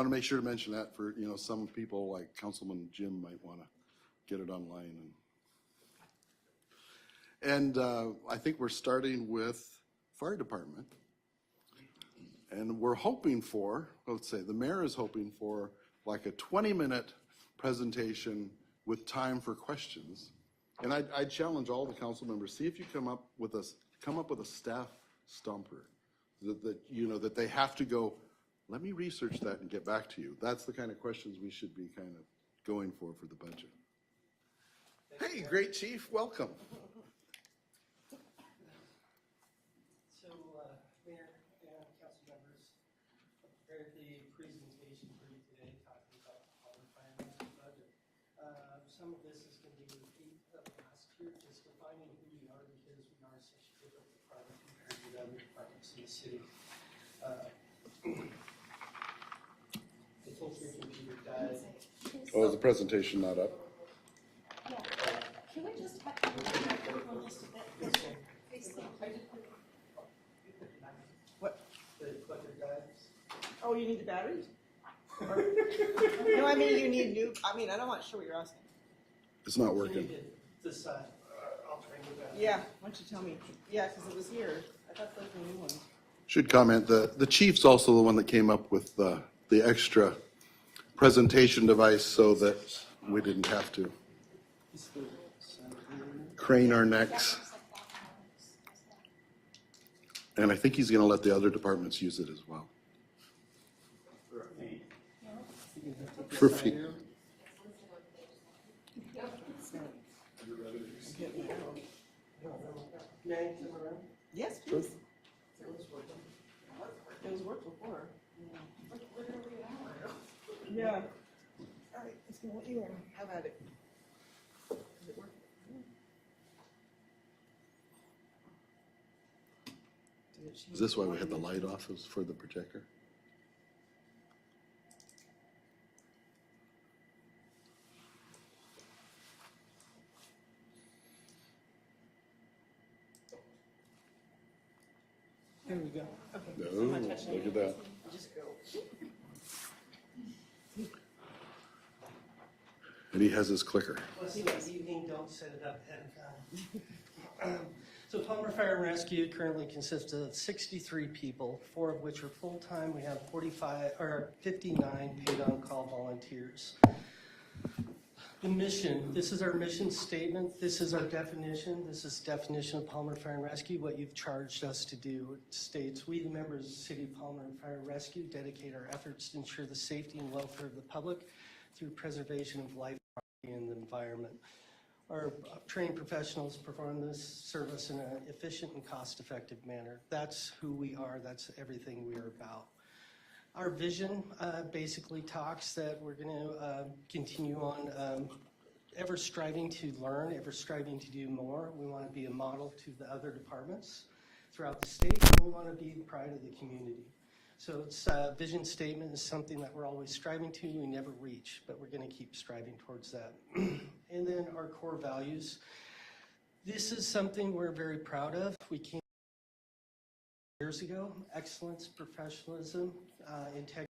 want to make sure to mention that for, some people like Councilman Jim might want to get it online. And I think we're starting with fire department. And we're hoping for, let's say, the mayor is hoping for like a 20-minute presentation with time for questions. And I challenge all the council members, see if you come up with a staff stumper that they have to go, let me research that and get back to you. That's the kind of questions we should be kind of going for the budget. Hey, great chief, welcome. So, Mayor and council members, I prepared the presentation for you today talking about the Palmer Fire Rescue budget. Some of this is going to be a repeat of last year, just defining who we are because we are such a different department compared to the other departments in the city. The full screen computer died. Oh, is the presentation not up? Yeah. Can we just have the microphone just a bit? What? The clicker died. Oh, you need the batteries? No, I mean you need new. I'm not sure what you're asking. It's not Can you working. hit this side? I'll try and go back. Yeah, why don't you tell me? Yeah, because it was here. I thought those were new ones. Should comment, the chief's also the one that came up with the extra presentation device so that we didn't have to crane our necks. And I think he's going to let the other departments use it as well. For fee. Yes, please. It was worked before. Yeah. All right, it's gonna let you in. Have at it. Does it work? Did it change? Is this why we had the light off, is for the projector? There we go. Okay. No, So I'm not touching look it. at that. Just go. And he has his clicker. Let's see, this evening, don't set it up ahead of time. So Palmer Fire and Rescue currently consists of 63 people, 4 of which are full-time. We have 59 paid-on-call volunteers. The mission, this is our mission statement. This is our definition. This is definition of Palmer Fire and Rescue, what you've charged us to do. It states, we, the members of the City of Palmer Fire and Rescue, dedicate our efforts to ensure the safety and welfare of the public through preservation of life, property, and the environment. Our trained professionals perform this service in an efficient and cost-effective manner. That's who we are. That's everything we are about. Our vision basically talks that we're going to continue on ever striving to learn, ever striving to do more. We want to be a model to the other departments throughout the state, and we want to be the pride of the community. So it's vision statement is something that we're always striving to. We never reach, but we're going to keep striving towards that. And then our core values. This is something we're very proud of. We came years ago: excellence, professionalism, integrity.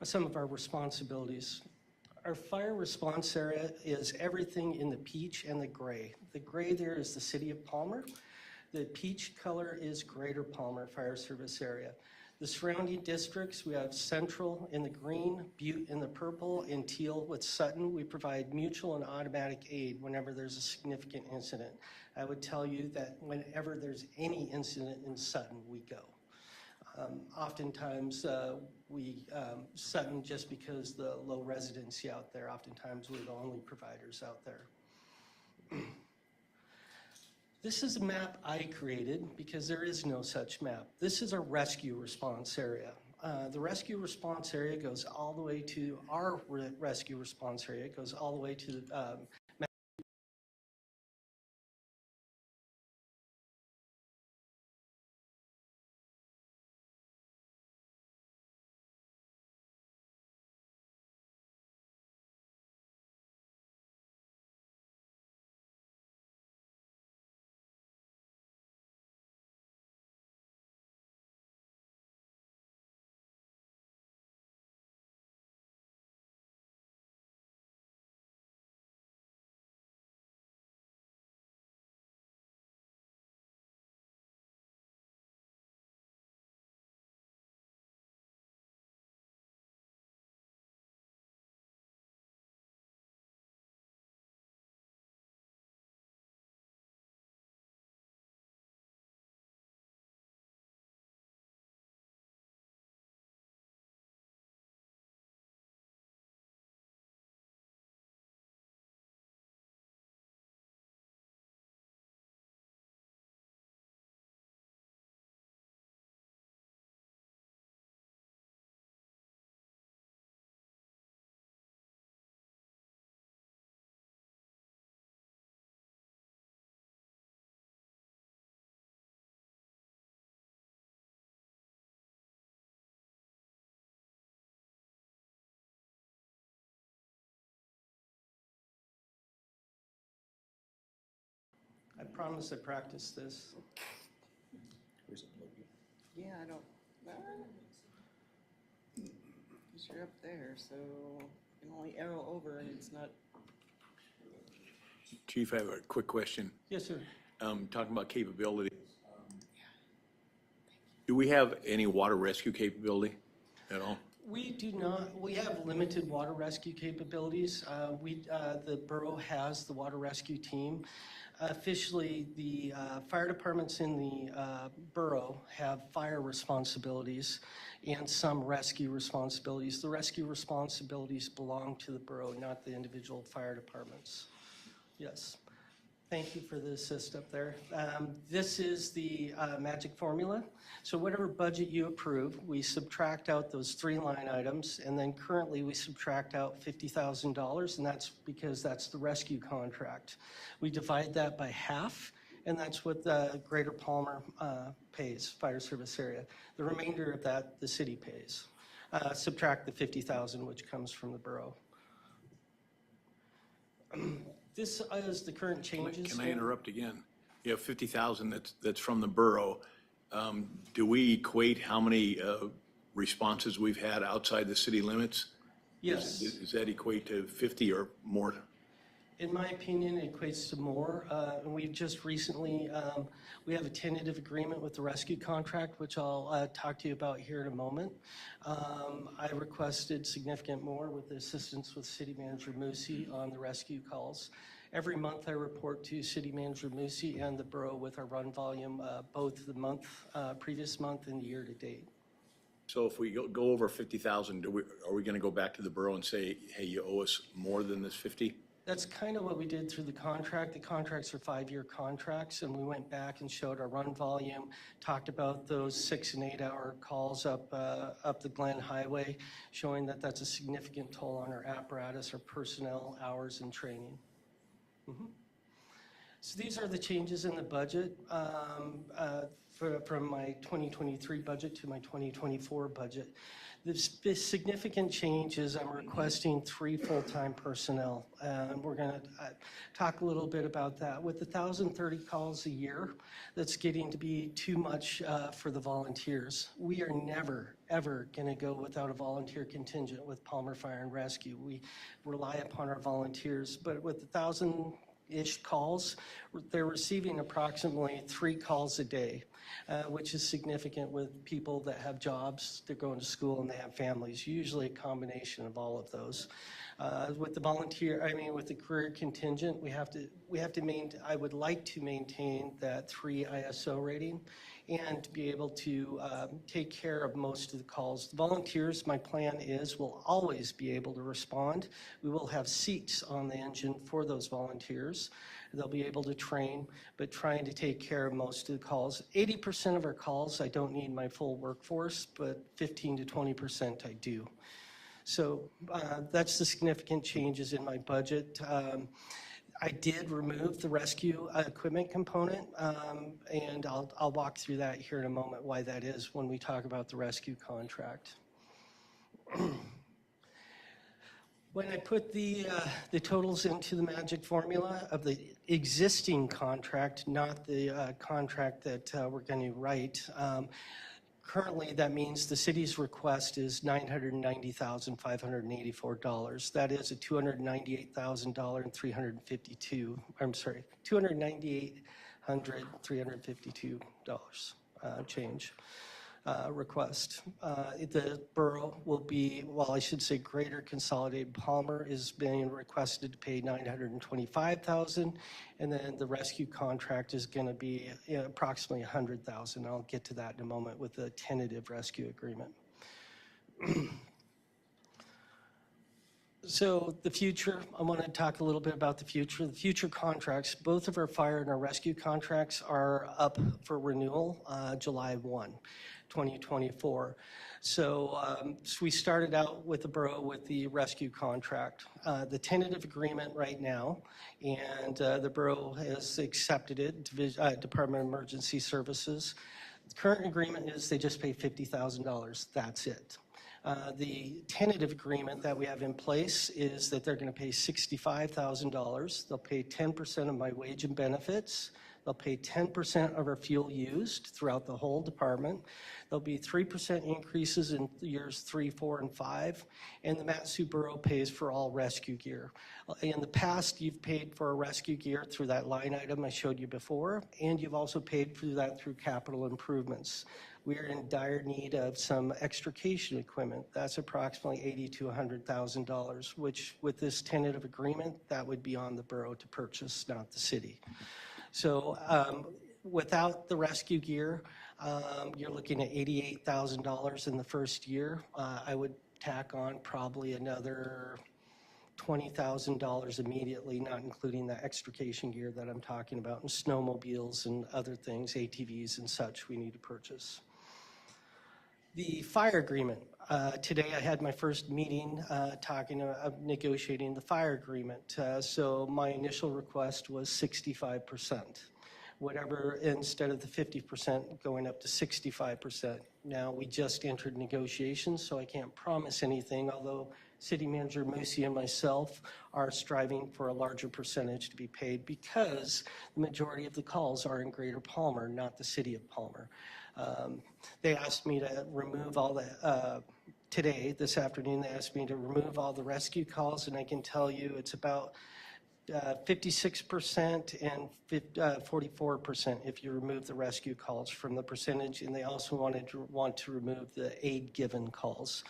some of our responsibilities. Our fire response area is everything in the peach and the gray. The gray there is the city of Palmer. The peach color is Greater Palmer Fire Service Area. The surrounding districts, we have Central in the green, Butte in the purple, and Teal with Sutton. We provide mutual and automatic aid whenever there's a significant incident. I would tell you that whenever there's any incident in Sutton, we go. Oftentimes, Sutton, just because the low residency out there, oftentimes we're the only providers out there. This is a map I created because there is no such map. This is a rescue response area. The rescue response area goes all the way to our rescue response area. It goes all the way to the I promise I practiced this. Yeah, I don't, because you're up there, so you can only arrow over and it's not. Chief, I have a quick question. Yes, sir. Talking about capability. Do we have any water rescue capability at all? We do not. We have limited water rescue capabilities. The borough has the water rescue team. Officially, the fire departments in the borough have fire responsibilities and some rescue responsibilities. The rescue responsibilities belong to the borough, not the individual fire departments. Yes. Thank you for the assist up there. This is the magic formula. So whatever budget you approve, we subtract out those 3 line items, and then currently we subtract out $50,000, and that's because that's the rescue contract. We divide that by half, and that's what the Greater Palmer pays, fire service area. The remainder of that, the city pays. Subtract the $50,000, which comes from the borough. This is the current changes. Can I interrupt again? You have 50,000 that's from the borough. Do we equate how many responses we've had outside the city limits? Yes. Does that equate to 50 or more? In my opinion, it equates to more. And we just recently, we have a tentative agreement with the rescue contract, which I'll talk to you about here in a moment. I requested significant more with the assistance with City Manager Moosey on the rescue calls. Every month I report to City Manager Moosey and the borough with our run volume, both the month, previous month and year to date. So if we go over 50,000, are we going to go back to the borough and say, hey, you owe us more than this 50? That's kind of what we did through the contract. The contracts are 5-year contracts, and we went back and showed our run volume, talked about those 6 and 8 hour calls up the Glen Highway, showing that that's a significant toll on our apparatus, our personnel, hours, and training. So these are the changes in the budget. from my 2023 budget to my 2024 budget. The significant change is I'm requesting 3 full-time personnel. And we're going to talk a little bit about that. With 1,030 calls a year, that's getting to be too much for the volunteers. We are never, ever going to go without a volunteer contingent with Palmer Fire and Rescue. We rely upon our volunteers, but with 1,000-ish calls, they're receiving approximately 3 calls a day, which is significant with people that have jobs, they're going to school, and they have families, usually a combination of all of those. With the career contingent, we have to maintain, I would like to maintain that 3 ISO rating and to be able to take care of most of the calls. The volunteers, my plan is, will always be able to respond. We will have seats on the engine for those volunteers. They'll be able to train, but trying to take care of most of the calls. 80% of our calls, I don't need my full workforce, but 15 to 20% I do. So that's the significant changes in my budget. I did remove the rescue equipment component, and I'll walk through that here in a moment, why that is when we talk about the rescue contract. When I put the totals into the magic formula of the existing contract, not the contract that we're going to write, currently that means the city's request is $990,584. That is a $298,000 and $298,352 change. Request. The borough will be, well, I should say Greater Consolidated Palmer is being requested to pay $925,000, and then the rescue contract is going to be approximately $100,000. I'll get to that in a moment with the tentative rescue agreement. So the future, I want to talk a little bit about the future. The future contracts, both of our fire and our rescue contracts are up for renewal July 1. 2024. So we started out with the borough with the rescue contract. The tentative agreement right now, and the borough has accepted it, Department of Emergency Services. The current agreement is they just pay $50,000. That's it. The tentative agreement that we have in place is that they're going to pay $65,000. They'll pay 10% of my wage and benefits. They'll pay 10% of our fuel used throughout the whole department. There'll be 3% increases in years 3, 4, and 5. And the Mat-Su Borough pays for all rescue gear. In the past, you've paid for rescue gear through that line item I showed you before, and you've also paid for that through capital improvements. We are in dire need of some extrication equipment. That's approximately $80,000 to $100,000, which with this tentative agreement, that would be on the borough to purchase, not the city. So without the rescue gear, you're looking at $88,000 in the first year. I would tack on probably another $20,000 immediately, not including the extrication gear that I'm talking about, and snowmobiles and other things, ATVs and such we need to purchase. The fire agreement. Today I had my first meeting negotiating the fire agreement. So my initial request was 65%. Whatever, instead of the 50% going up to 65%. Now we just entered negotiations, so I can't promise anything, although City Manager Musi and myself are striving for a larger percentage to be paid because the majority of the calls are in Greater Palmer, not the City of Palmer. They asked me to remove all the, this afternoon, they asked me to remove all the rescue calls, and I can tell you it's about 56% and 44% if you remove the rescue calls from the percentage, and they also want to remove the aid given calls,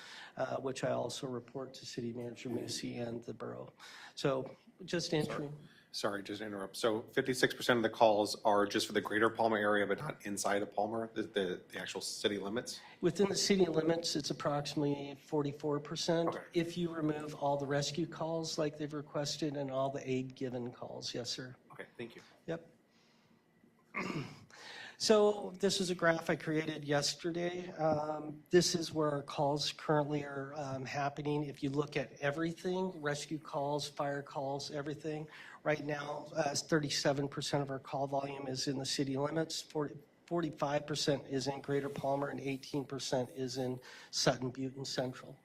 which I also report to City Manager Musi and the borough. So just answering. Sorry, just to interrupt. So 56% of the calls are just for the Greater Palmer area, but not inside of Palmer, the actual city limits? Within the city limits, it's approximately 44%. Okay. If you remove all the rescue calls like they've requested and all the aid given calls. Yes, sir. Okay, thank you. Yep. So this is a graph I created yesterday. This is where our calls currently are happening. If you look at everything, rescue calls, fire calls, everything, right now 37% of our call volume is in the city limits, 45% is in Greater Palmer and 18% is in Sutton, Butte, and Central.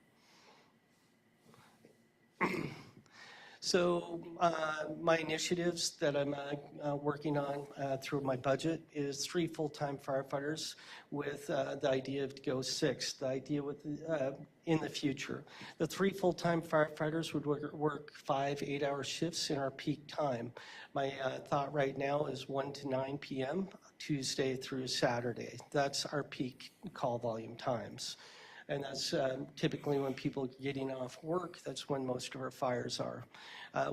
So my initiatives that I'm working on through my budget is 3 full-time firefighters with the idea to go 6, the idea with in the future. The 3 full-time firefighters would work 5 8-hour shifts in our peak time. My thought right now is 1 to 9 p.m., Tuesday through Saturday. That's our peak call volume times. And that's typically when people are getting off work. That's when most of our fires are.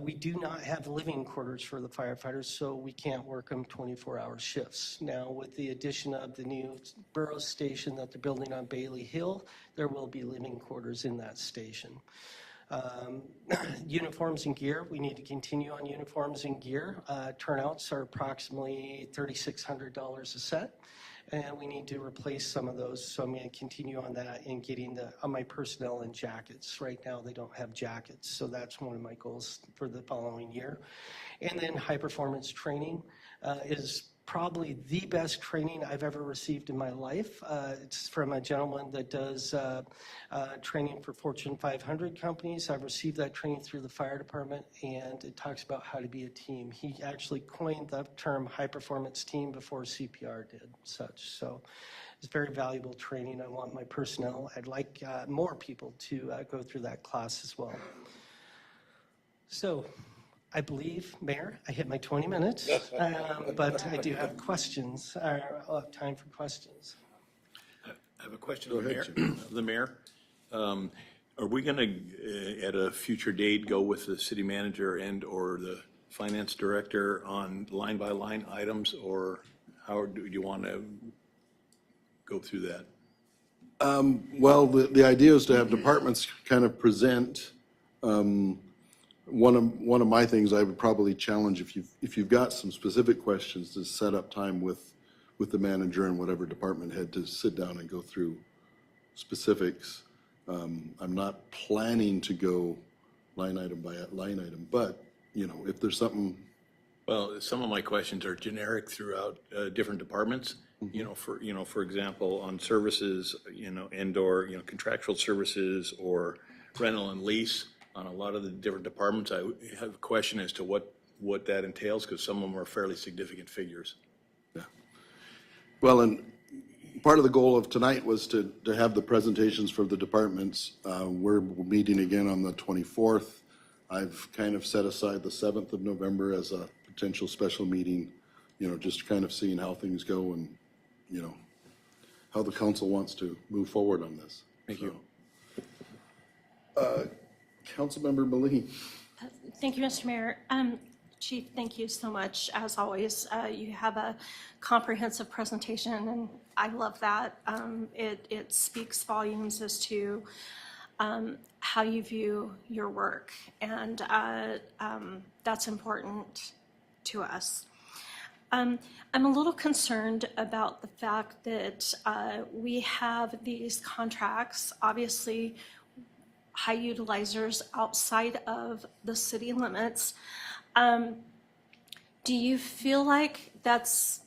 We do not have living quarters for the firefighters, so we can't work them 24-hour shifts. Now, with the addition of the new borough station that they're building on Bailey Hill, there will be living quarters in that station. Uniforms and gear, we need to continue on uniforms and gear. Turnouts are approximately $3,600 a set. And we need to replace some of those, so I'm going to continue on that and getting on my personnel and jackets. Right now, they don't have jackets, so that's one of my goals for the following year. And then high performance training is probably the best training I've ever received in my life. It's from a gentleman that does training for Fortune 500 companies. I've received that training through the fire department, and it talks about how to be a team. He actually coined the term high performance team before CPR did such. So it's very valuable training. I want my personnel, I'd like more people to go through that class as well. So I believe, Mayor, I hit my 20 minutes, but I do have questions. I'll have time for questions. I have a question of the mayor. Are we going to, at a future date, go with the city manager and or the finance director on line-by-line items, or how do you want to go through that? Well, the idea is to have departments kind of present. One of my things I would probably challenge, if you've got some specific questions, to set up time with the manager and whatever department head to sit down and go through specifics. I'm not planning to go line item by line item, but if there's something. Well, some of my questions are generic throughout different departments. For example, on services, and/or contractual services or rental and lease. On a lot of the different departments, I have a question as to what that entails, because some of them are fairly significant figures. Yeah. Well, and part of the goal of tonight was to have the presentations for the departments. We're meeting again on the 24th. I've kind of set aside the 7th of November as a potential special meeting, just kind of seeing how things go and, how the council wants to move forward on this. Thank you. Councilmember Moline. Thank you, Mr. Mayor. Chief, thank you so much. As always, you have a comprehensive presentation, and I love that. It speaks volumes as to how you view your work, and that's important to us. I'm a little concerned about the fact that we have these contracts, obviously high utilizers outside of the city limits. Do you feel like that's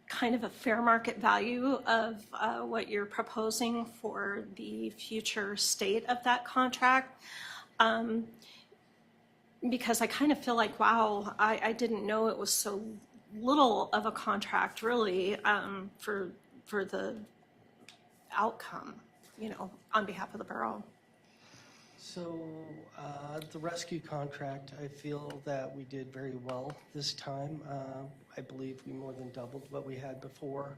kind of a fair market value of what you're proposing for the future state of that contract? Because I kind of feel like, wow, I didn't know it was so little of a contract really for the outcome, on behalf of the borough. So the rescue contract, I feel that we did very well this time. I believe we more than doubled what we had before.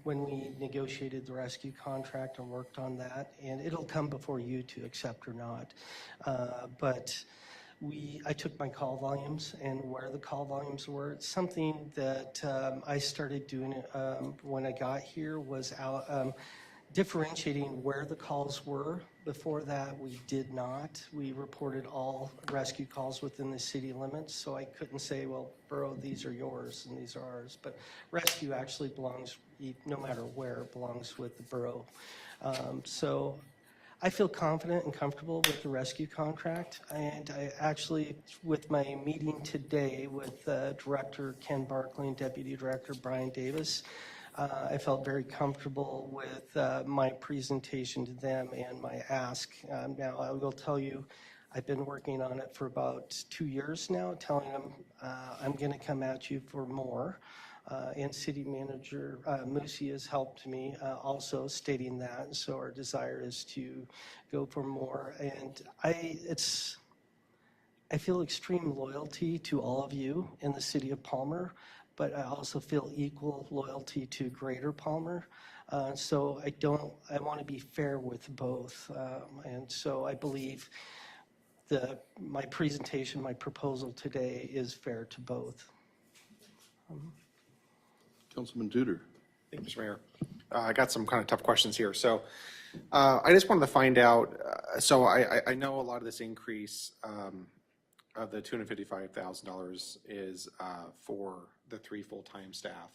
When we negotiated the rescue contract and worked on that, and it'll come before you to accept or not. But I took my call volumes and where the call volumes were. It's something that I started doing when I got here was differentiating where the calls were. Before that, we did not. We reported all rescue calls within the city limits, so I couldn't say, well, borough, these are yours and these are ours. But rescue actually belongs, no matter where, belongs with the borough. So I feel confident and comfortable with the rescue contract, and I actually, with my meeting today with Director Ken Barkley and Deputy Director Brian Davis, I felt very comfortable with my presentation to them and my ask. Now, I will tell you, I've been working on it for about 2 years now, telling them I'm going to come at you for more. And City Manager Musi has helped me also stating that. So our desire is to go for more. And I feel extreme loyalty to all of you in the city of Palmer, but I also feel equal loyalty to Greater Palmer. So I want to be fair with both. And so I believe my presentation, my proposal today is fair to both. Councilman Tudor. Thank you, Mr. Mayor. I got some kind of tough questions here. So I just wanted to find out, so I know a lot of this increase of the $255,000 is for the 3 full-time staff.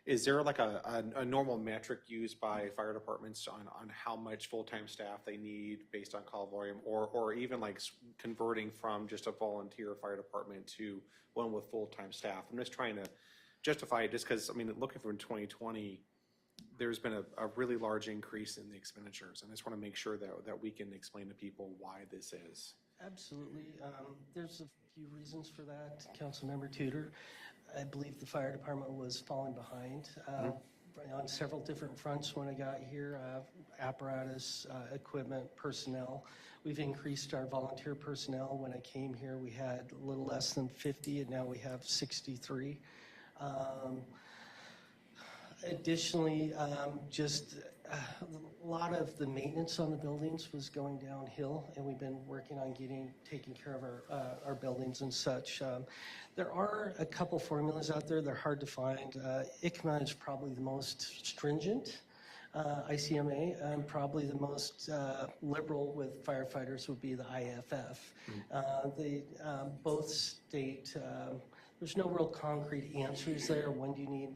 Is there like a normal metric used by fire departments on how much full-time staff they need based on call volume, or even like converting from just a volunteer fire department to one with full-time staff? I'm just trying to justify it just because, I mean, looking from 2020, there's been a really large increase in the expenditures. And I just want to make sure that we can explain to people why this is. Absolutely. There's a few reasons for that, Councilmember Tudor. I believe the fire department was falling behind on several different fronts when I got here, apparatus, equipment, personnel. We've increased our volunteer personnel. When I came here, we had a little less than 50, and now we have 63. Additionally, just a lot of the maintenance on the buildings was going downhill, and we've been working on taking care of our buildings and such. There are a couple formulas out there. They're hard to find. ICMA is probably the most stringent. ICMA, probably the most liberal with firefighters would be the IFF. They both state there's no real concrete answers there. When do you need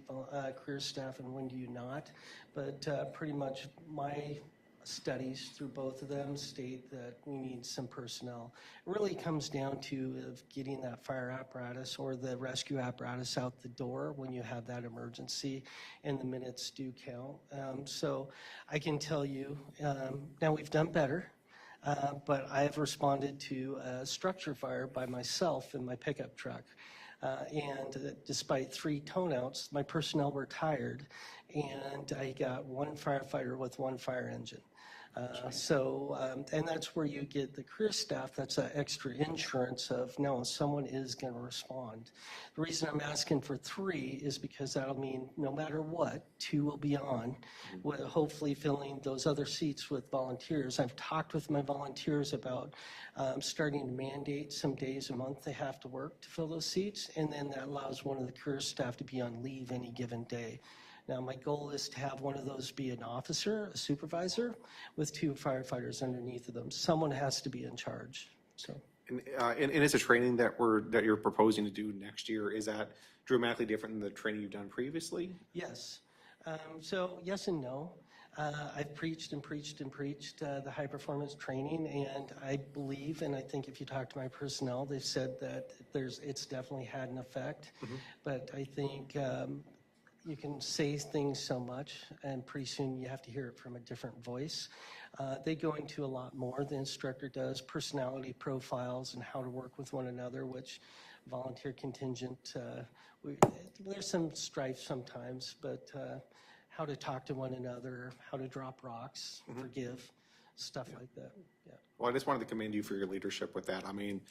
career staff and when do you not? But pretty much my studies through both of them state that we need some personnel. It really comes down to getting that fire apparatus or the rescue apparatus out the door when you have that emergency, and the minutes do count. So I can tell you, now we've done better. But I have responded to a structure fire by myself in my pickup truck. And despite 3 toneouts, my personnel were tired, and I got 1 firefighter with 1 fire engine. And that's where you get the career staff. That's an extra insurance of, no, someone is going to respond. The reason I'm asking for 3 is because that'll mean no matter what, 2 will be on, with hopefully filling those other seats with volunteers. I've talked with my volunteers about starting to mandate some days a month they have to work to fill those seats, and then that allows one of the career staff to be on leave any given day. Now, my goal is to have one of those be an officer, a supervisor, with 2 firefighters underneath of them. Someone has to be in charge. So, And is the training that you're proposing to do next year, is that dramatically different than the training you've done previously? yes. So yes and no. I've preached and preached and preached the high performance training, and I believe, and I think if you talk to my personnel, they've said that it's definitely had an effect. But I think you can say things so much, and pretty soon you have to hear it from a different voice. They go into a lot more, the instructor does, personality profiles and how to work with one another, which volunteer contingent, there's some strife sometimes, but how to talk to one another, how to drop rocks, forgive, stuff like that. Yeah. Well, I just wanted to commend you for your leadership with that. I mean,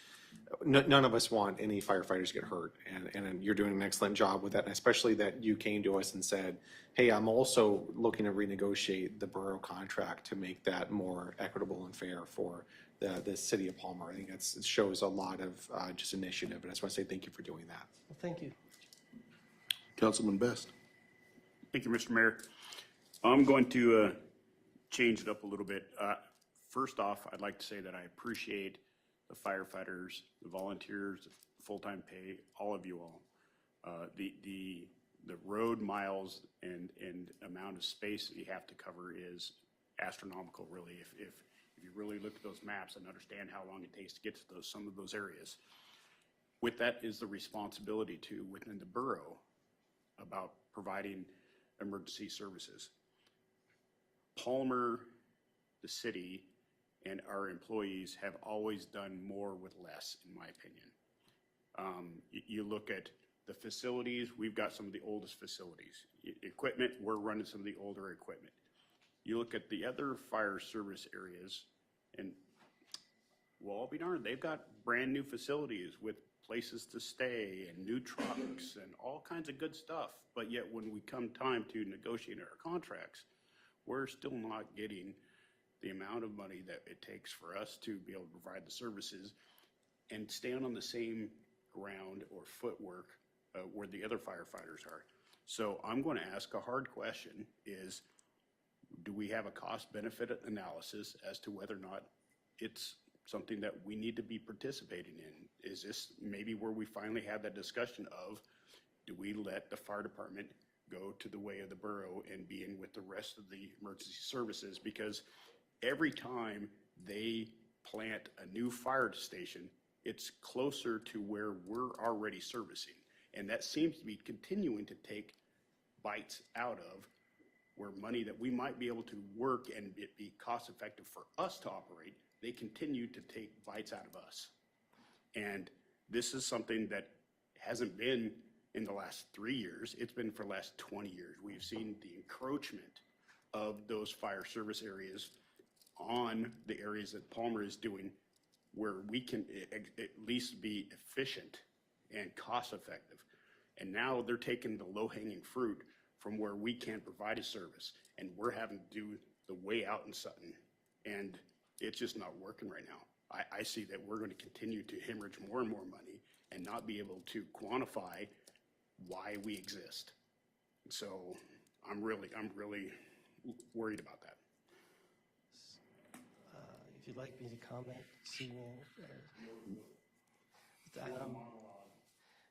none of us want any firefighters to get hurt, and you're doing an excellent job with that, and especially that you came to us and said, hey, I'm also looking to renegotiate the borough contract to make that more equitable and fair for the city of Palmer. I think it shows a lot of just initiative, and I just want to say thank you for doing that. Well, thank you. Councilman Best. Thank you, Mr. Mayor. I'm going to change it up a little bit. First off, I'd like to say that I appreciate the firefighters, the volunteers, full-time pay, all of you all. The road miles and amount of space that you have to cover is astronomical, really. If you really look at those maps and understand how long it takes to get to some of those areas. With that is the responsibility to, within the borough, about providing emergency services. Palmer, the city, and our employees have always done more with less, in my opinion. You look at the facilities, we've got some of the oldest facilities. Equipment, we're running some of the older equipment. You look at the other fire service areas, and well, I'll be darned, they've got brand-new facilities with places to stay and new trucks and all kinds of good stuff. But yet when we come time to negotiate our contracts, we're still not getting the amount of money that it takes for us to be able to provide the services and stand on the same ground or footwork where the other firefighters are. So I'm going to ask a hard question is, do we have a cost-benefit analysis as to whether or not it's something that we need to be participating in? Is this maybe where we finally have that discussion of, do we let the fire department go to the way of the borough and be in with the rest of the emergency services? Because every time they plant a new fire station, it's closer to where we're already servicing. And that seems to be continuing to take bites out of where money that we might be able to work and it be cost effective for us to operate, they continue to take bites out of us. And this is something that hasn't been in the last 3 years, it's been for the last 20 years. We've seen the encroachment of those fire service areas on the areas that Palmer is doing where we can at least be efficient and cost effective. And now they're taking the low hanging fruit from where we can't provide a service and we're having to do the way out in Sutton. And it's just not working right now. I see that we're going to continue to hemorrhage more and more money and not be able to quantify why we exist. So I'm really worried about that. If you'd like me to comment,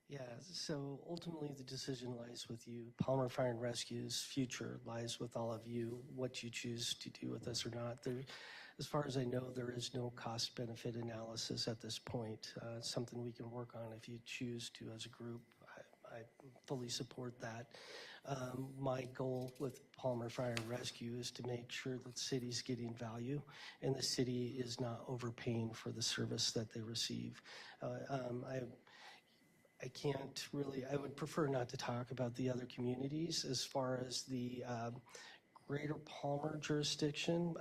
yeah, so ultimately the decision lies with you. Palmer Fire and Rescue's future lies with all of you, what you choose to do with this or not. As far as I know, there is no cost-benefit analysis at this point. It's something we can work on if you choose to as a group. I fully support that. My goal with Palmer Fire and Rescue is to make sure that the city's getting value and the city is not overpaying for the service that they receive. I can't really, I would prefer not to talk about the other communities as far as the Greater Palmer jurisdiction.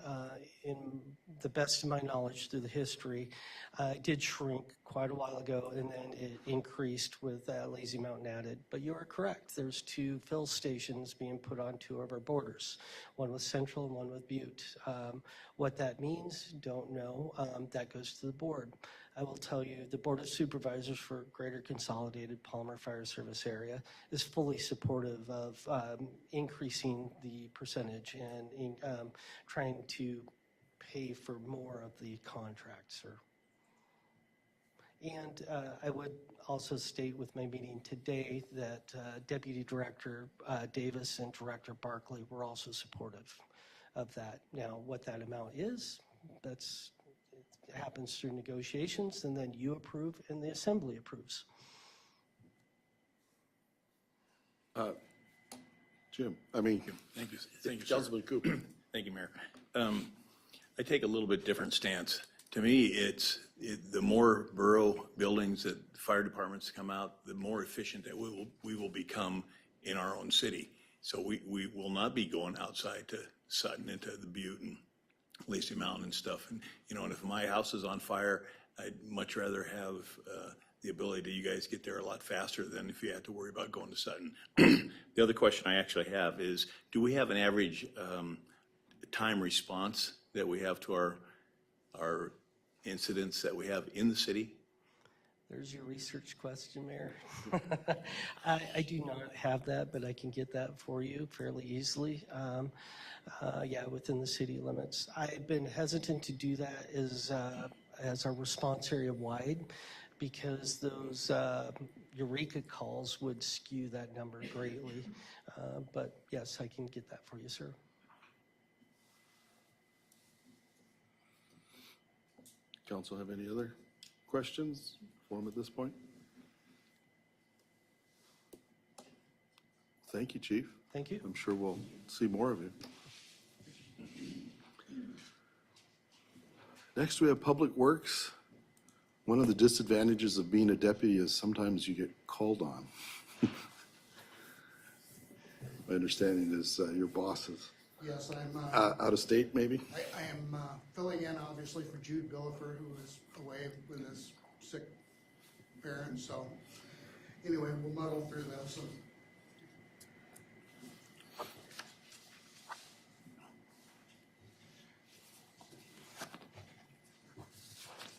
In the best of my knowledge through the history, it did shrink quite a while ago and then it increased with Lazy Mountain added. But you are correct, there's 2 fill stations being put on 2 of our borders, one with Central and one with Butte. What that means, don't know. That goes to the board. I will tell you, the Board of Supervisors for Greater Consolidated Palmer Fire Service Area is fully supportive of increasing the percentage and trying to pay for more of the contract, sir. And I would also state with my meeting today that Deputy Director Davis and Director Barkley were also supportive of that. Now, what that amount is, it happens through negotiations, and then you approve and the assembly approves. Jim, I mean, Thank you, sir. Councilman Cooper. Thank you, Mayor. I take a little bit different stance. To me, the more borough buildings that fire departments come out, the more efficient that we will become in our own city. So we will not be going outside to Sutton into the Butte and Lazy Mountain and stuff. And, and if my house is on fire, I'd much rather have the ability to you guys get there a lot faster than if you had to worry about going to Sutton. The other question I actually have is, do we have an average time response that we have to our incidents that we have in the city? There's your research question, Mayor. I do not have that, but I can get that for you fairly easily. Yeah, within the city limits. I've been hesitant to do that as our response area wide because those Eureka calls would skew that number greatly. But yes, I can get that for you, sir. Council have any other questions for him at this point? Thank you, Chief. Thank you. I'm sure we'll see more of you. Next, we have Public Works. One of the disadvantages of being a deputy is sometimes you get called on. My understanding is your boss is Yes, I'm, out of state, maybe? I am filling in obviously for Jude Billifer, who is away with his sick parents, so anyway, we'll muddle through this. And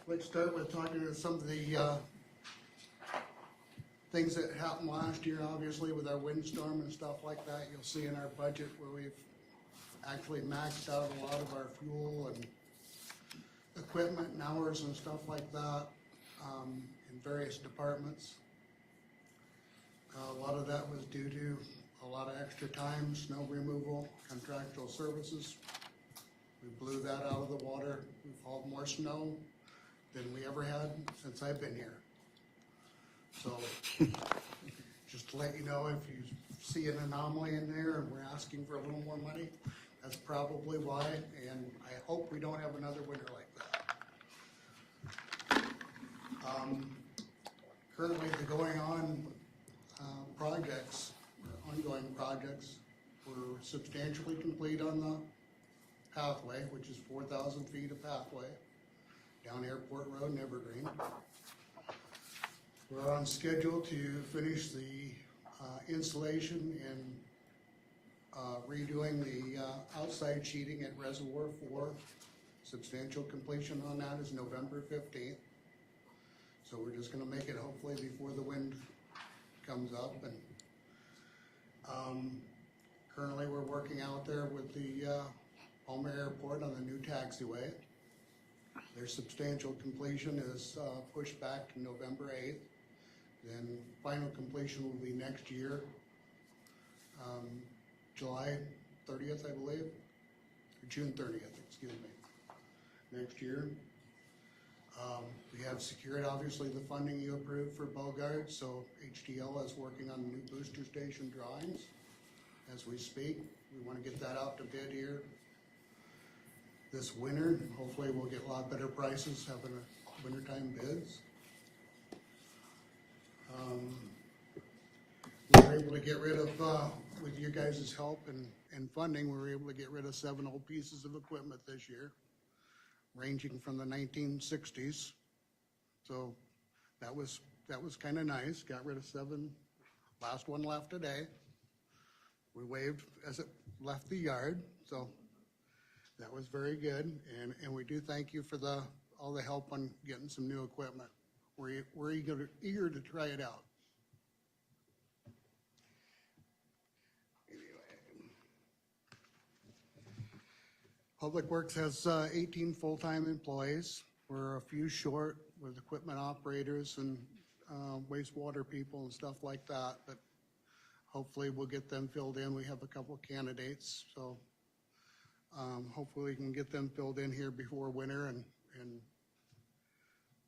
let's start with talking to some of the things that happened last year, obviously with our windstorm and stuff like that. You'll see in our budget where we've actually maxed out a lot of our fuel and equipment and hours and stuff like that in various departments. A lot of that was due to a lot of extra time, snow removal, contractual services. We blew that out of the water. We've hauled more snow than we ever had since I've been here. So just to let you know, if you see an anomaly in there and we're asking for a little more money, that's probably why, and I hope we don't have another winter like that. Currently, the going on projects, or ongoing projects, we're substantially complete on the pathway, which is 4,000 feet of pathway down Airport Road in Evergreen. We're on schedule to finish the installation and redoing the outside sheeting at Reservoir 4. Substantial completion on that is November 15th. So we're just gonna make it hopefully before the wind comes up. And currently we're working out there with the Palmer Airport on the new taxiway. Their substantial completion is pushed back to November 8th. Then final completion will be next year, July 30th, I believe, or June 30th, excuse me, next year. We have secured, obviously, the funding you approved for Bogard, so HDL is working on the new booster station drawings as we speak. We want to get that out to bid here this winter. Hopefully we'll get a lot better prices having a wintertime bids. We were able to get rid of, with you guys' help and funding, we were able to get rid of 7 old pieces of equipment this year, ranging from the 1960s. So that was kind of nice. Got rid of 7. Last one left today. We waved as it left the yard, so that was very good. And we do thank you for all the help on getting some new equipment. We're eager to try it out. Anyway. Public Works has 18 full-time employees. We're a few short with equipment operators and wastewater people and stuff like that, but hopefully we'll get them filled in. We have a couple candidates, so hopefully we can get them filled in here before winter, and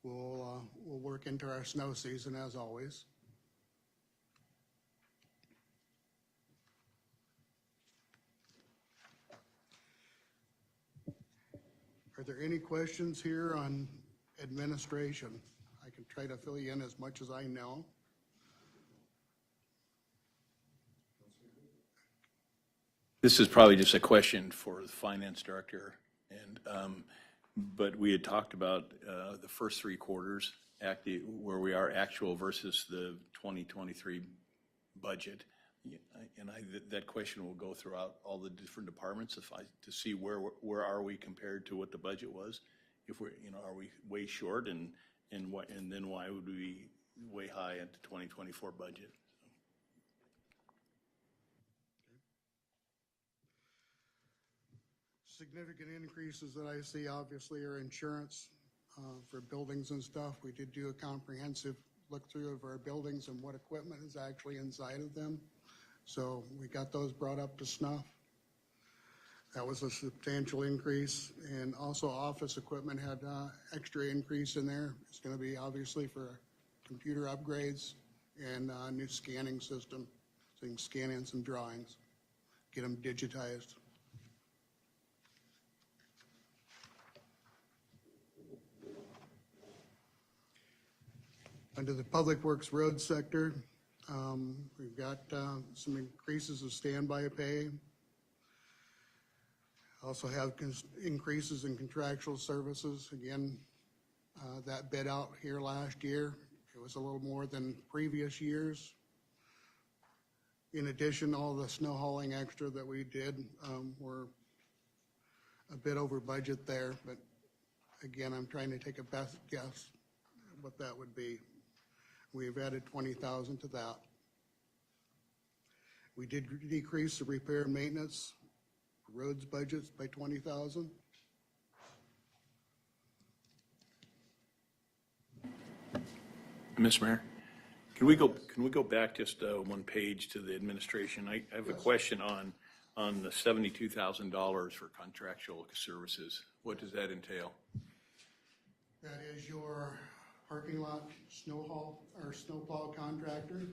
we'll work into our snow season as always. Are there any questions here on administration? I can try to fill you in as much as I know. This is probably just a question for the finance director, and, but we had talked about the first 3 quarters, where we are actual versus the 2023 budget. And that question will go throughout all the different departments to see where are we compared to what the budget was? If we're, are we way short, and then why would we be way high at the 2024 budget? Significant increases that I see obviously are insurance for buildings and stuff. We did do a comprehensive look through of our buildings and what equipment is actually inside of them. So we got those brought up to snuff. That was a substantial increase, and also office equipment had extra increase in there. It's gonna be obviously for computer upgrades and a new scanning system, so you can scan in some drawings, get them digitized. Under the Public Works Road sector, we've got some increases of standby pay. Also have increases in contractual services. Again, that bid out here last year, it was a little more than previous years. In addition, all the snow hauling extra that we did were a bit over budget there, but again, I'm trying to take a best guess what that would be. We've added 20,000 to that. We did decrease the repair and maintenance roads budgets by 20,000. Mr. Mayor, can we go back just one page to the administration? I have a question on the $72,000 for contractual services. What does that entail? That is your parking lot snow haul or snowplow contractor.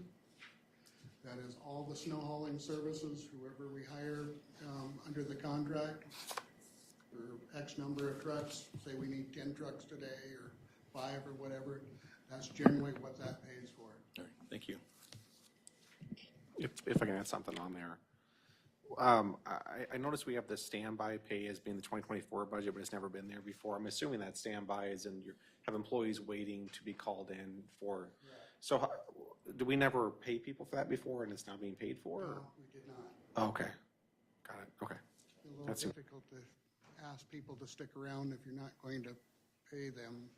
That is all the snow hauling services, whoever we hire under the contract for X number of trucks. Say we need 10 trucks today or 5 or whatever. That's generally what that pays for. All right, thank you. If I can add something on there. I noticed we have the standby pay as being the 2024 budget, but it's never been there before. I'm assuming that standby is in, you have employees waiting to be called in for. So do we never pay people for that before and it's now being paid for? Or? No, we did not. Oh, okay, got it, okay. It's a little That's- difficult to ask people to stick around if you're not going to pay them,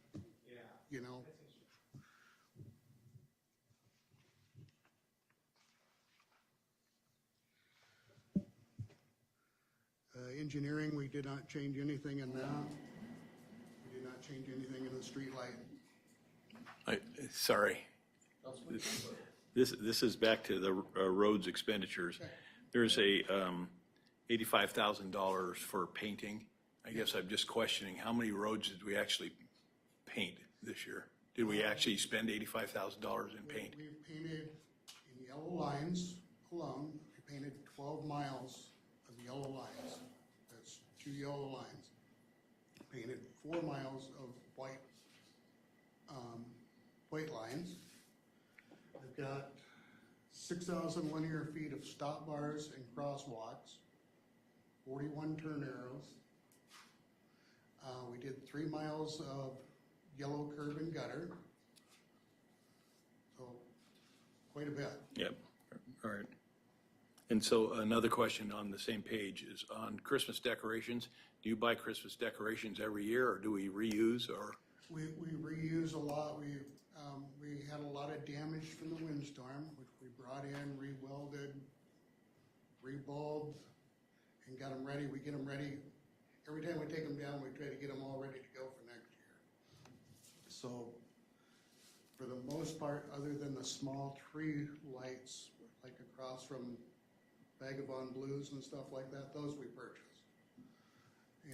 you know. Engineering, we did not change anything in that. We did not change anything in the street light. Sorry. This is back to the roads expenditures. There's a $85,000 for painting. I guess I'm just questioning, how many roads did we actually paint this year? Did we actually spend $85,000 in paint? We painted in yellow lines alone, we painted 12 miles of yellow lines. That's 2 yellow lines. Painted 4 miles of white lines. I've got 6,000 linear feet of stop bars and crosswalks, 41 turn arrows. We did 3 miles of yellow curb and gutter. So quite a bit. Yep, all right. And so another question on the same page is on Christmas decorations. Do you buy Christmas decorations every year or do we reuse or? We reuse a lot. We had a lot of damage from the windstorm, which we brought in, re-welded, re-bulbed, and got them ready. We get them ready. Every time we take them down, we try to get them all ready to go for next year. So for the most part, other than the small tree lights, like across from Vagabond Blues and stuff like that, those we purchased.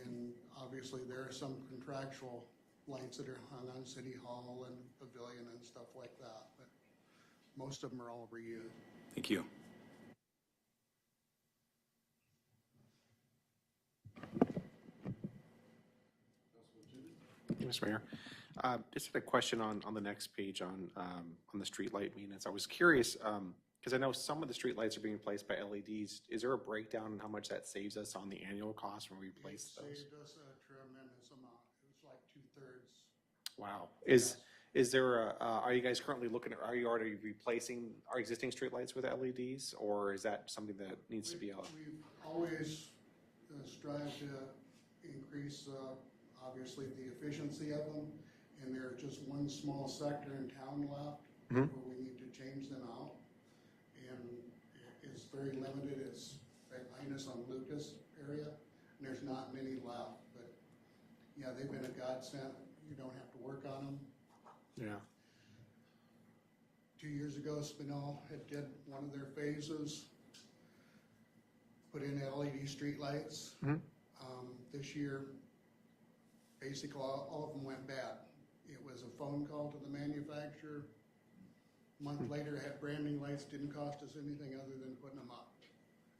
And obviously there are some contractual lights that are hung on City Hall and Pavilion and stuff like that, but most of them are all reused. Thank you. Mr. Mayor, just had a question on the next page on the streetlight maintenance. I was curious, because I know some of the streetlights are being replaced by LEDs. Is there a breakdown on how much that saves us on the annual cost when we replace those? It saved us a tremendous amount. It was like 2/3. Wow. Is there a, are you guys currently looking at, are you already replacing our existing streetlights with LEDs? Or is that something that needs to be a? We've always strived to increase, obviously, the efficiency of them, and there's just one small sector in town left where we need to change them out. And it's very limited. It's right behind us on Lucas area, and there's not many left. But yeah, they've been a godsend. You don't have to work on them. Yeah. 2 years ago, Spinell had did one of their phases. put in LED streetlights. This year, basically, all of them went bad. It was a phone call to the manufacturer. A month later, had branding lights, didn't cost us anything other than putting them up.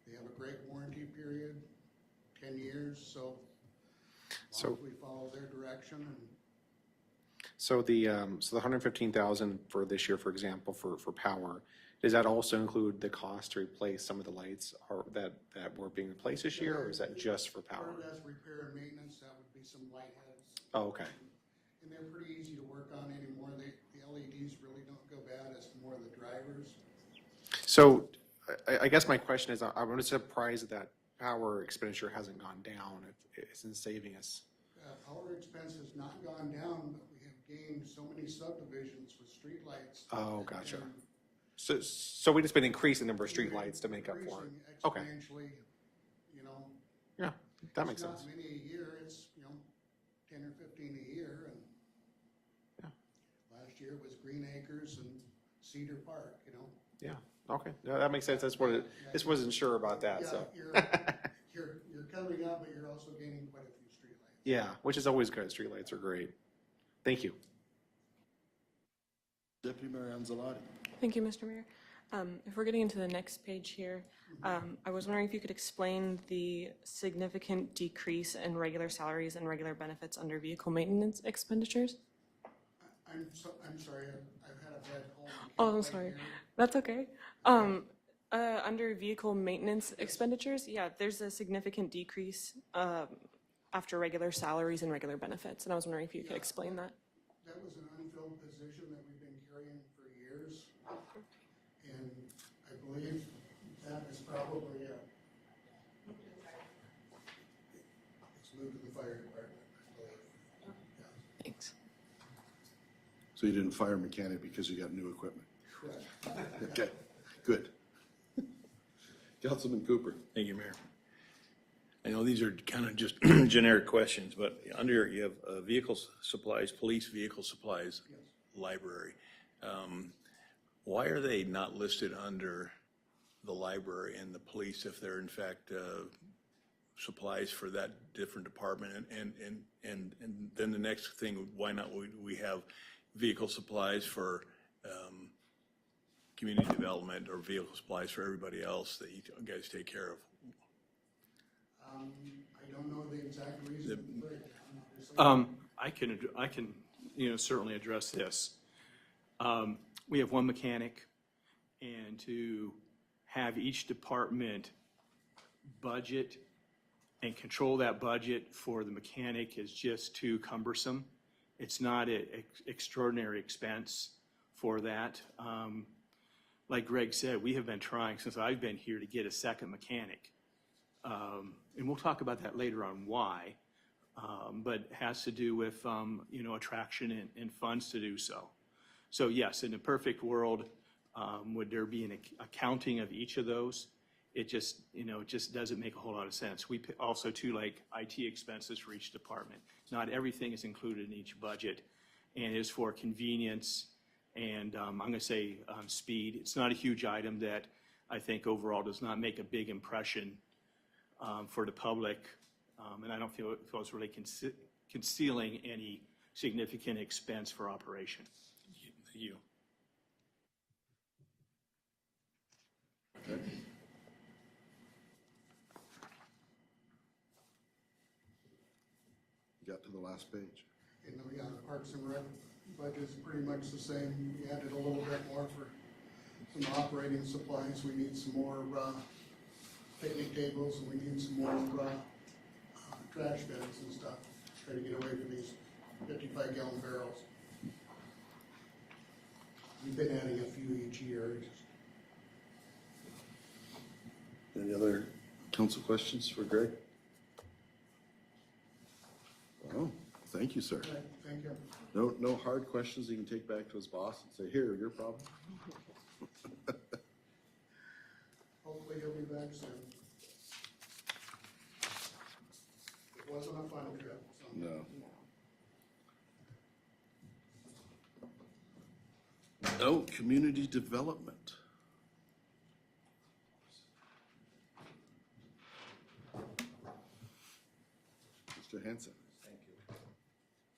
They have a great warranty period, 10 years, so as long as we follow their direction and So the 115,000 for this year, for example, for power, does that also include the cost to replace some of the lights that were being replaced this year, or is that just for part power? of that's repair and maintenance, that would be some light heads. Oh, okay. And they're pretty easy to work on anymore. The LEDs really don't go bad, it's more the drivers. So I guess my question is, I'm just surprised that power expenditure hasn't gone down. It's in saving us. Power expense has not gone down, but we have gained so many subdivisions with streetlights. Oh, gotcha. And So we just been increasing the number of streetlights to make up for it. increasing Okay. exponentially, you know. Yeah, that makes It's sense. not many a year, it's, 10 or 15 a year, and Yeah. last year it was Green Acres and Cedar Park, Yeah, okay. No, that makes sense. That's what it, just wasn't sure about that, Yeah, so. you're coming up, but you're also gaining quite a few streetlights. Yeah, which is always good. Streetlights are great. Thank you. Deputy Mayor Anzalati. Thank you, Mr. Mayor. If we're getting into the next page here, I was wondering if you could explain the significant decrease in regular salaries and regular benefits under vehicle maintenance expenditures? I'm sorry, I've had a bad cold. Oh, I'm Can't sorry. quite hear. That's okay. Under vehicle maintenance expenditures, yeah, there's a significant decrease after regular salaries and regular benefits, and I was wondering if you could explain that. That was an unfilled position that we've been carrying for years. And I believe that is probably it's moved to the fire department, I believe. Yeah, Thanks. So you didn't fire a mechanic because you got new equipment? correct. Okay, good. Councilman Cooper. Thank you, Mayor. I know these are kind of just generic questions, but under, you have vehicle supplies, police vehicle supplies, library. Why are they not listed under the library and the police if they're in fact supplies for that different department? And then the next thing, why not we have vehicle supplies for community development or vehicle supplies for everybody else that you guys take care of? I don't know the exact reason for the breakdown, obviously. I can, certainly address this. We have one mechanic, and to have each department budget and control that budget for the mechanic is just too cumbersome. It's not an extraordinary expense for that. Like Greg said, we have been trying since I've been here to get a second mechanic. And we'll talk about that later on why, but it has to do with, attraction and funds to do so. So yes, in a perfect world, would there be an accounting of each of those? It just, it just doesn't make a whole lot of sense. We also too, like IT expenses for each department. Not everything is included in each budget, and it is for convenience and I'm going to say speed. It's not a huge item that I think overall does not make a big impression for the public, and I don't feel it's really concealing any significant expense for operation. You. Got to the last page. The Parks and Rec budget's pretty much the same. We added a little bit more for some operating supplies. We need some more picnic tables, and we need some more trash bins and stuff. Try to get away from these 55-gallon barrels. We've been adding a few each year. Any other council questions for Greg? Well, thank you, sir. Okay, thank you. No hard questions he can take back to his boss and say, here, your problem. Hopefully he'll be back soon. It wasn't a fun trip, so. No. No, community development. Mr. Hanson. Thank you.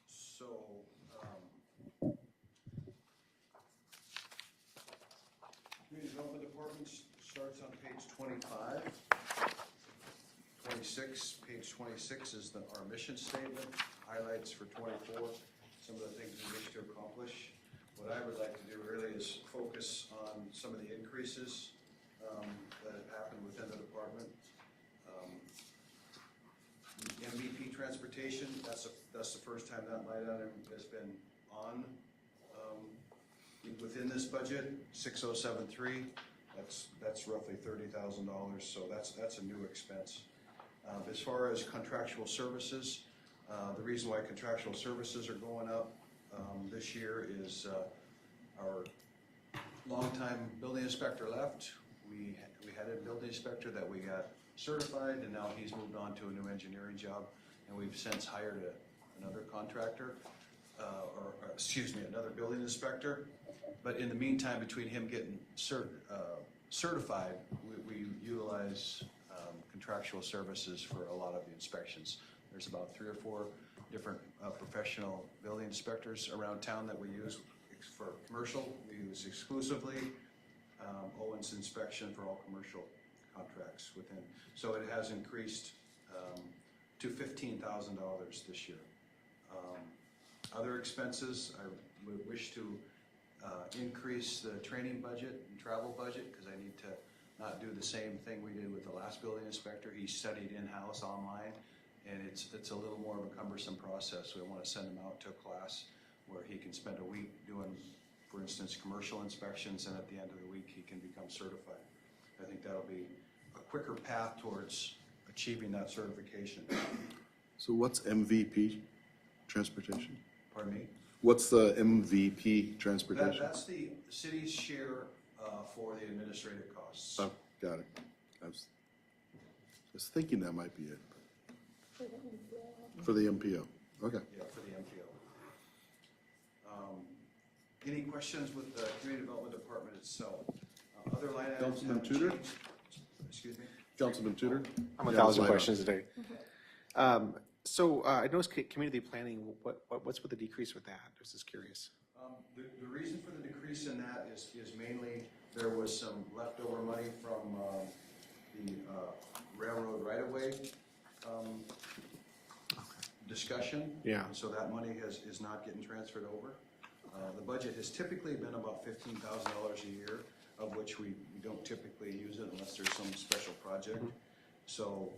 So, Community Development Department starts on page 25. 26, page 26 is our mission statement, highlights for 24, some of the things we wish to accomplish. What I would like to do really is focus on some of the increases that have happened within the department. MVP transportation, that's the first time that line item has been on within this budget. 6073, that's roughly $30,000, so that's a new expense. As far as contractual services, the reason why contractual services are going up this year is our longtime building inspector left. We had a building inspector that we got certified, and now he's moved on to a new engineering job, and we've since hired another contractor, another building inspector. But in the meantime, between him getting certified, we utilize contractual services for a lot of the inspections. There's about 3 or 4 different professional building inspectors around town that we use for commercial. We use exclusively Owens Inspection for all commercial contracts within. So it has increased to $15,000 this year. Other expenses, I would wish to increase the training budget and travel budget, because I need to not do the same thing we did with the last building inspector. He studied in-house online, and it's a little more of a cumbersome process. We want to send him out to a class where he can spend a week doing, for instance, commercial inspections, and at the end of the week he can become certified. I think that'll be a quicker path towards achieving that certification. So what's MVP transportation? Pardon me? What's the MVP transportation? That's the city's share for the administrative costs. Oh, got it. I was thinking that might be it. For the MPO. Okay. Yeah, for the MPO. Any questions with the Community Development Department itself? Other line items Councilman have Tudor? changed. Excuse me? Councilman Tudor? I'm 1,000 Yeah, slide up. questions today. So I noticed community planning, what's with the decrease with that? I was just curious. The reason for the decrease in that is mainly there was some leftover money from the railroad right-of-way discussion. Yeah. And so that money is not getting transferred over. The budget has typically been about $15,000 a year, of which we don't typically use it unless there's some special project. So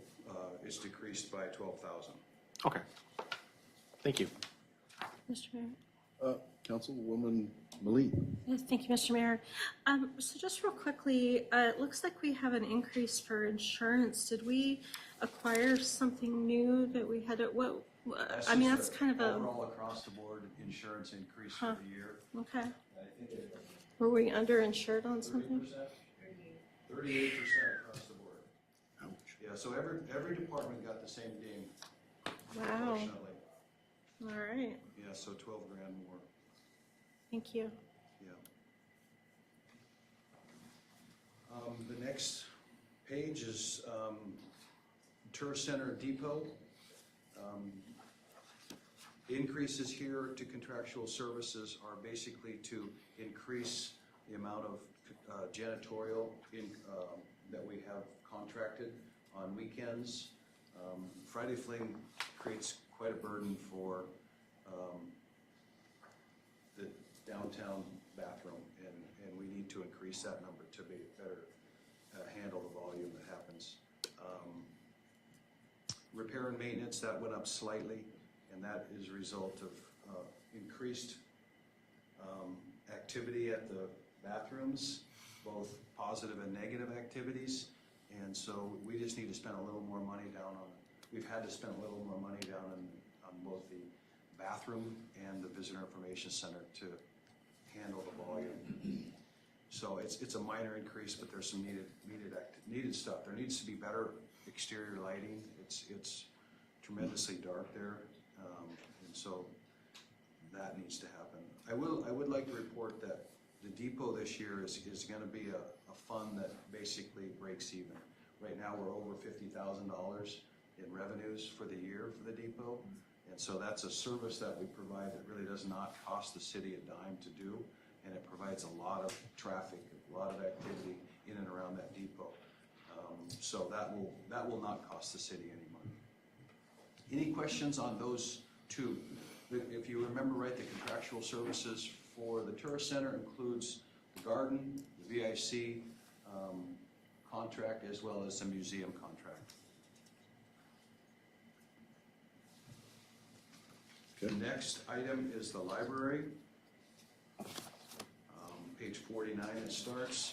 it's decreased by $12,000. Okay. Thank you. Mr. Mayor. Councilwoman Malik. Yes, thank you, Mr. Mayor. So just real quickly, it looks like we have an increase for insurance. Did we acquire something new that we had to, I mean, that's kind of a, Overall across the board insurance increase for the year. okay. I think it Were we underinsured on something? 38% across the board. Ouch. Yeah, so every department got the same ding, Wow. fortunately. All right. Yeah, so 12 grand more, Thank you. yeah. The next page is Tourist Center Depot. Increases here to contractual services are basically to increase the amount of janitorial that we have contracted on weekends. Friday Fling creates quite a burden for the downtown bathroom, and we need to increase that number to be better handle the volume that happens. Repair and maintenance, that went up slightly, and that is a result of increased activity at the bathrooms, both positive and negative activities. And so we just need to spend a little more money down on, we've had to spend a little more money down on both the bathroom and the visitor information center to handle the volume. So it's a minor increase, but there's some needed stuff. There needs to be better exterior lighting. It's tremendously dark there, and so that needs to happen. I would like to report that the depot this year is going to be a fund that basically breaks even. Right now we're over $50,000, in revenues for the year for the depot. And so that's a service that we provide that really does not cost the city a dime to do, and it provides a lot of traffic, a lot of activity in and around that depot. So that will not cost the city any money. Any questions on those two? If you remember right, the contractual services for the tourist center includes the garden, the VIC contract, as well as the museum contract. The next item is the library. Page 49 it starts.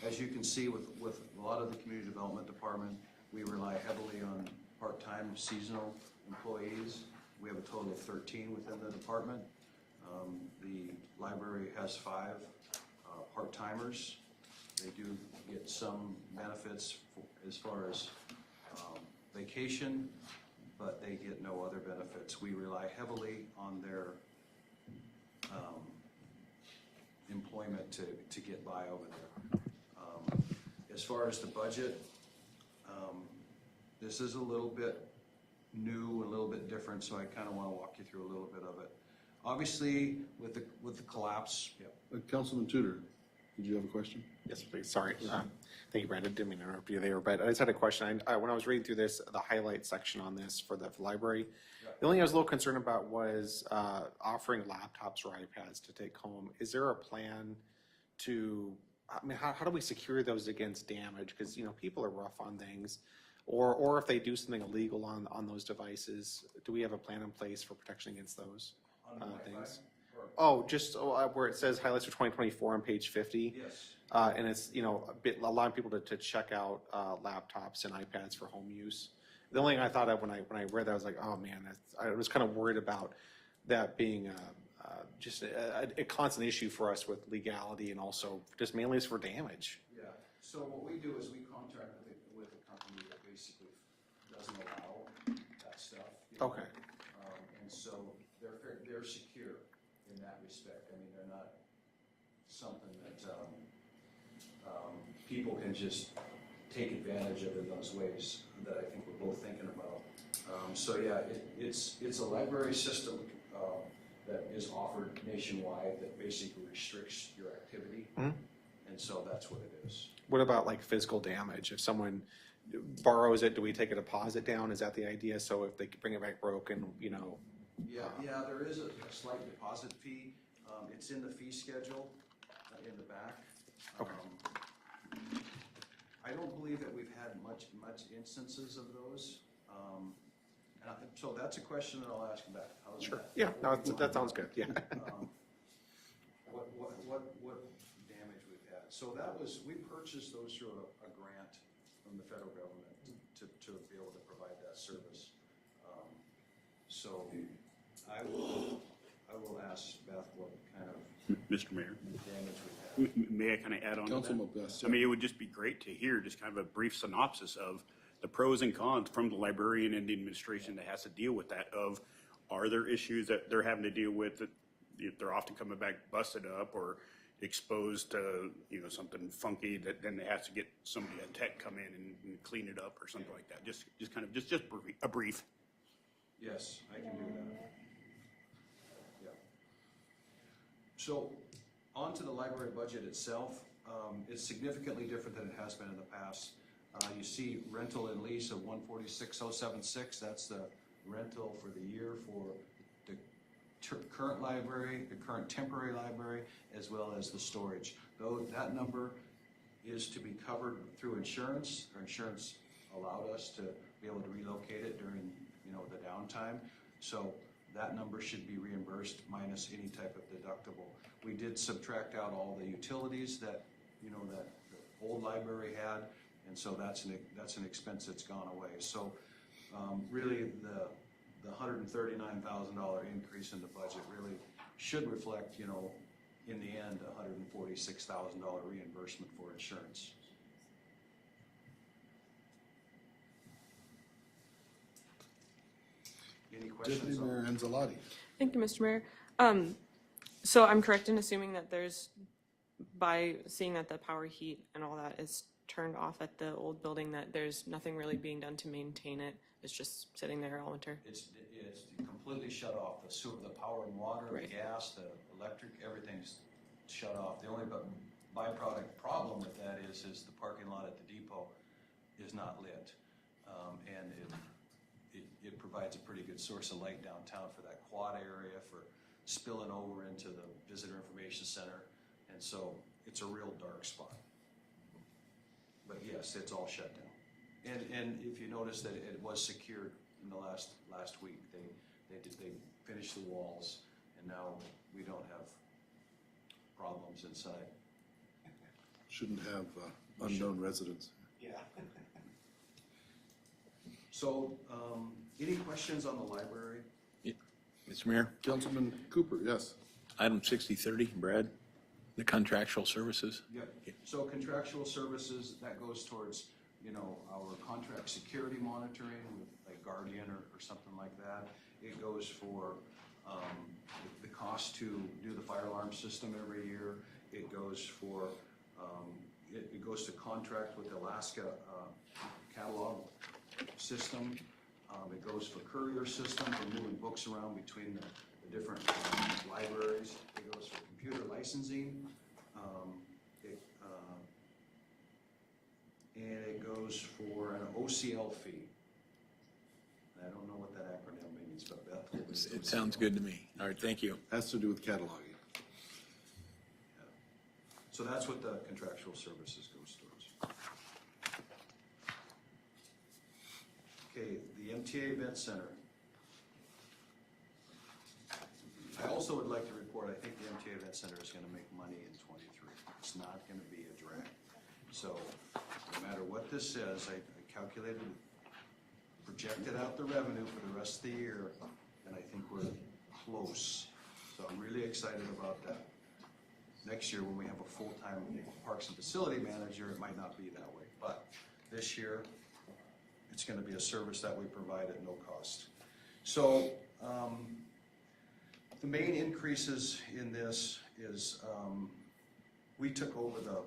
As you can see with a lot of the community development department, we rely heavily on part-time seasonal employees. We have a total of 13 within the department. The library has 5 part-timers. They do get some benefits as far as vacation, but they get no other benefits. We rely heavily on their employment to get by over there. As far as the budget, this is a little bit new, a little bit different, so I kind of want to walk you through a little bit of it. Obviously, with the collapse, Councilman Tudor, did you have a question? Yes, please. Sorry. Thank you, Brandon. Didn't mean to interrupt you there, but I just had a question. When I was reading through this, the highlight section on this for the library, the only thing I was a little concerned about was offering laptops or iPads to take home. Is there a plan to, I mean, how do we secure those against damage? Because, you know, people are rough on things. Or if they do something illegal on those devices, do we have a plan in place for protection against those things? Oh, just where it says highlights for 2024 on page 50. yes. And it's, you know, allowing people to check out laptops and iPads for home use. The only thing I thought of when I read that, I was like, oh man, I was kind of worried about that being just a constant issue for us with legality and also just mainly it's for damage. Yeah, so what we do is we contract with a company that basically doesn't allow that stuff. You know? Okay. And so they're secure in that respect. I mean, they're not something that people can just take advantage of in those ways that I think we're both thinking about. So yeah, it's a library system that is offered nationwide that basically restricts your activity. Mm-hmm. And so that's what it is. What about like physical damage? If someone borrows it, do we take a deposit down? Is that the idea? So if they bring it back broken, you know? Yeah, there is a slight deposit fee. It's in the fee schedule in the back. Okay. I don't believe that we've had much instances of those. So that's a question that I'll ask Beth. How's Sure. that? Yeah, no, that sounds good. Yeah. What damage we've had. So we purchased those through a grant from the federal government to be able to provide that service. So I will ask Beth what kind of Mr. Mayor, damage we've had. may I kind of add on to Councilman that? Best. I mean, it would just be great to hear just kind of a brief synopsis of the pros and cons from the librarian and the administration that has to deal with that of, are there issues that they're having to deal with that they're often coming back busted up or exposed to, you know, something funky that then they have to get somebody, a tech come in and clean it up or something like that. Just kind of, just a brief. Yes, I can do that. Yeah. So, on to the library budget itself. It's significantly different than it has been in the past. You see rental and lease of 146,076. That's the rental for the year for the current library, the current temporary library, as well as the storage. Though that number is to be covered through insurance. Our insurance allowed us to be able to relocate it during, you know, the downtime. So that number should be reimbursed minus any type of deductible. We did subtract out all the utilities that, you know, that the old library had, and so that's an expense that's gone away. So really the $139,000 increase in the budget really should reflect, you know, in the end, $146,000 reimbursement for insurance. Any questions? Deputy on- Mayor Anzalati. Thank you, Mr. Mayor. So I'm correct in assuming that by seeing that the power, heat, and all that is turned off at the old building, that there's nothing really being done to maintain it? It's just sitting there all winter? It's completely shut off. The sewer, the power and water, the Right. gas, the electric, everything's shut off. The only byproduct problem with that is the parking lot at the depot is not lit. And it provides a pretty good source of light downtown for that quad area, for spilling over into the visitor information center. And so it's a real dark spot. But yes, it's all shut down. And if you notice that it was secured in the last week, they finished the walls, and now we don't have problems inside. Shouldn't have unknown residents. Yeah. So, any questions on the library? Mr. Mayor, Councilman Cooper, yes. item 6030, Brad, the contractual services. Yep. So contractual services, that goes towards, our contract security monitoring with like Guardian or something like that. It goes for the cost to do the fire alarm system every year. It goes for, it goes to contract with Alaska catalog system. It goes for courier system for moving books around between the different libraries. It goes for computer licensing. And it goes for an OCL fee. I don't know what that acronym means, but Beth told me. It sounds good to me. All right, thank you. Has to do with cataloging. So that's what the contractual services goes towards. Okay, the MTA Event Center. I also would like to report, I think the MTA Event Center is going to make money in '23. It's not going to be a drag. So no matter what this says, I calculated, projected out the revenue for the rest of the year, and I think we're close. So I'm really excited about that. Next year, when we have a full-time Parks and Facility Manager, it might not be that way. But this year, it's going to be a service that we provide at no cost. So the main increases in this is we took over the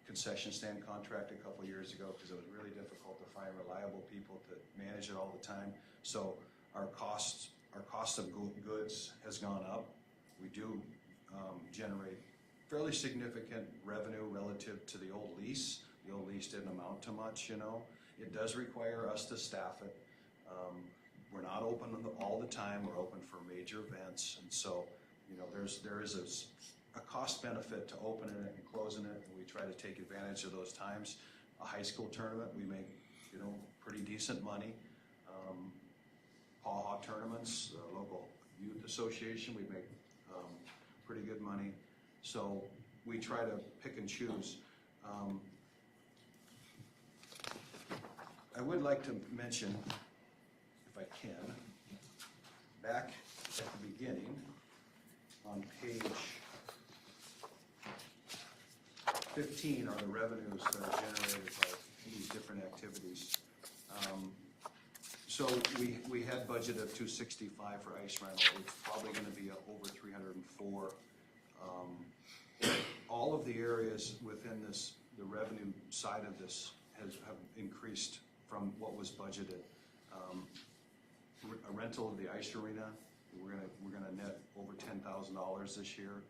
concession stand contract a couple years ago because it was really difficult to find reliable people to manage it all the time. So our cost of goods has gone up. We do generate fairly significant revenue relative to the old lease. The old lease didn't amount to much, It does require us to staff it. We're not open all the time. We're open for major events. And so, there is a cost benefit to opening it and closing it, and we try to take advantage of those times. A high school tournament, we make, pretty decent money. Paw tournaments, the local youth association, we make pretty good money. So we try to pick and choose. I would like to mention, if I can, back at the beginning, on page 15 are the revenues that are generated by these different activities. So we had budget of 265 for ice rental. It's probably going to be over 304. All of the areas within this, the revenue side of this, have increased from what was budgeted. A rental of the ice arena, we're gonna net over $10,000 this year.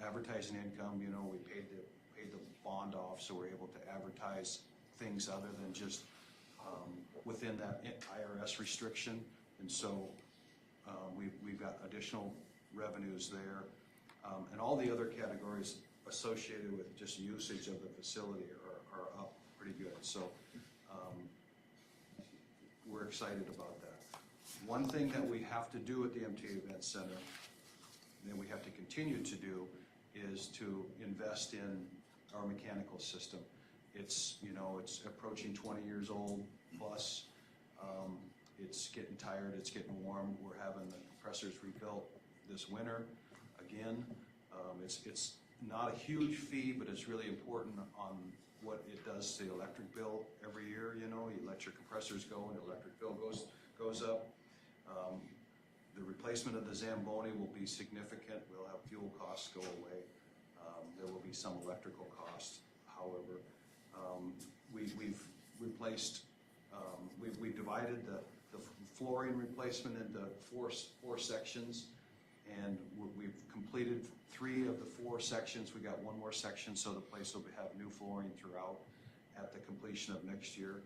Advertising income, we paid the bond off, so we're able to advertise things other than just within that IRS restriction, and so we've got additional revenues there, and all the other categories associated with just usage of the facility are up pretty good. So we're excited about that. One thing that we have to do at the MTA Event Center, and we have to continue to do, is to invest in our mechanical system. It's approaching 20 years old plus. It's getting tired, it's getting warm. We're having the compressors rebuilt this winter again. It's not a huge fee, but it's really important on what it does to the electric bill every year. You let your compressors go and the electric bill goes up. The replacement of the Zamboni will be significant. We'll have fuel costs go away. There will be some electrical costs, however. We've replaced, we've divided the flooring replacement into four sections, and we've completed 3 of the 4 sections. We got 1 more section, so the place will have new flooring throughout at the completion of next year.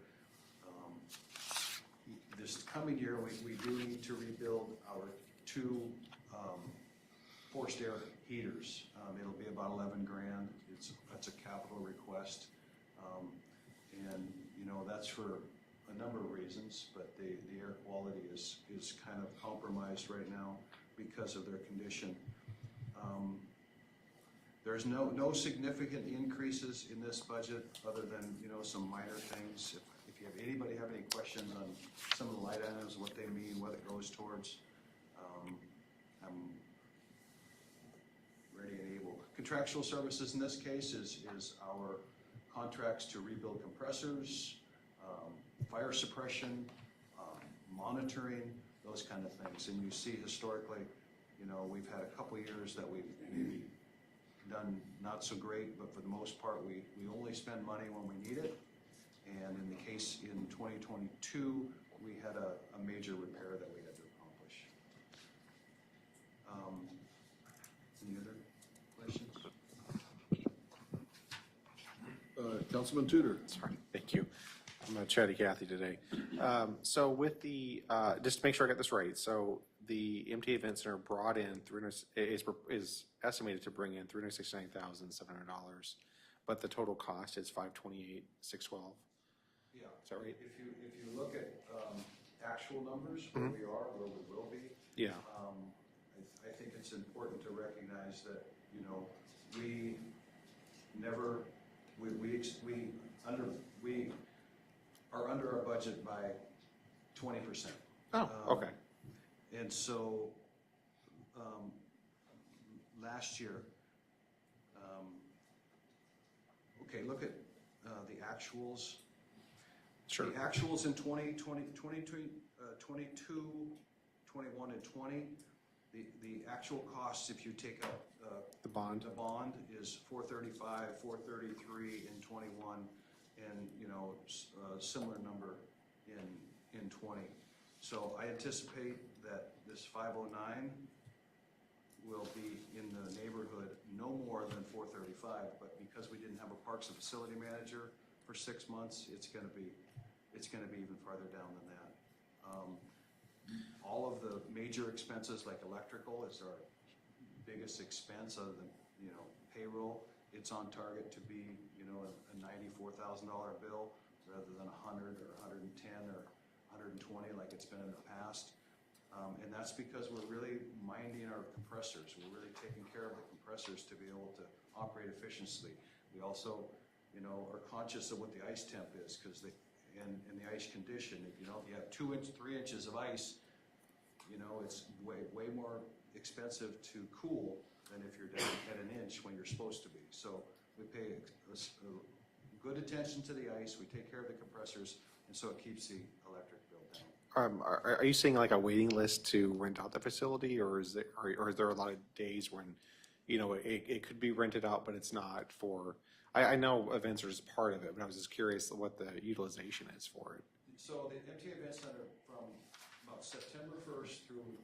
This coming year, we do need to rebuild our 2 forced air heaters. It'll be about 11 grand. That's a capital request. And, you know, that's for a number of reasons, but the air quality is kind of compromised right now because of their condition. There's no significant increases in this budget other than, you know, some minor things. If you have anybody have any questions on some of the light items, what they mean, what it goes towards, I'm ready and able. Contractual services in this case is our contracts to rebuild compressors, fire suppression, monitoring, those kind of things. And you see historically, you know, we've had a couple years that we've maybe done not so great, but for the most part, we only spend money when we need it. And in the case in 2022, we had a major repair that we had to accomplish. Any other questions? Councilman Tudor. Sorry, thank you. I'm gonna chatty Cathy today. So with the, just to make sure I got this right, so the MTA Event Center brought in is estimated to bring in $369,700, but the total cost is $528,612. Yeah. Is that right? If you look at actual numbers, where we are, where we will be, Yeah. I think it's important to recognize that, you know, we never, we are under our budget by 20%. Oh, okay. And so, last year, okay, look at the actuals. Sure. The actuals in 22, 21, and 20, the actual costs, if you take out The bond. the bond, is 435, 433 in 21, and, you know, similar number in 20. So I anticipate that this 509 will be in the neighborhood no more than 435, but because we didn't have a parks and facility manager for 6 months, it's gonna be even farther down than that. All of the major expenses like electrical is our biggest expense other than, you know, payroll. It's on target to be, you know, a $94,000 bill rather than 100 or 110 or 120 like it's been in the past. And that's because we're really minding our compressors. We're really taking care of the compressors to be able to operate efficiently. We also, you know, are conscious of what the ice temp is because and the ice condition. If you know, if you have 2 inches, 3 inches of ice, you know, it's way more expensive to cool than if you're down at 1 inch when you're supposed to be. So we pay good attention to the ice. We take care of the compressors, and so it keeps the electric bill down. Are you saying like a waiting list to rent out the facility, or is there a lot of days when, you know, it could be rented out, but it's not for? I know events are just part of it, but I was just curious what the utilization is for it. So the MTA Event Center from about September 1st through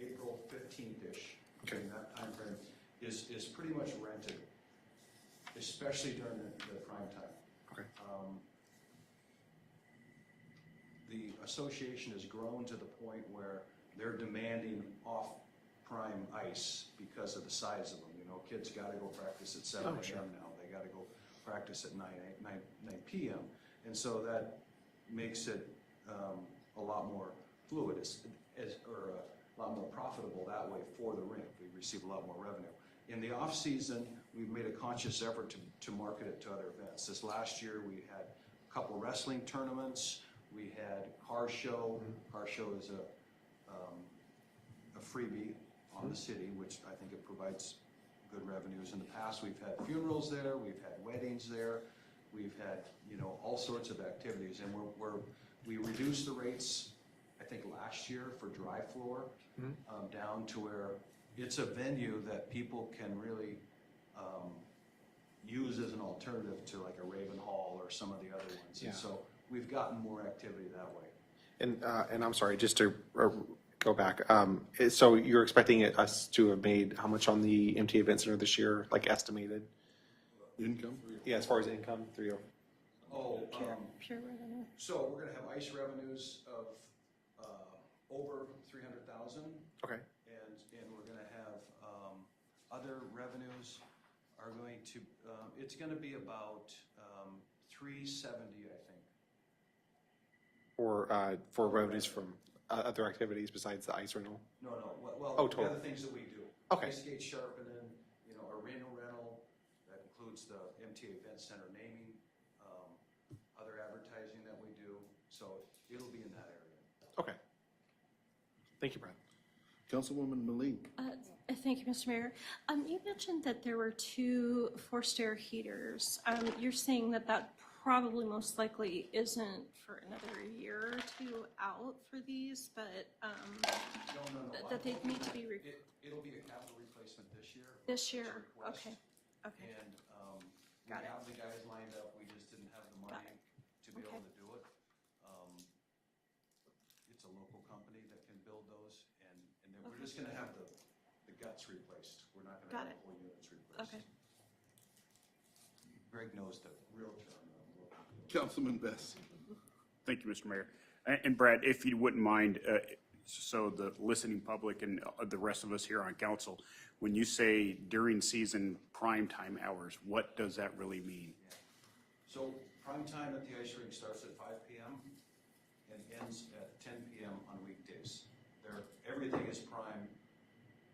April 15th-ish, Okay. in that time frame, is pretty much rented, especially during the prime time. Okay. The association has grown to the point where they're demanding off-prime ice because of the size of them. You know, kids got to go practice at 7 a.m. sure. now. They got to go practice at 9 p.m. And so that makes it a lot more fluid, or a lot more profitable that way for the rink. We receive a lot more revenue. In the off-season, we've made a conscious effort to market it to other events. This last year, we had a couple wrestling tournaments. We had car show. Car show is a freebie on the city, which I think it provides good revenues. In the past, we've had funerals there. We've had weddings there. We've had, you know, all sorts of activities, and we reduced the rates, I think last year for dry floor, down to where it's a venue that people can really use as an alternative to like a Raven Hall or some of the other ones. Yeah. And so we've gotten more activity that way. And I'm sorry, just to go back. So you're expecting us to have made how much on the MTA Event Center this year, like estimated? Income? Yeah, as far as income, Oh, Pure revenue. so we're gonna have ice revenues of, over 300,000. Okay. And we're gonna have, other revenues are going to, it's gonna be about, 370, I think. Or for revenues from other activities besides the ice rental? No, well, Oh, the total. other things that we do. Okay. Ice skate sharpening, arena rental, that includes the MTA Event Center naming, other advertising that we do, so it'll be in that area. Okay. Thank you, Brad. Councilwoman Maline? Thank you, Mr. Mayor. You mentioned that there were 2 forced air heaters. You're saying that that probably most likely isn't for another year or 2 out for these, but No. that they need to be It'll be a capital replacement this year. this It's a year. request. Okay. Okay. And we Got it. have the guys lined up, we just didn't have the money to be able Okay. to do it. It's a local company that can build those, and then we're just gonna have the guts replaced. We're not gonna Got have it. the whole units replaced. Okay. Greg knows the real term. Councilman Best? Thank you, Mr. Mayor. And Brad, if you wouldn't mind, so the listening public and the rest of us here on council, when you say during season prime time hours, what does that really mean? So prime time at the ice rink starts at 5 p.m. and ends at 10 p.m. on weekdays. Everything is prime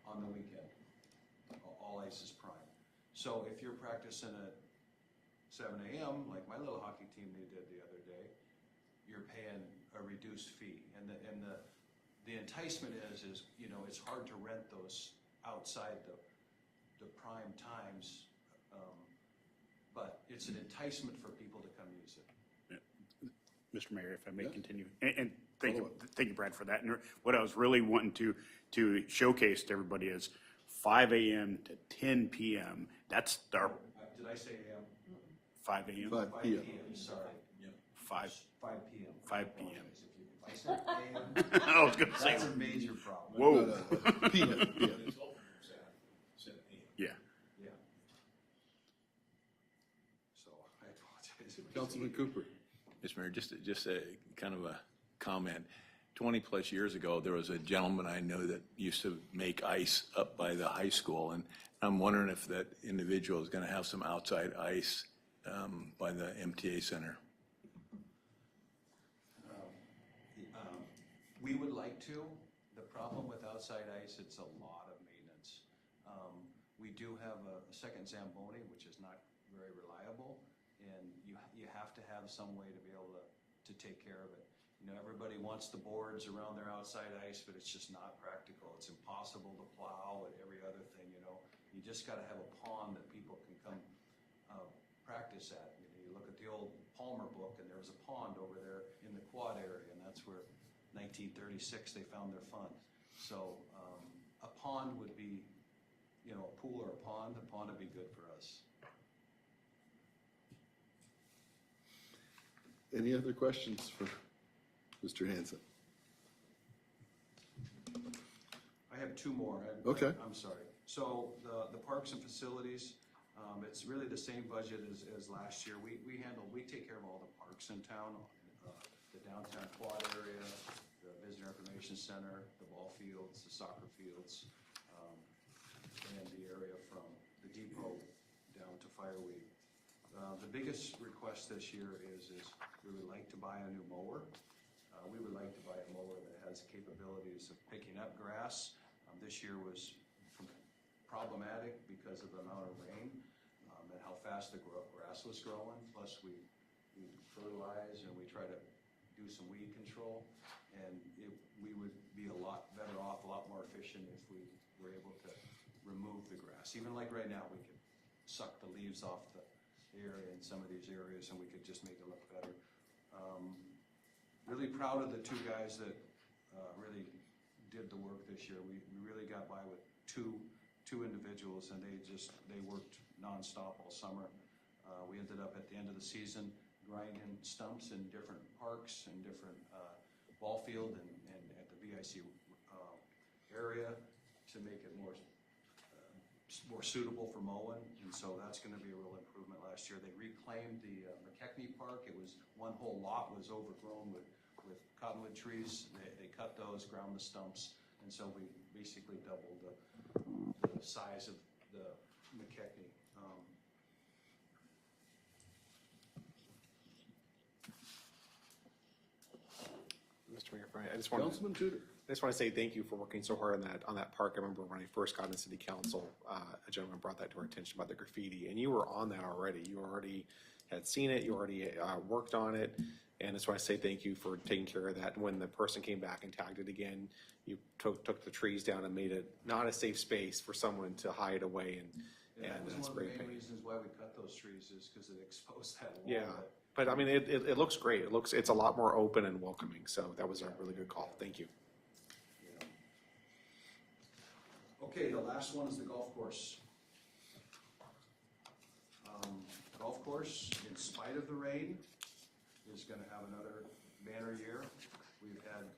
on the weekend. All ice is prime. So if you're practicing at 7 a.m., like my little hockey team they did the other day, you're paying a reduced fee. And the enticement is it's hard to rent those outside the prime times, but it's an enticement for people to come use it. Mr. Mayor, if I may Yeah. continue. And thank Follow you, Brad, for that. And what I was really wanting to showcase to everybody is 5 a.m. to 10 p.m. That's our Did I say a.m.? 5 a.m. 5 5 p.m. p.m., sorry. 5 5 p.m. 5 p.m. If I said a.m., I was gonna say, that's a major problem. whoa. PM. Yeah. Yeah. So I apologize. Councilman Cooper? Mr. Mayor, just a kind of a comment. 20-plus years ago, there was a gentleman I know that used to make ice up by the high school, and I'm wondering if that individual is going to have some outside ice by the MTA Center. We would like to. The problem with outside ice, it's a lot of maintenance. We do have a second Zamboni, which is not very reliable, and you have to have some way to be able to take care of it. Everybody wants the boards around their outside ice, but it's just not practical. It's impossible to plow and every other thing, You just gotta have a pond that people can come practice at. You look at the old Palmer book, and there was a pond over there in the quad area, and that's where 1936 they found their fun. So a pond would be, a pool or a pond would be good for us. Any other questions for Mr. Hanson? I have 2 more. Okay. I'm sorry. So the parks and facilities, it's really the same budget as last year. We take care of all the parks in town, the downtown quad area, the visitor information center, the ball fields, the soccer fields, and the area from the depot down to Fireweed. The biggest request this year is we would like to buy a new mower. We would like to buy a mower that has capabilities of picking up grass. This year was problematic because of the amount of rain and how fast the grass was growing. Plus, we fertilize and we try to do some weed control. And we would be a lot better off, a lot more efficient if we were able to remove the grass. Even like right now, we could suck the leaves off the area in some of these areas, and we could just make it look better. Really proud of the 2 guys that really did the work this year. We really got by with two individuals, and they worked nonstop all summer. We ended up at the end of the season grinding stumps in different parks and different ball field and at the VIC area to make it more suitable for mowing, and so that's going to be a real improvement. Last year, they reclaimed the McKechnie Park. It was, one whole lot was overgrown with cottonwood trees. They cut those, ground the stumps, and so we basically doubled the size of the McKechnie. Mr. Mayor, I just want to. Councilman Tudor. I just want to say thank you for working so hard on that park. I remember when I first got into city council, a gentleman brought that to our attention about the graffiti, and you were on that already. You already had seen it, you already worked on it, and I just want to say thank you for taking care of that. When the person came back and tagged it again, you took the trees down and made it not a safe space for someone to hide away Yeah, that was one of the spray main paint. reasons why we cut those trees is because it exposed that wall. Yeah, but I mean, it looks great. It's a lot more open and welcoming, so that was a really good call. Thank you. Okay, the last one is the golf course. Golf course, in spite of the rain, is gonna have another banner year. We've had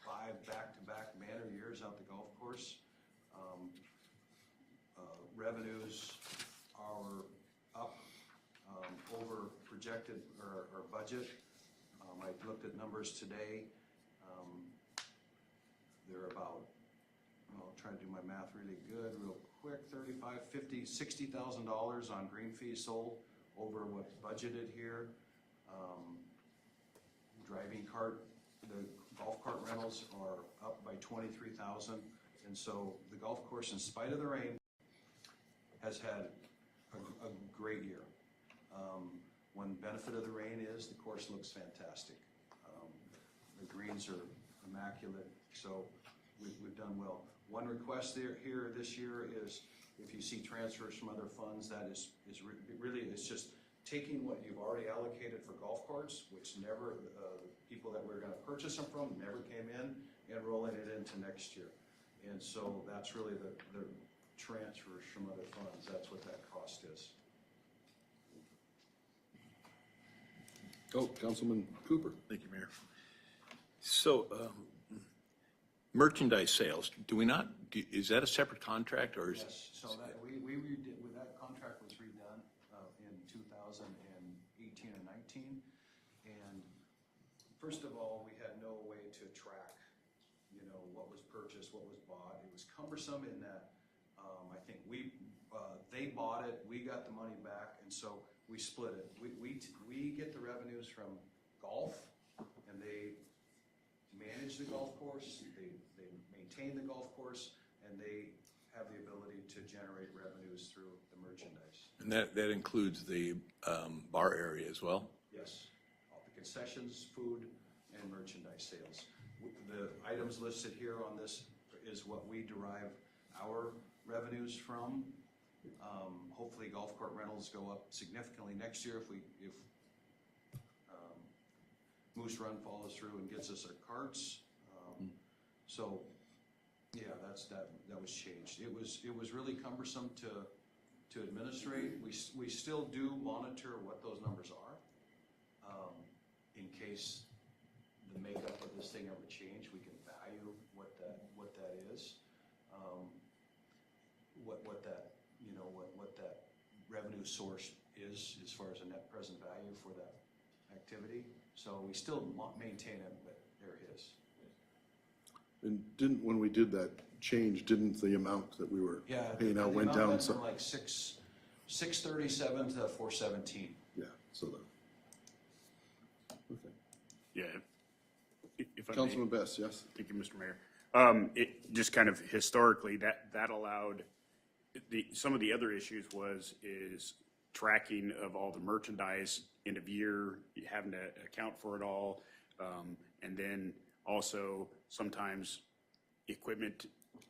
5 back-to-back banner years out the golf course. Revenues are up over projected or budget. I looked at numbers today. They're about, I'll try to do my math really good, real quick, $35,000, $50,000, $60,000 on green fees sold over what's budgeted here. Driving cart, the golf cart rentals are up by 23,000. And so the golf course, in spite of the rain, has had a great year. One benefit of the rain is the course looks fantastic. The greens are immaculate, so we've done well. One request here this year is if you see transfers from other funds, that is really, it's just taking what you've already allocated for golf carts, which never, the people that we're gonna purchase them from never came in, and rolling it into next year. And so that's really the transfers from other funds. That's what that cost is. Oh, Councilman Cooper. Thank you, Mayor. So, merchandise sales, do we not, is that a separate contract or is? Yes, so that we redid, that contract was redone in 2018 and 19. And first of all, we had no way to track, what was purchased, what was bought. It was cumbersome in that I think they bought it, we got the money back, and so we split it. We get the revenues from golf, and they manage the golf course, they maintain the golf course, and they have the ability to generate revenues through the merchandise. And that includes the bar area as well? Yes, all the concessions, food, and merchandise sales. The items listed here on this is what we derive our revenues from. Hopefully golf cart rentals go up significantly next year if Moose Run follows through and gets us our carts. So, yeah, that was changed. It was really cumbersome to administrate. We still do monitor what those numbers are, in case the makeup of this thing ever change. We can value what that is, what that revenue source is as far as a net present value for that activity. So we still maintain it, but there it is. And when we did that change, didn't the amount that we were Yeah, paying out the went amount down went some? from like 637 to 417. Yeah, so okay. Yeah. If I may. Councilman Best, yes? Thank you, Mr. Mayor. It just kind of historically, that allowed, some of the other issues is tracking of all the merchandise end of year, having to account for it all. And then also sometimes equipment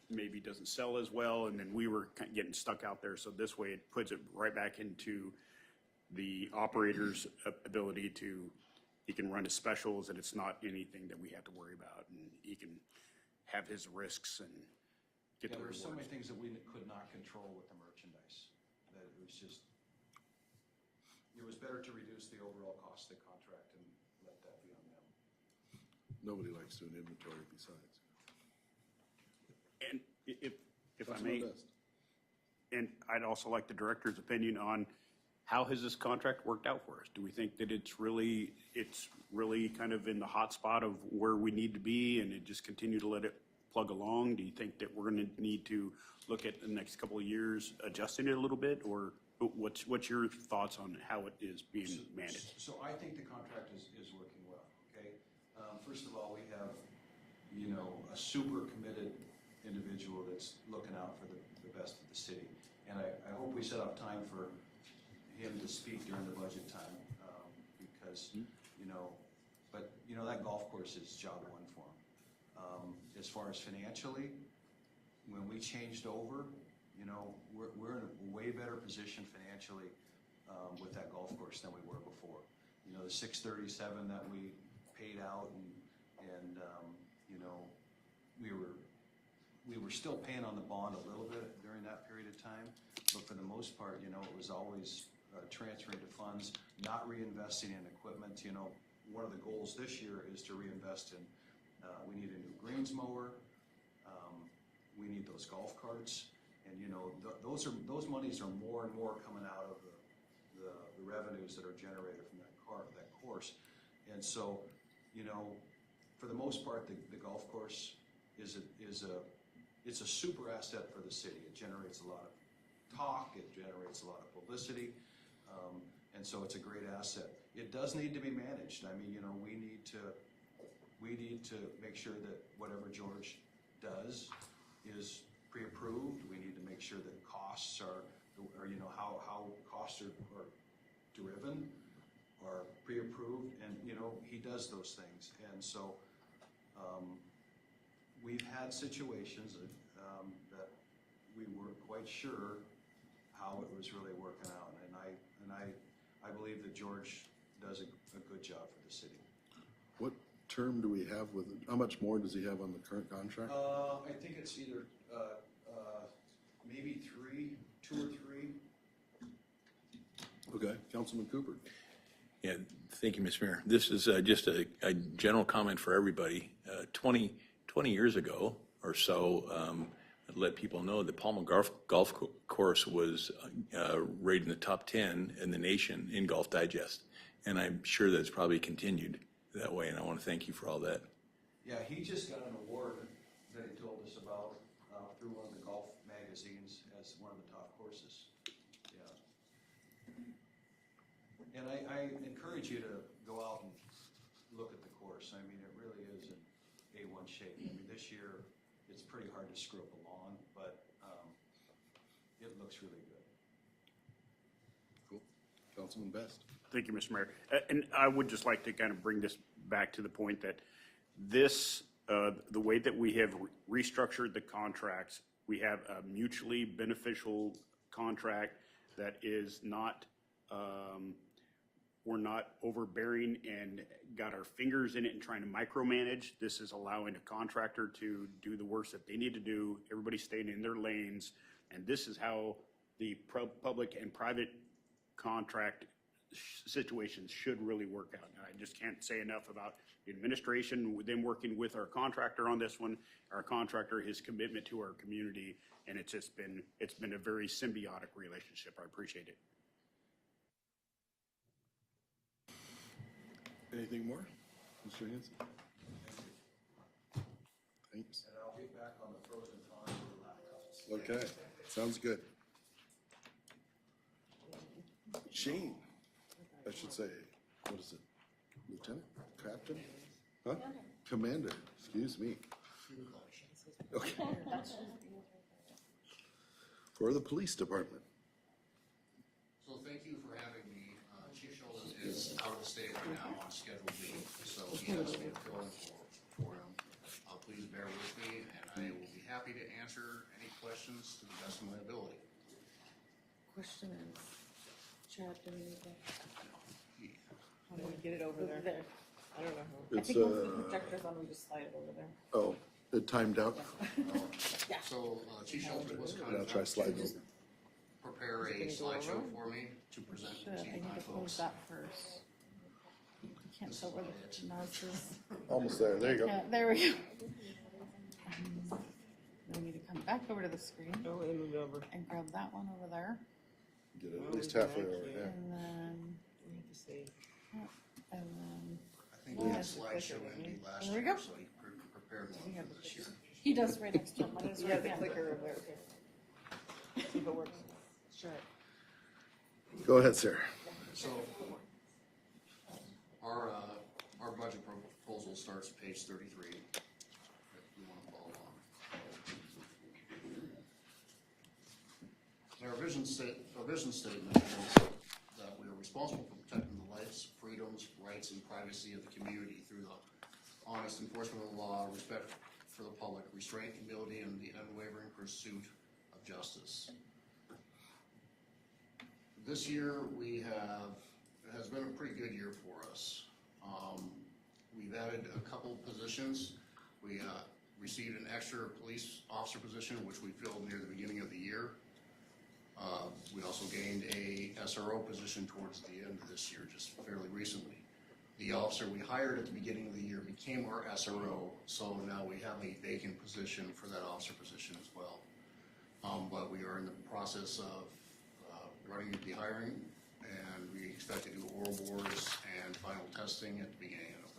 maybe doesn't sell as well, and then we were kind of getting stuck out there. So this way it puts it right back into the operator's ability to, he can run his specials and it's not anything that we have to worry about, and he can have his risks and get Yeah, the there were so many rewards. things that we could not control with the merchandise, that it was just, better to reduce the overall cost of the contract and let that be on them. Nobody likes doing inventory besides. And if I Councilman may, Best. and I'd also like the director's opinion on how has this contract worked out for us? Do we think that it's really kind of in the hot spot of where we need to be and it just continue to let it plug along? Do you think that we're gonna need to look at the next couple of years adjusting it a little bit? Or what's your thoughts on how it is being managed? So I think the contract is working well, okay? First of all, we have, you know, a super committed individual that's looking out for the best of the city. And I hope we set up time for him to speak during the budget time, because, you know, but, you know, that golf course is job one for him. As far as financially, when we changed over, you know, we're in a way better position financially with that golf course than we were before. You know, the 637 that we paid out and you know, we were still paying on the bond a little bit during that period of time, but for the most part, you know, it was always transferring to funds, not reinvesting in equipment. You know, one of the goals this year is to reinvest in, we need a new greens mower, we need those golf carts, and you know, those monies are more and more coming out of the revenues that are generated from that course. And so, you know, for the most part, the golf course it's a super asset for the city. It generates a lot of talk, it generates a lot of publicity, and so it's a great asset. It does need to be managed. I mean, you know, we need to make sure that whatever George does is pre-approved. We need to make sure that costs are you know, how costs are driven or pre-approved, and you know, he does those things. And so we've had situations that we weren't quite sure how it was really working out, and I believe that George does a good job for the city. What term do we have with, how much more does he have on the current contract? I think it's either maybe 2 or 3. Okay, Councilman Cooper. Yeah, thank you, Mr. Mayor. This is just a general comment for everybody. 20 years ago or so, I'd let people know that Palmer Golf Course was rated in the top 10 in the nation in Golf Digest. And I'm sure that's probably continued that way, and I want to thank you for all that. Yeah, he just got an award that he told us about through one of the golf magazines as one of the top courses. Yeah. And I encourage you to go out and look at the course. I mean, it really is in A1 shape. I mean, this year it's pretty hard to screw up a lawn, but it looks really good. Cool. Councilman Best. Thank you, Mr. Mayor. And I would just like to kind of bring this back to the point that this, the way that we have restructured the contracts, we have a mutually beneficial contract that is not, we're not overbearing and got our fingers in it and trying to micromanage. This is allowing a contractor to do the work that they need to do, everybody staying in their lanes, and this is how the public and private contract situations should really work out. And I just can't say enough about the administration, with them working with our contractor on this one, our contractor, his commitment to our community, and it's been a very symbiotic relationship. I appreciate it. Anything more? Mr. Hanson? Thanks. And I'll get back on the pros and cons. Okay, sounds good. Shane, I should say, what is it? Lieutenant? Captain? Huh? Commander, excuse me. Okay. For the police department. So thank you for having me. Chief Schultz is out of the state right now on scheduled leave, so he asked me to fill in for him. Please bear with me, and I will be happy to answer any questions to the best of my ability. Question is, Chad, do we need to? How do we get it over there? I don't know how. It's, Projector's on, we just slide it over there. oh, it timed out? So Chief Schultz was kind I'll enough try sliding to over. prepare a slideshow for me to present to Chief Nyfo folks. that first? You can't tell where the mouse is. Almost there, there you go. Yeah, there we go. We need to come back over to the screen Oh, and move over. and grab that one over there. Get it at least halfway over, yeah. And then, We need to see. and then, I think we had a slideshow Andy last There we year, go. so he prepared one for this year. he does right next to him. Mine is Yeah, right the there. clicker over there, okay. See if it works. Let's try it. Go ahead, Sarah. So, our budget proposal starts at page 33, if you want to follow along. Our vision statement is that we are responsible for protecting the lives, freedoms, rights, and privacy of the community through the honest enforcement of the law, respect for the public, restraint, humility, and the unwavering pursuit of justice. This year has been a pretty good year for us. We've added a couple positions. We received an extra police officer position, which we filled near the beginning of the year. We also gained a SRO position towards the end of this year, just fairly recently. The officer we hired at the beginning of the year became our SRO, so now we have a vacant position for that officer position as well. But we are in the process of running the hiring, and we expect to do oral boards and final testing at the beginning of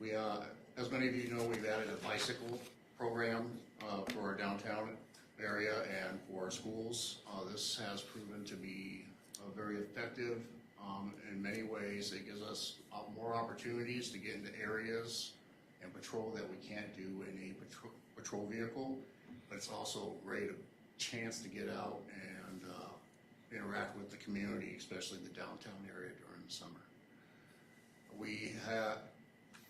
November. As many of you know, we've added a bicycle program for our downtown area and for our schools. This has proven to be very effective in many ways. It gives us more opportunities to get into areas and patrol that we can't do in a patrol vehicle, but it's also a great chance to get out and interact with the community, especially the downtown area during the summer. We have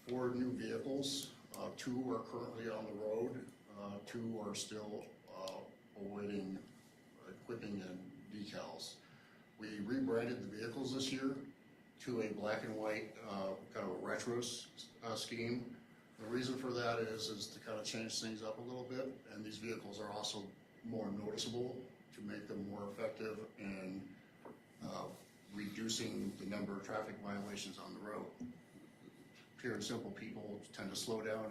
4 new vehicles. 2 are currently on the road. 2 are still awaiting equipping and decals. We rebranded the vehicles this year to a black and white kind of a retro scheme. The reason for that is to kind of change things up a little bit, and these vehicles are also more noticeable to make them more effective in reducing the number of traffic violations on the road. Pure and simple, people tend to slow down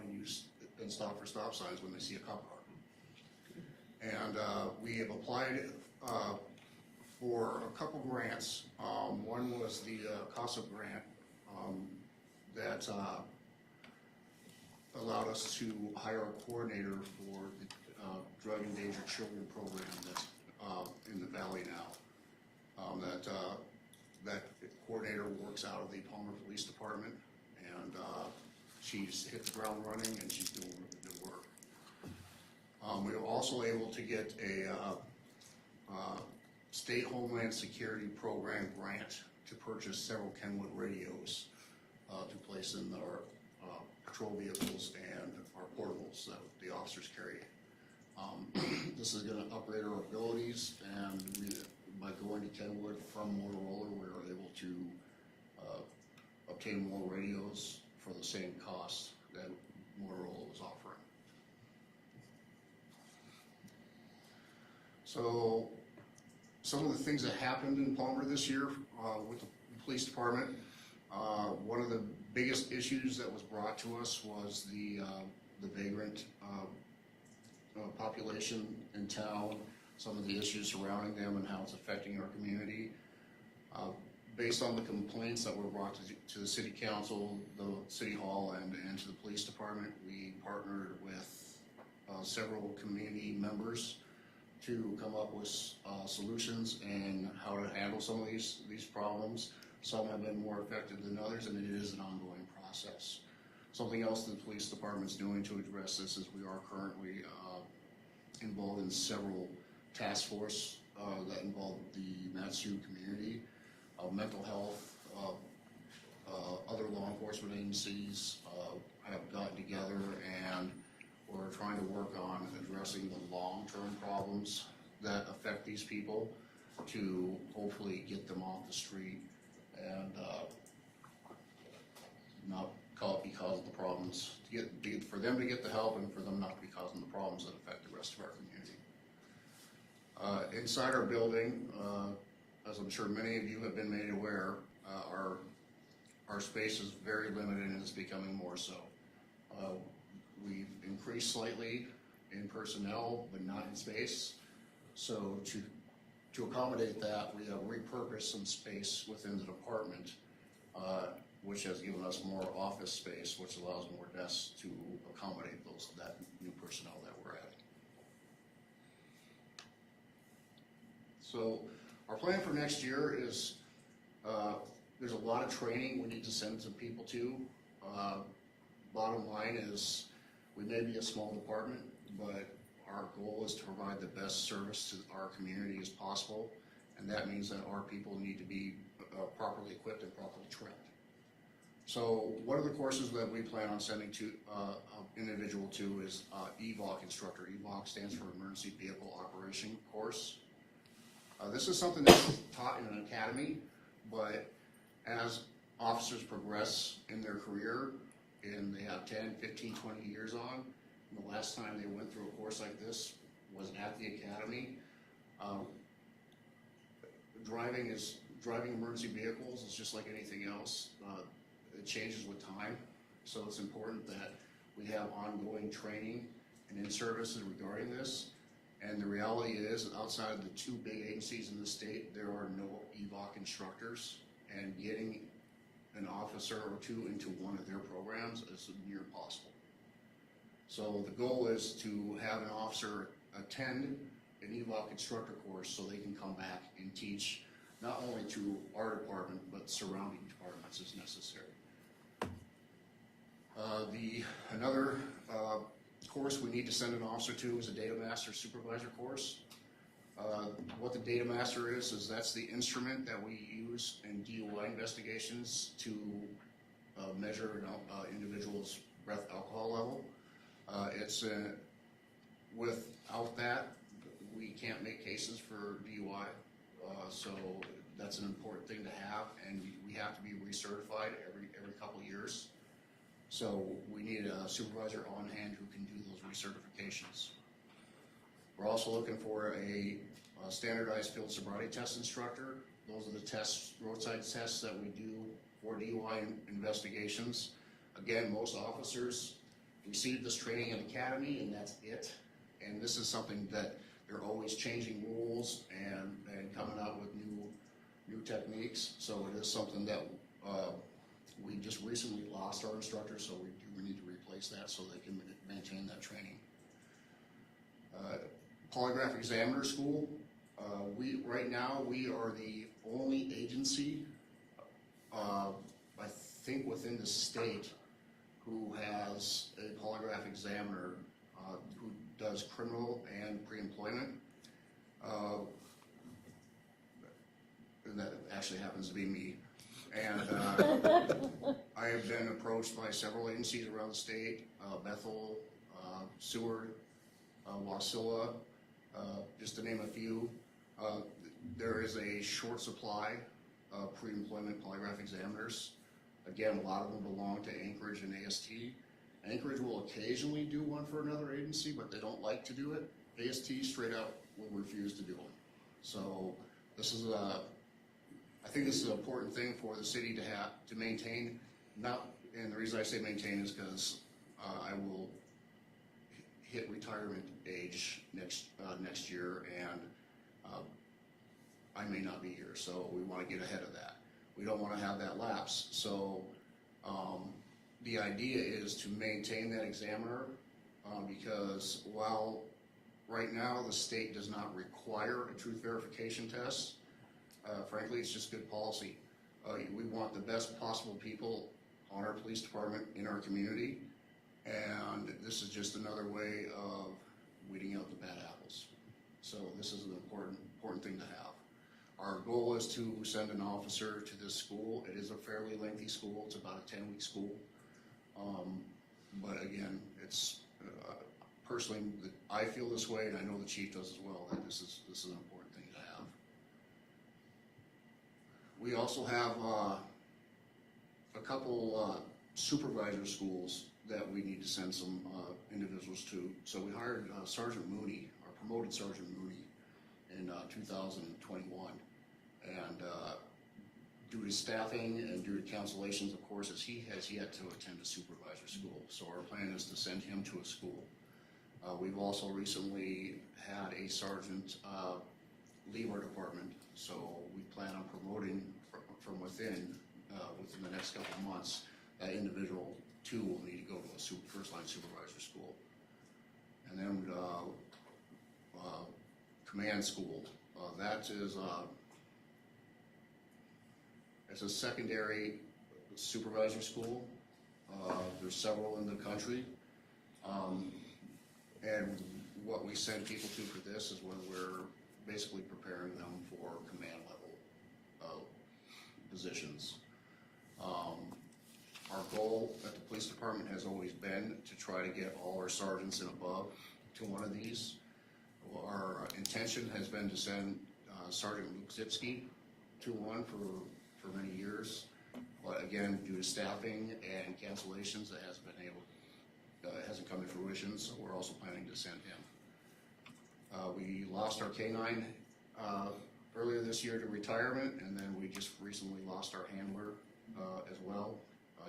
and stop for stop signs when they see a cop car. And we have applied for a couple grants. One was the CASA grant that allowed us to hire a coordinator for the Drug Endangered Children program that's in the Valley now. That coordinator works out of the Palmer Police Department, and she's hit the ground running and she's doing really good work. We were also able to get a State Homeland Security Program grant to purchase several Kenwood radios to place in our patrol vehicles and our portables that the officers carry. This is going to upgrade our abilities, and by going to Kenwood from Motorola, we were able to obtain more radios for the same cost that Motorola was offering. So some of the things that happened in Palmer this year with the police department, one of the biggest issues that was brought to us was the vagrant population in town, some of the issues surrounding them and how it's affecting our community. Based on the complaints that were brought to the city council, the city hall, and to the police department, we partnered with several community members to come up with solutions and how to handle some of these problems. Some have been more effective than others, and it is an ongoing process. Something else the police department's doing to address this is we are currently involved in several task force that involve the Mat-Su community, mental health, other law enforcement agencies have gotten together, and we're trying to work on addressing the long-term problems that affect these people to hopefully get them off the street and not call it because of the problems, for them to get the help and for them not to be causing the problems that affect the rest of our community. Inside our building, as I'm sure many of you have been made aware, our space is very limited and it's becoming more so. We've increased slightly in personnel, but not in space. So to accommodate that, we have repurposed some space within the department, which has given us more office space, which allows more desks to accommodate that new personnel that we're adding. So our plan for next year is, there's a lot of training we need to send some people to. Bottom line is, we may be a small department, but our goal is to provide the best service to our community as possible, and that means that our people need to be properly equipped and properly trained. So one of the courses that we plan on sending to an individual to is EVOC instructor. EVOC stands for Emergency Vehicle Operation course. This is something that's taught in an academy, but as officers progress in their career and they have 10, 15, 20 years on, and the last time they went through a course like this was at the academy. Driving emergency vehicles is just like anything else. It changes with time, so it's important that we have ongoing training and in-services regarding this. And the reality is, outside of the two big agencies in the state, there are no EVOC instructors, and getting an officer or two into one of their programs is near impossible. So the goal is to have an officer attend an EVOC instructor course so they can come back and teach not only to our department, but surrounding departments as necessary. Another course we need to send an officer to is a Data Master Supervisor course. What the Data Master is that's the instrument that we use in DUI investigations to measure an individual's breath alcohol level. Without that, we can't make cases for DUI, so that's an important thing to have, and we have to be recertified every couple years. So we need a supervisor on hand who can do those recertifications. We're also looking for a standardized field sobriety test instructor. Those are the tests, roadside tests that we do for DUI investigations. Again, most officers receive this training in academy and that's it. And this is something that they're always changing rules and coming out with new techniques. So it is something that we just recently lost our instructor, so we need to replace that so they can maintain that training. Polygraph examiner school. Right now we are the only agency, I think within the state, who has a polygraph examiner who does criminal and pre-employment. And that actually happens to be me. And I have been approached by several agencies around the state, Bethel, Seward, Wasilla, just to name a few. There is a short supply of pre-employment polygraph examiners. Again, a lot of them belong to Anchorage and AST. Anchorage will occasionally do one for another agency, but they don't like to do it. AST straight out will refuse to do them. So this is I think this is an important thing for the city to maintain. And the reason I say maintain is because I will hit retirement age next year, and I may not be here. So we want to get ahead of that. We don't want to have that lapse. So the idea is to maintain that examiner because while right now the state does not require a truth verification test, frankly, it's just good policy. We want the best possible people on our police department in our community, and this is just another way of weeding out the bad apples. So this is an important thing to have. Our goal is to send an officer to this school. It is a fairly lengthy school. It's about a 10-week school. But again, it's personally, I feel this way, and I know the chief does as well, that this is an important thing to have. We also have a couple supervisor schools that we need to send some individuals to. So we hired Sergeant Mooney, or promoted Sergeant Mooney in 2021. And due to staffing and due to cancellations of courses, he has yet to attend a supervisor school. So our plan is to send him to a school. We've also recently had a sergeant leave our department, so we plan on promoting from within the next couple of months. That individual too will need to go to a first-line supervisor school. And then command school, that is it's a secondary supervisor school. There's several in the country. And what we send people to for this is when we're basically preparing them for command level positions. Our goal at the police department has always been to try to get all our sergeants and above to one of these. Our intention has been to send Sergeant Luke Zipsky to one for many years. But again, due to staffing and cancellations, that hasn't come to fruition, so we're also planning to send him. We lost our K-9 earlier this year to retirement, and then we just recently lost our handler as well.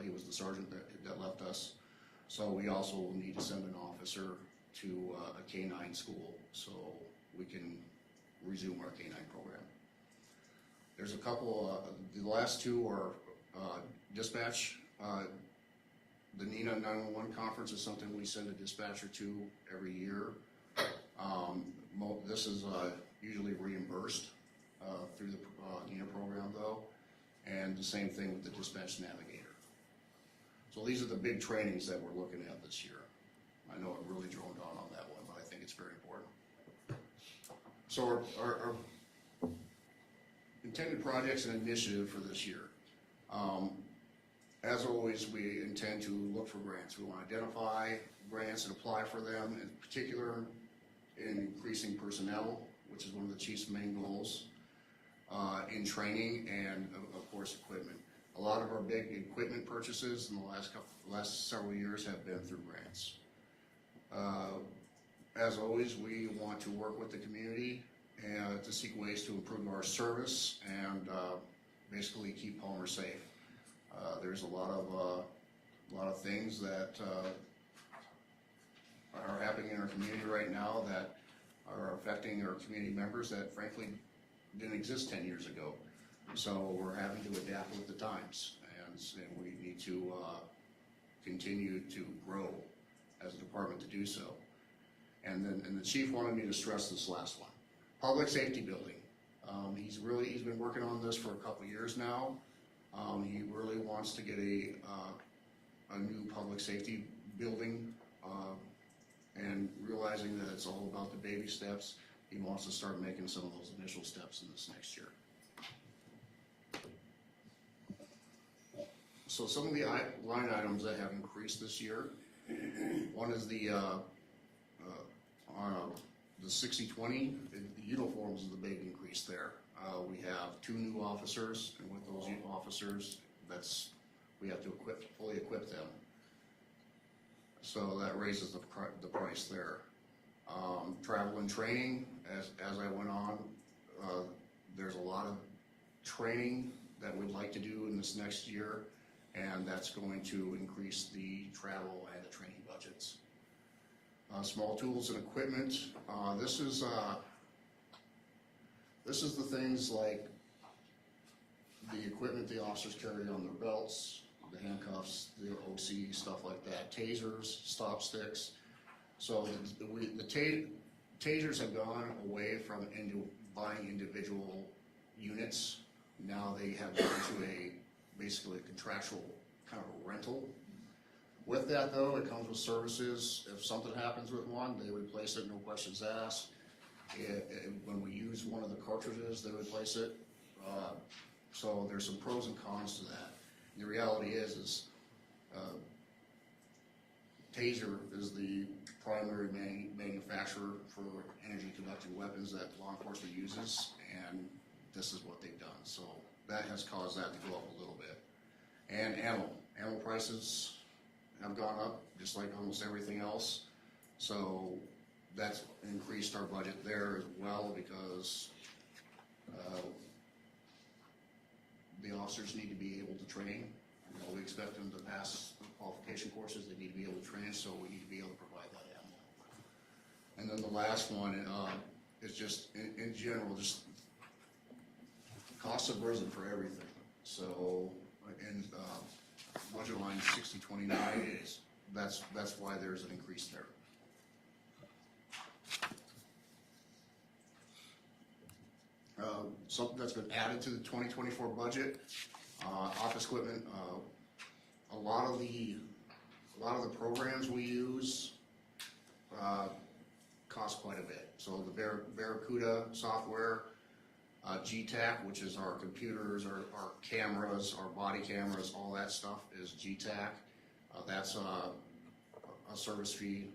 He was the sergeant that left us. So we also will need to send an officer to a K-9 school so we can resume our K-9 program. There's a couple, the last two are dispatch. The NENA 911 conference is something we send a dispatcher to every year. This is usually reimbursed through the NENA program though, and the same thing with the dispatch navigator. So these are the big trainings that we're looking at this year. I know I really droned on that one, but I think it's very important. So our intended projects and initiative for this year. As always, we intend to look for grants. We want to identify grants and apply for them, in particular in increasing personnel, which is one of the chief's main goals, in training and of course equipment. A lot of our big equipment purchases in the last several years have been through grants. As always, we want to work with the community and to seek ways to improve our service and basically keep Palmer safe. There's a lot of things that are happening in our community right now that are affecting our community members that frankly didn't exist 10 years ago. So we're having to adapt with the times, and we need to continue to grow as a department to do so. And the chief wanted me to stress this last one. Public safety building. He's been working on this for a couple years now. He really wants to get a new public safety building, and realizing that it's all about the baby steps, he wants to start making some of those initial steps in this next year. So some of the line items that have increased this year, one is the 60-20, the uniforms is the big increase there. We have 2 new officers, and with those new officers, we have to fully equip them. So that raises the price there. Travel and training, as I went on, there's a lot of training that we'd like to do in this next year, and that's going to increase the travel and the training budgets. Small tools and equipment, this is the things like the equipment the officers carry on their belts, the handcuffs, the OC, stuff like that, tasers, stop sticks. So the tasers have gone away from buying individual units. Now they have gone to basically a contractual kind of a rental. With that though, it comes with services. If something happens with one, they replace it, no questions asked. When we use one of the cartridges, they replace it. So there's some pros and cons to that. The reality is Taser is the primary manufacturer for energy conducting weapons that law enforcement uses, and this is what they've done. So that has caused that to go up a little bit. And ammo prices have gone up, just like almost everything else. So that's increased our budget there as well, because the officers need to be able to train. You know, we expect them to pass qualification courses, they need to be able to train, so we need to be able to provide that ammo. And then the last one, is just, in general, just costs have risen for everything. So, in, budget line 6029 is, that's why there's an increase there. Something that's been added to the 2024 budget, office equipment, a lot of the programs we use, cost quite a bit. So the Barracuda software, GTAC, which is our computers, our cameras, our body cameras, all that stuff is GTAC. That's a service fee,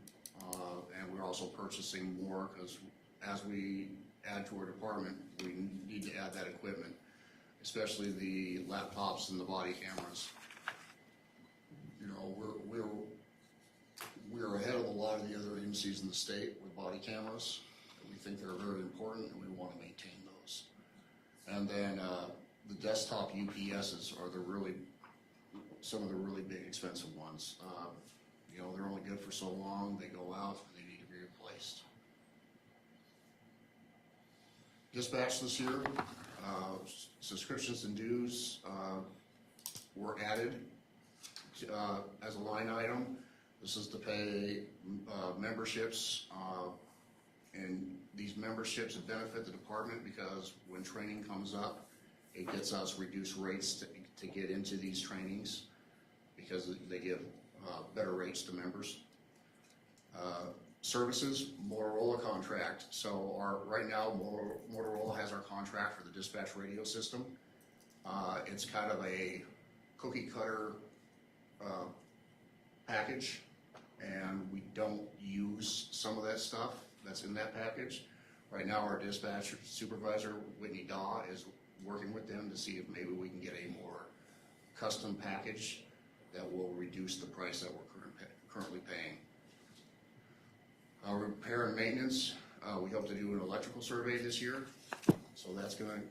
and we're also purchasing more because as we add to our department, we need to add that equipment, especially the laptops and the body cameras. You know, we're ahead of a lot of the other agencies in the state with body cameras. We think they're very important, and we want to maintain those. And then the desktop UPSs are some of the really big expensive ones. You know, they're only good for so long. They go out, and they need to be replaced. Dispatch this year, subscriptions and dues were added as a line item. This is to pay memberships, and these memberships benefit the department because when training comes up, it gets us reduced rates to get into these trainings because they give better rates to members. Services, Motorola contract. So right now, Motorola has our contract for the dispatch radio system. It's kind of a cookie cutter package, and we don't use some of that stuff that's in that package. Right now, our dispatch supervisor, Whitney Daw, is working with them to see if maybe we can get a more custom package that will reduce the price that we're currently paying. Repair and maintenance, we hope to do an electrical survey this year, so that's gonna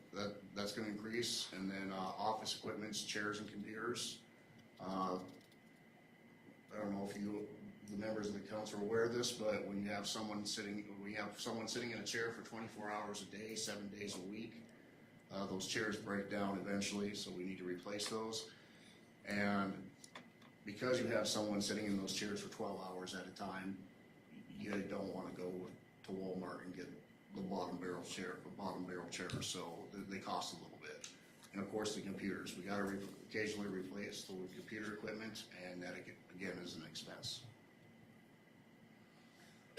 increase. And then office equipments, chairs and computers. I don't know if the members of the council are aware of this, but when you have someone sitting in a chair for 24 hours a day, 7 days a week, those chairs break down eventually, so we need to replace those. And because you have someone sitting in those chairs for 12 hours at a time, you don't want to go to Walmart and get the bottom barrel chair, so they cost a little bit. And of course, the computers, we got to occasionally replace the computer equipment, and that again is an expense.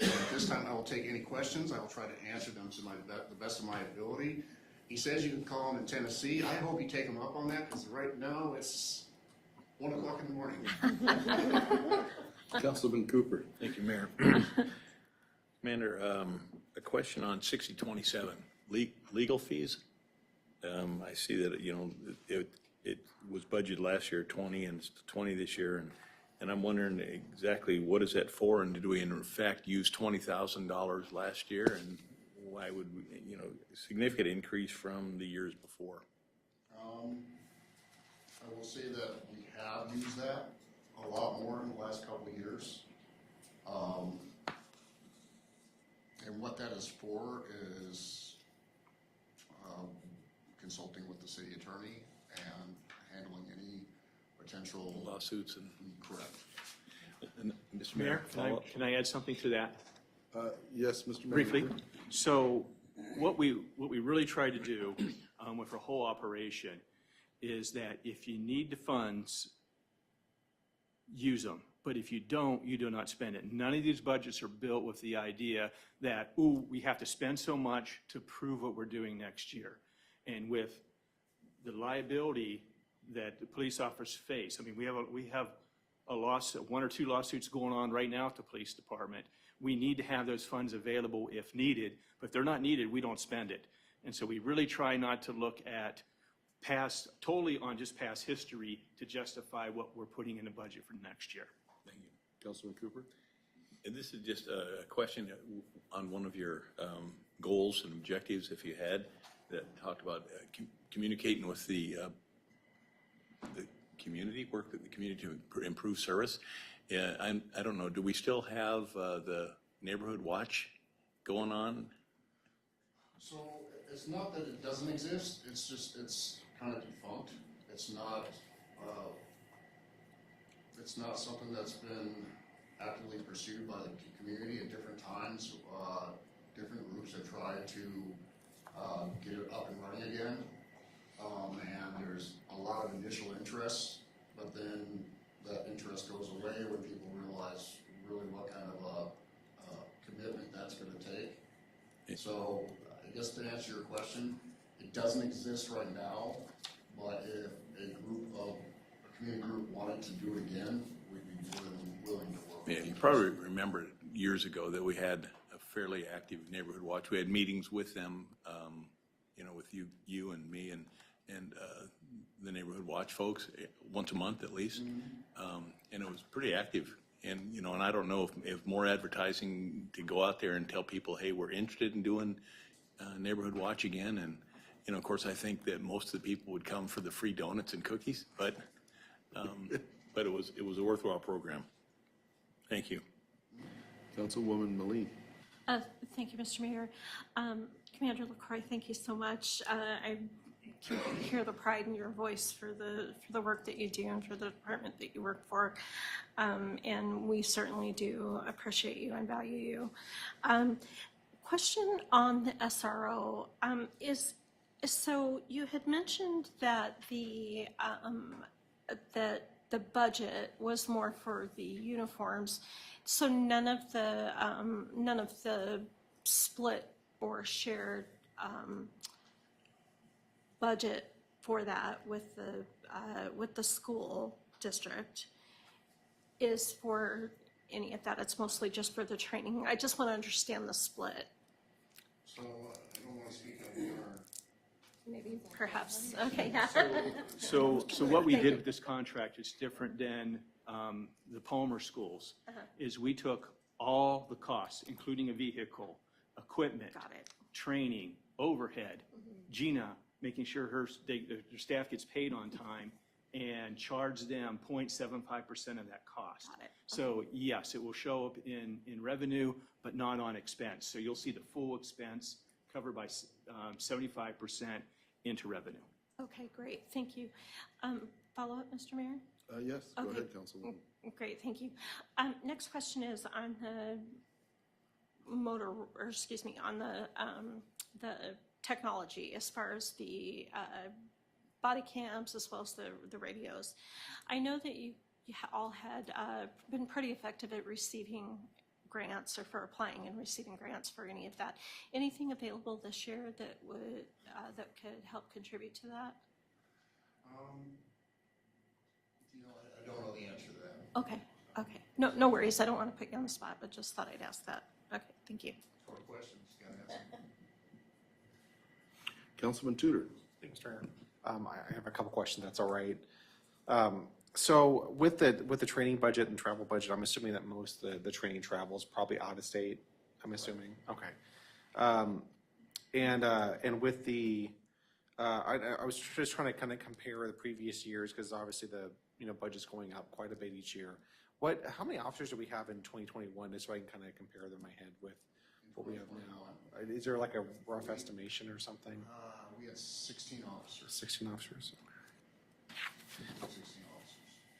So at this time, I will take any questions. I will try to answer them to the best of my ability. He says you can call him in Tennessee. I hope you take him up on that, because right now it's 1 o'clock in the morning. Councilman Cooper. Thank you, Mayor. Commander, a question on 6027, legal fees. I see that, you know, it was budgeted last year 20 and it's 20 this year, and I'm wondering exactly what is that for, and did we in fact use $20,000 last year, and why would we, you know, significant increase from the years before? I will say that we have used that a lot more in the last couple of years. And what that is for is consulting with the city attorney and handling any potential Lawsuits and. Correct. And Mr. Mayor, Mayor, can I add something to that? Yes, Mr. Mayor. Briefly. So what we really try to do with our whole operation is that if you need the funds, use them. But if you don't, you do not spend it. None of these budgets are built with the idea that, ooh, we have to spend so much to prove what we're doing next year. And with the liability that the police officers face, I mean, we have a lawsuit, 1 or 2 lawsuits going on right now at the police department. We need to have those funds available if needed, but if they're not needed, we don't spend it. And so we really try not to look at totally on just past history to justify what we're putting in the budget for next year. thank you. Councilman Cooper. And this is just a question on one of your goals and objectives, if you had, that talked about communicating with the the community, work with the community to improve service. Yeah, I don't know, do we still have the neighborhood watch going on? So it's not that it doesn't exist, it's just, it's kind of defunct. It's not something that's been actively pursued by the community at different times. Different groups have tried to get it up and running again. And there's a lot of initial interest, but then that interest goes away when people realize really what kind of commitment that's going to take. So I guess to answer your question, it doesn't exist right now, but if a community group wanted to do it again, we'd be willing to work with Yeah, you probably remember years ago that we had a fairly active neighborhood watch. We had meetings with them, with you and me and the neighborhood watch folks once a month at least. And it was pretty active. And, and I don't know if more advertising to go out there and tell people, hey, we're interested in doing neighborhood watch again. And, of course, I think that most of the people would come for the free donuts and cookies, but it was a worthwhile program. Thank you. Councilwoman Meline. Thank you, Mr. Mayor. Commander LaCroix, thank you so much. I can hear the pride in your voice for the work that you do and for the department that you work for. And we certainly do appreciate you and value you. Question on the SRO is, so you had mentioned that the budget was more for the uniforms, so none of the split or shared budget for that with the school district is for any of that. It's mostly just for the training. I just want to understand the split. So I don't want to speak on your. Maybe, perhaps, okay. So what we did with this contract is different than the Palmer schools, is we took all the costs, including a vehicle, equipment, Got it. training, overhead, Gina, making sure her staff gets paid on time, and charge them 0.75% of that cost. Got it. So yes, it will show up in revenue, but not on expense. So you'll see the full expense covered by 75% into revenue. Okay, great, thank you. Follow-up, Mr. Mayor? Yes, go Okay. ahead, Councilwoman. Great, thank you. Next question is on the on the technology as far as the body cams as well as the radios. I know that you all had been pretty effective at receiving grants or for applying and receiving grants for any of that. Anything available this year that would that could help contribute to that? I don't know the answer to that. Okay. No worries. I don't want to put you on the spot, but just thought I'd ask that. Okay, thank you. More questions? Gotta ask. Councilman Tudor. Thanks, Mayor. I have a couple questions, that's all right. So with the training budget and travel budget, I'm assuming that most of the training travel is probably out of state, I'm assuming? Okay. And with the, I was just trying to kind of compare the previous years, because obviously the, budget's going up quite a bit each year. How many officers do we have in 2021, just so I can kind of compare them in my head with what we have now? Is there like a rough estimation or something? We had 16 officers. 16 officers. 16 officers.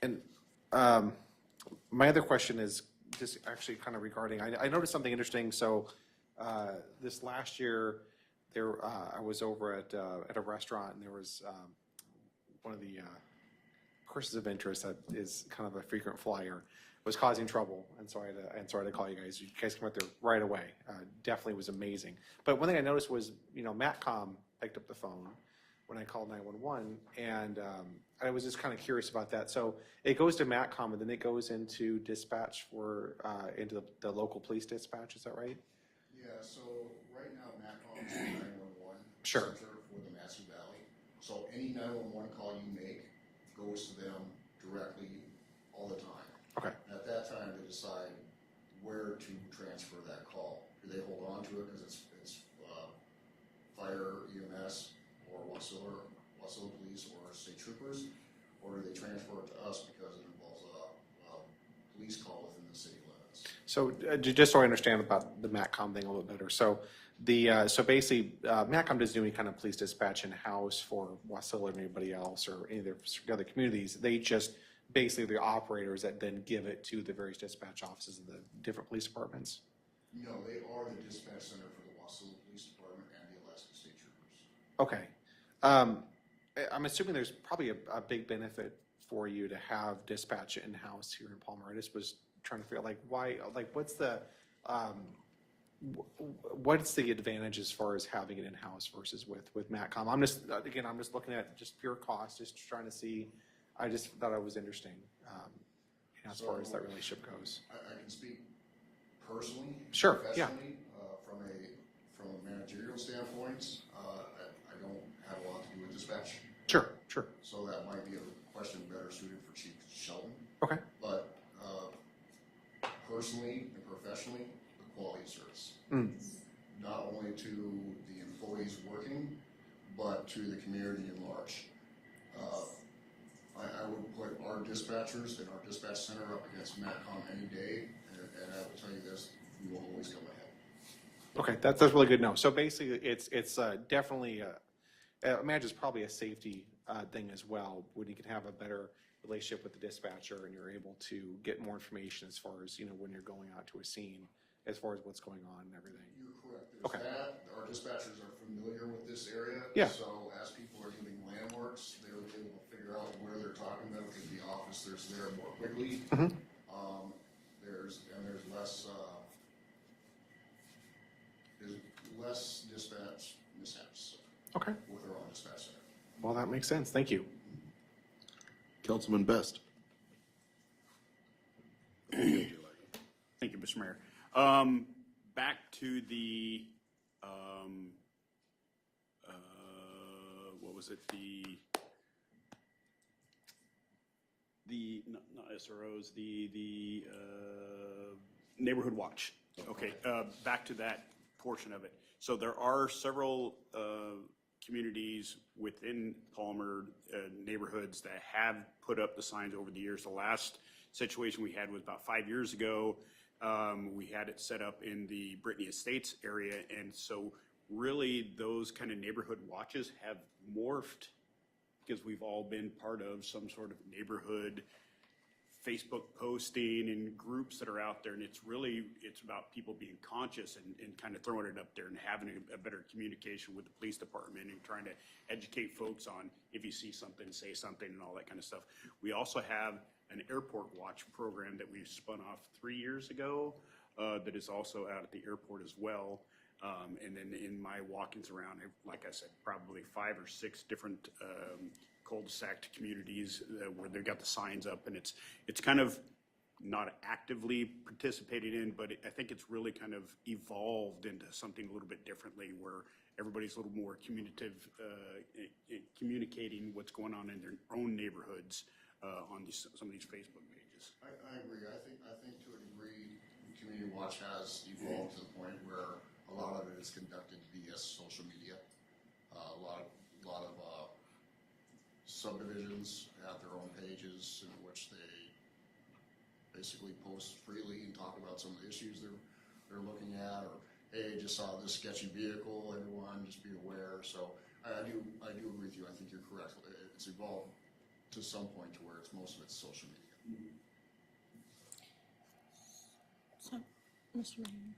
And my other question is just actually kind of regarding, I noticed something interesting. So this last year, I was over at a restaurant, and there was one of the persons of interest that is kind of a frequent flyer was causing trouble, and so I had to call you guys. You guys came out there right away. Definitely was amazing. But one thing I noticed was, MATCOM picked up the phone when I called 911, and I was just kind of curious about that. So it goes to MATCOM, and then it goes into dispatch into the local police dispatch. Is that right? Yeah, so right now, MATCOM is 911 Sure. center for the Massey Valley. So any 911 call you make goes to them directly all the time. Okay. At that time, they decide where to transfer that call. Do they hold on to it because it's fire, EMS, or Wasilla Police, or state troopers, or or do they transfer it to us because it involves a police call within the city limits? So just so I understand about the MATCOM thing a little bit better, so so basically, MATCOM doesn't do any kind of police dispatch in-house for Wasilla or anybody else or any of the other communities. They just basically the operators that then give it to the various dispatch offices of the different police departments. No, they are the dispatch center for the Wasilla Police Department and the Alaska State Troopers. Okay. I'm assuming there's probably a big benefit for you to have dispatch in-house here in Palmer. I just was trying to figure out like why, like what's the advantage as far as having it in-house versus with MATCOM? I'm just looking at just pure cost, just trying to see. I just thought it was interesting as far as that relationship goes. I can speak personally, Sure, yeah. professionally, from a managerial standpoint. I don't have a lot to do with dispatch. Sure. So that might be a question better suited for Chief Shelton. Okay. But personally and professionally, the quality of service. Not only to the employees working, but to the community at large. I would put our dispatchers and our dispatch center up against MATCOM any day, and I will tell you this, we will always come ahead. Okay, that's really good to know. So basically, it's definitely, I imagine it's probably a safety thing as well, when you can have a better relationship with the dispatcher and you're able to get more information as far as, when you're going out to a scene, as far as what's going on and everything. You're correct. There's Okay. that. Our dispatchers are familiar with this area. Yeah. So as people are giving landmarks, they're able to figure out where they're talking about because the officers there more quickly. There's less dispatch mishaps Okay. with our own dispatch center. Well, that makes sense. Thank you. Councilman Best. Thank you, Mr. Mayor. Back to the, what was it, not SROs, the Neighborhood Watch. Okay, back to that portion of it. So there are several communities within Palmer neighborhoods that have put up the signs over the years. The last situation we had was about 5 years ago. We had it set up in the Brittany Estates area, and so really those kind of neighborhood watches have morphed because we've all been part of some sort of neighborhood Facebook posting and groups that are out there, and it's about people being conscious and kind of throwing it up there and having a better communication with the police department and trying to educate folks on if you see something, say something and all that kind of stuff. We also have an airport watch program that we spun off 3 years ago that is also out at the airport as well. And then in my walkings around, like I said, probably 5 or 6 different cul-de-sac communities where they've got the signs up, and it's kind of not actively participated in, but I think it's really kind of evolved into something a little bit differently where everybody's a little more communicative, communicating what's going on in their own neighborhoods on some of these Facebook pages. I agree. I think to a degree, Community Watch has evolved to the point where a lot of it is conducted via social media. A lot of subdivisions have their own pages in which they basically post freely and talk about some of the issues they're looking at, or hey, just saw this sketchy vehicle, everyone just be aware. So I do agree with you. I think you're correct. It's evolved to some point to where most of it's social media. So, Mr. Mayor.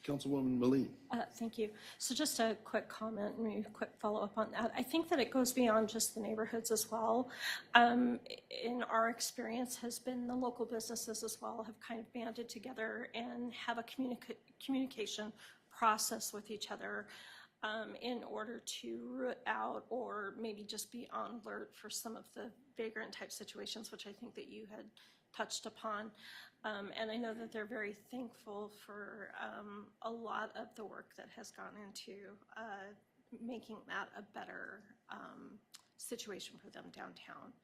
Councilwoman Meline. Thank you. So just a quick comment, maybe a quick follow-up on that. I think that it goes beyond just the neighborhoods as well. In our experience has been the local businesses as well have kind of banded together and have a communication process with each other in order to root out or maybe just be on alert for some of the vagrant type situations, which I think that you had touched upon. And I know that they're very thankful for a lot of the work that has gone into making that a better situation for them downtown.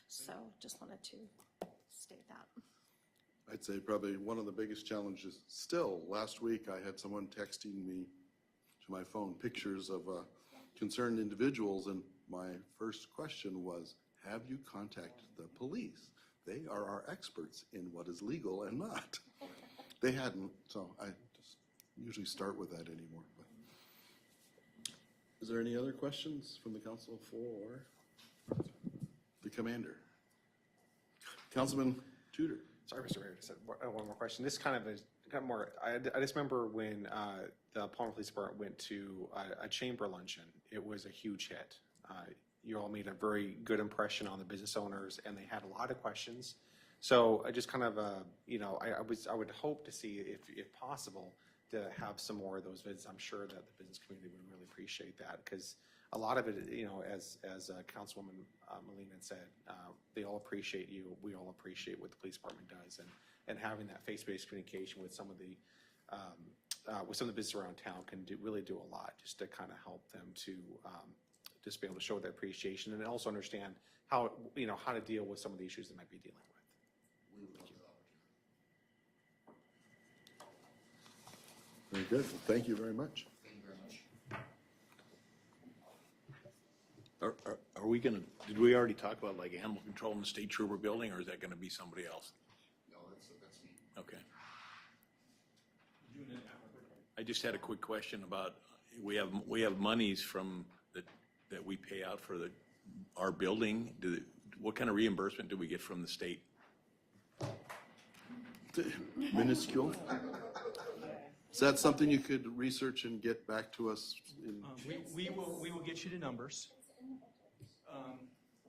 So just wanted to state that. I'd say probably one of the biggest challenges still. Last week, I had someone texting me to my phone pictures of concerned individuals, and my first question was, have you contacted the police? They are our experts in what is legal and not. They hadn't, so I just usually start with that anymore. But is there any other questions from the council for the commander? Councilman Tudor. Sorry, Mr. Mayor, just had one more question. This kind of is kind of more, I just remember when the Palmer Police Department went to a chamber luncheon, it was a huge hit. You all made a very good impression on the business owners, and they had a lot of questions. So I just kind of, I would hope to see, if possible, to have some more of those visits. I'm sure that the business community would really appreciate that, because a lot of it, as Councilwoman Molina said, they all appreciate you. We all appreciate what the police department does, and having that face-to-face communication with some of the business around town can really do a lot, just to kind of help them to just be able to show their appreciation, and also understand how to deal with some of the issues they might be dealing with. We would love that opportunity. Very good. Thank you very much. Thank you very much. Are we gonna, did we already talk about like animal control in the state trooper building, or is that gonna be somebody else? No, that's me. Okay. I just had a quick question about, we have monies from that we pay out for our building. What kind of reimbursement do we get from the state? Minuscule. Is that something you could research and get back to us in? We will get you the numbers.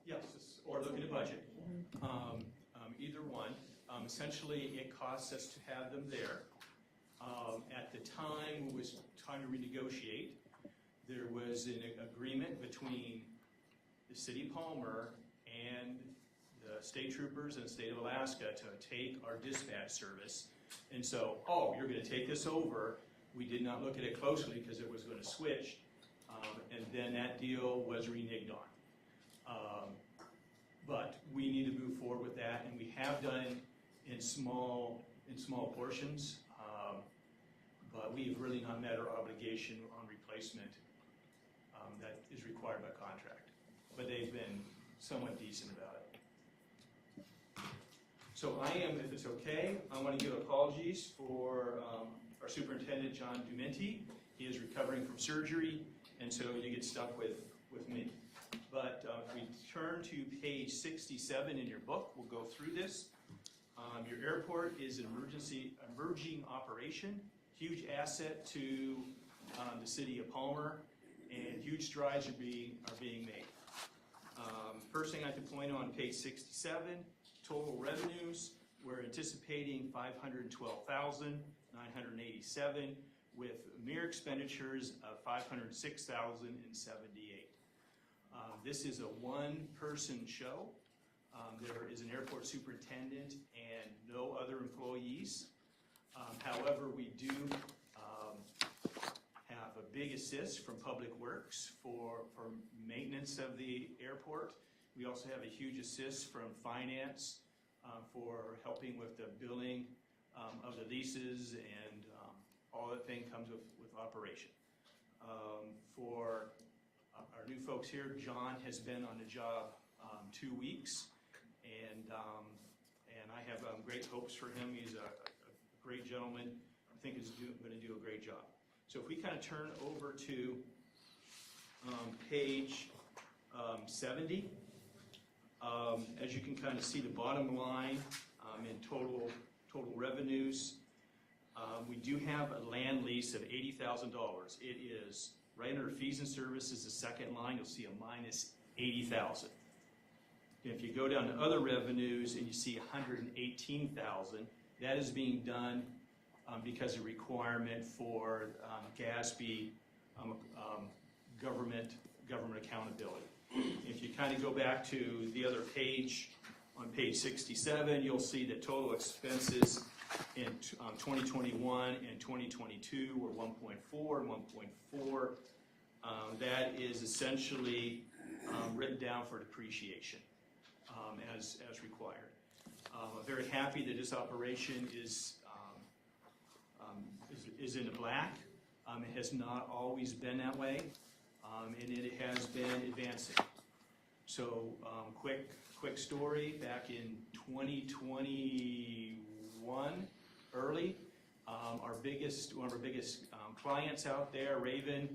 Yes, or look at a budget. Either one. Essentially, it costs us to have them there. At the time, it was time to renegotiate. There was an agreement between the city of Palmer and the state troopers and the state of Alaska to take our dispatch service. And so, you're going to take this over. We did not look at it closely because it was going to switch. And then that deal was reneged on. But we need to move forward with that, and we have done in small portions. But we have really not met our obligation on replacement that is required by contract. But they've been somewhat decent about it. So I am, if it's okay, I want to give apologies for our superintendent, John Dumenti. He is recovering from surgery, and so you get stuck with me. But if we turn to page 67 in your book, we'll go through this. Your airport is an emerging operation, huge asset to the city of Palmer, and huge strides are being made. First thing I have to point on page 67, total revenues, we're anticipating $512,987 with mere expenditures of $506,078. This is a one-person show. There is an airport superintendent and no other employees. However, we do have a big assist from Public Works for maintenance of the airport. We also have a huge assist from Finance for helping with the billing of the leases, and all that thing comes with operation. For our new folks here, John has been on the job 2 weeks, and I have great hopes for him. He's a great gentleman. I think he's going to do a great job. So if we kind of turn over to page 70, as you can kind of see the bottom line in total revenues, we do have a land lease of $80,000. It is right under fees and services, the second line, you'll see a minus $80,000. If you go down to other revenues and you see $118,000, that is being done because of requirement for GASB government accountability. If you kind of go back to the other page, on page 67, you'll see that total expenses in 2021 and 2022 were 1.4 and 1.4. That is essentially written down for depreciation as required. I'm very happy that this operation is in the black. It has not always been that way, and it has been advancing. So, quick story, back in 2021, early, one of our biggest clients out there, Raven,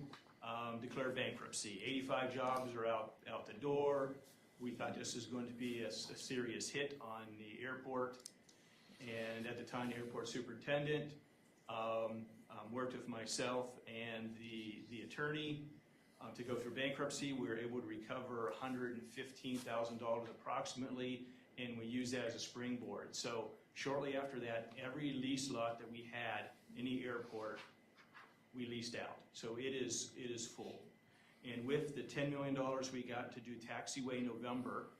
declared bankruptcy. 85 jobs are out the door. We thought this was going to be a serious hit on the airport. And at the time, the airport superintendent worked with myself and the attorney to go through bankruptcy. We were able to recover $115,000 approximately, and we used that as a springboard. So shortly after that, every lease lot that we had in the airport, we leased out. So it is full. And with the $10 million we got to do Taxiway November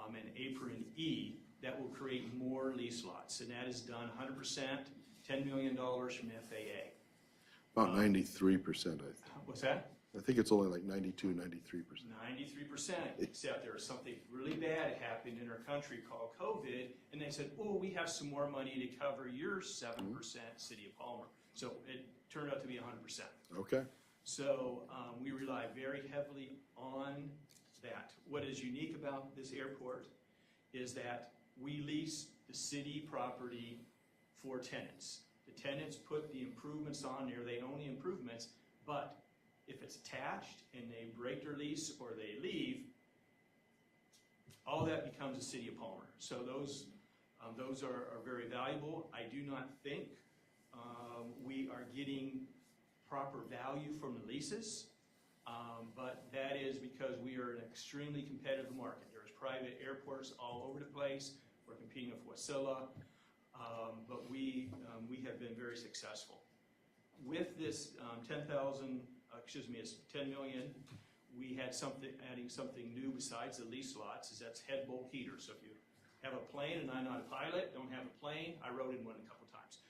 and Apron E, that will create more lease lots. And that is done 100%, $10 million from FAA. About 93%, I think. What's that? I think it's only like 92, 93%. 93%, except there was something really bad happened in our country called COVID, and they said, oh, we have some more money to cover your 7%, City of Palmer. So it turned out to be 100%. Okay. So we rely very heavily on that. What is unique about this airport is that we lease the city property for tenants. The tenants put the improvements on there, they own the improvements, but if it's attached and they break their lease or they leave, all that becomes the City of Palmer. So those are very valuable. I do not think we are getting proper value from the leases, but that is because we are in an extremely competitive market. There's private airports all over the place. We're competing with Wasilla, but we have been very successful. With this it's 10 million, we had adding something new besides the lease lots, is that's head bolt heater. So if you have a plane and I'm not a pilot, don't have a plane, I rode in one a couple times.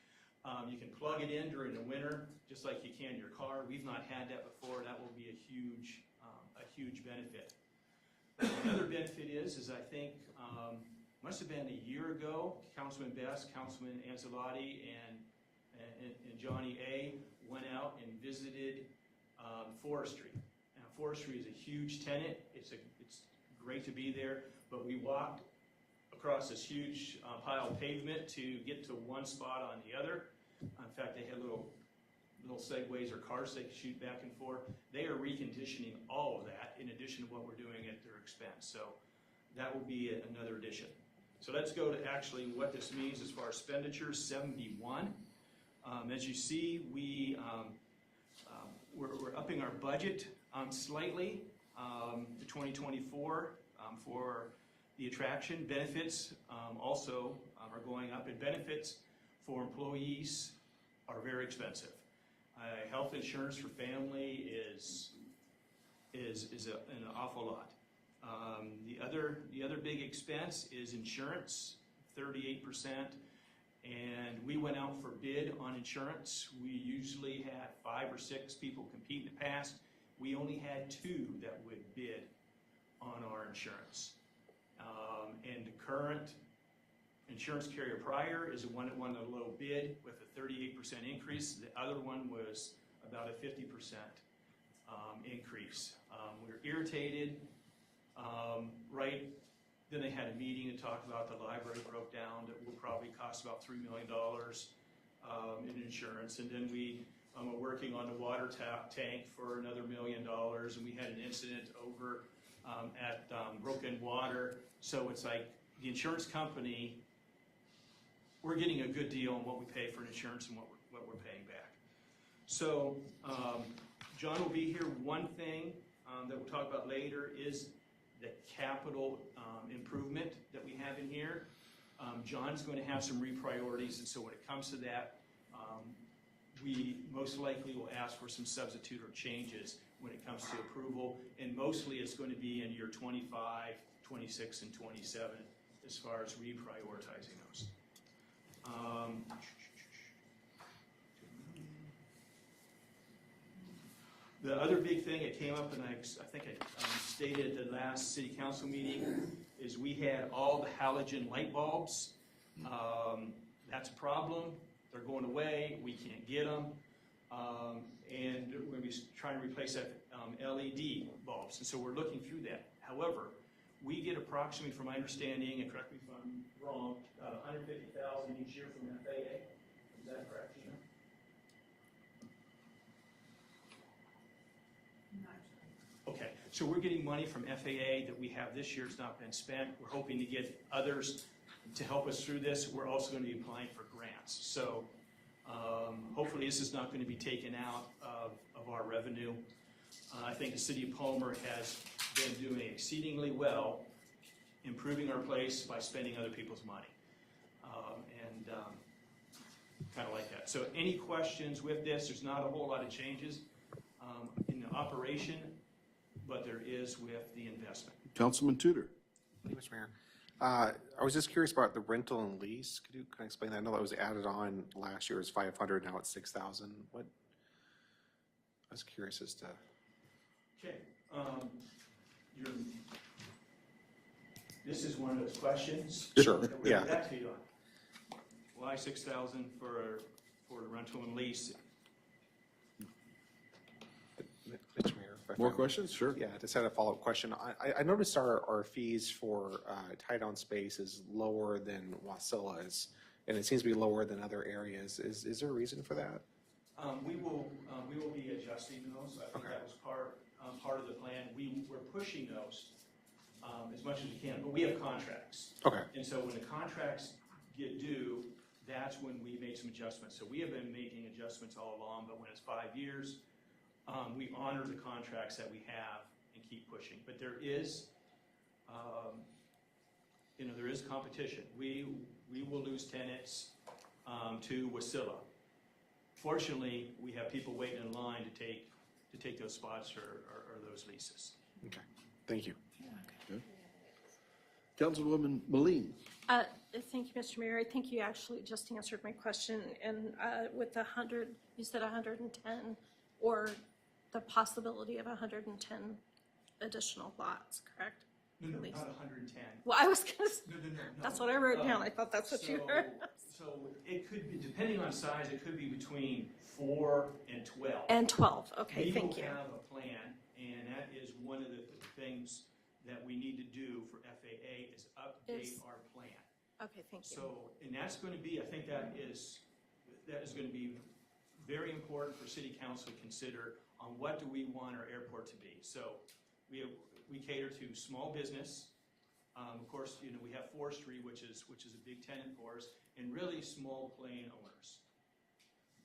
You can plug it in during the winter, just like you can your car. We've not had that before. That will be a huge benefit. Another benefit is I think, must have been a year ago, Councilman Best, Councilman Ancelotti, and Johnny A. went out and visited forestry. Now, forestry is a huge tenant. It's great to be there, but we walked across this huge pile of pavement to get to one spot on the other. In fact, they had little segways or cars they could shoot back and forth. They are reconditioning all of that in addition to what we're doing at their expense. So that will be another addition. So let's go to actually what this means as far as expenditures, 71. As you see, we're upping our budget slightly to 2024 for the attraction. Benefits also are going up, and benefits for employees are very expensive. Health insurance for family is an awful lot. The other big expense is insurance, 38%. And we went out for bid on insurance. We usually had 5 or 6 people compete in the past. We only had 2 that would bid on our insurance. And the current insurance carrier prior is the one that won the low bid with a 38% increase. The other one was about a 50% increase. We were irritated. Right then they had a meeting to talk about the library broke down. That will probably cost about $3 million in insurance. And then we were working on the water tank for another $1 million. And we had an incident over at Broken Water. So it's like the insurance company, we're getting a good deal on what we pay for insurance and what we're paying back. So John will be here. One thing that we'll talk about later is the capital improvement that we have in here. John's going to have some repriorities, and so when it comes to that, we most likely will ask for some substitute or changes when it comes to approval, and mostly it's going to be in year 25, 26, and 27 as far as reprioritizing those. The other big thing that came up, and I think I stated at the last city council meeting, is we had all the halogen light bulbs. That's a problem. They're going away. We can't get them. And we're going to be trying to replace that LED bulbs. And so we're looking through that. However, we get approximately, from my understanding, and correct me if I'm wrong, about $150,000 each year from FAA. Is that correct, Gina? Okay, so we're getting money from FAA that we have this year. It's not been spent. We're hoping to get others to help us through this. We're also going to be applying for grants. So hopefully this is not going to be taken out of our revenue. I think the city of Palmer has been doing exceedingly well improving our place by spending other people's money. Kind of like that. So any questions with this? There's not a whole lot of changes in the operation, but there is with the investment. Councilman Tudor. Thank you, Mr. Mayor. I was just curious about the rental and lease. Could you kind of explain that? I know that was added on last year. It was 500, now it's 6,000. What? I was curious as to. Okay. This is one of those questions. Sure, That we'll yeah. get back to you on. Why 6,000 for the rental and lease? Mr. Mayor, if I More might. questions? Sure. Yeah, just had a follow-up question. I noticed our fees for tie-down space is lower than Wasilla's, and it seems to be lower than other areas. Is there a reason for that? We will be adjusting those. I think that was part of the plan. We're pushing those as much as we can, but we have contracts. Okay. And so when the contracts get due, that's when we make some adjustments. So we have been making adjustments all along, but when it's 5 years, we honor the contracts that we have and keep pushing. But there is, there is competition. We will lose tenants to Wasilla. Fortunately, we have people waiting in line to take those spots or those leases. Okay, thank you. Councilwoman Moline. Thank you, Mr. Mayor. I think you actually just answered my question. And with the 100, you said 110, or the possibility of 110 additional lots, correct? No, At least. not 110. Well, I was going to, No. that's what I wrote down. I thought that's what you heard. So it could be, depending on size, it could be between 4 and 12. And 12, okay, thank you. We will have a plan, and that is one of the things that we need to do for FAA is update our plan. Okay, thank you. So, and that's going to be, I think that is going to be very important for City Council to consider on what do we want our airport to be. So we cater to small business. Of course, we have forestry, which is a big tenant for us, and really small plane owners.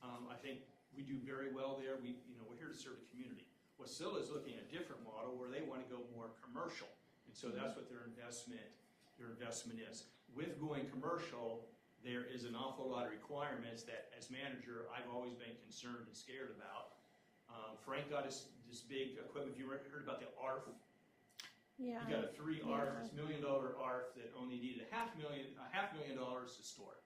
I think we do very well there. We're here to serve the community. Wasilla is looking at a different model where they want to go more commercial, and so that's what their investment is. With going commercial, there is an awful lot of requirements that, as manager, I've always been concerned and scared about. Frank got this big equipment. Have you heard about the ARF? Yeah. You got a 3 ARF, this $1 million ARF that only needed $500,000 to store.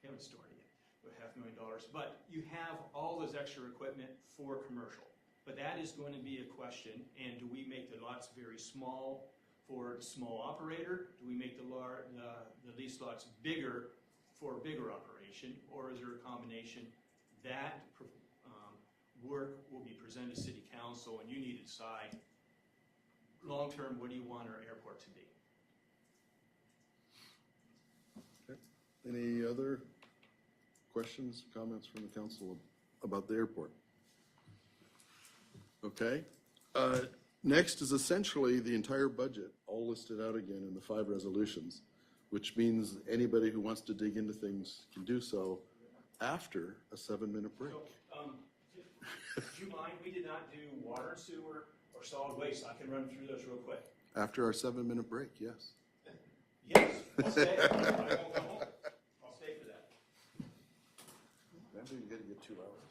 They haven't stored it yet, but $500,000. But you have all this extra equipment for commercial. But that is going to be a question, and do we make the lots very small for a small operator? Do we make the lease lots bigger for a bigger operation, or is there a combination? That work will be presented to City Council, and you need to decide long-term, what do you want our airport to be? Any other questions, comments from the council about the airport? Okay. Next is essentially the entire budget, all listed out again in the 5 resolutions, which means anybody who wants to dig into things can do so after a 7-minute break. Do you mind, we did not do water and sewer or solid waste. I can run through those real quick. After our 7-minute break, yes. Yes, I'll stay. I won't go home. I'll stay for that. Maybe you gotta get 2 hours.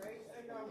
Right, I know.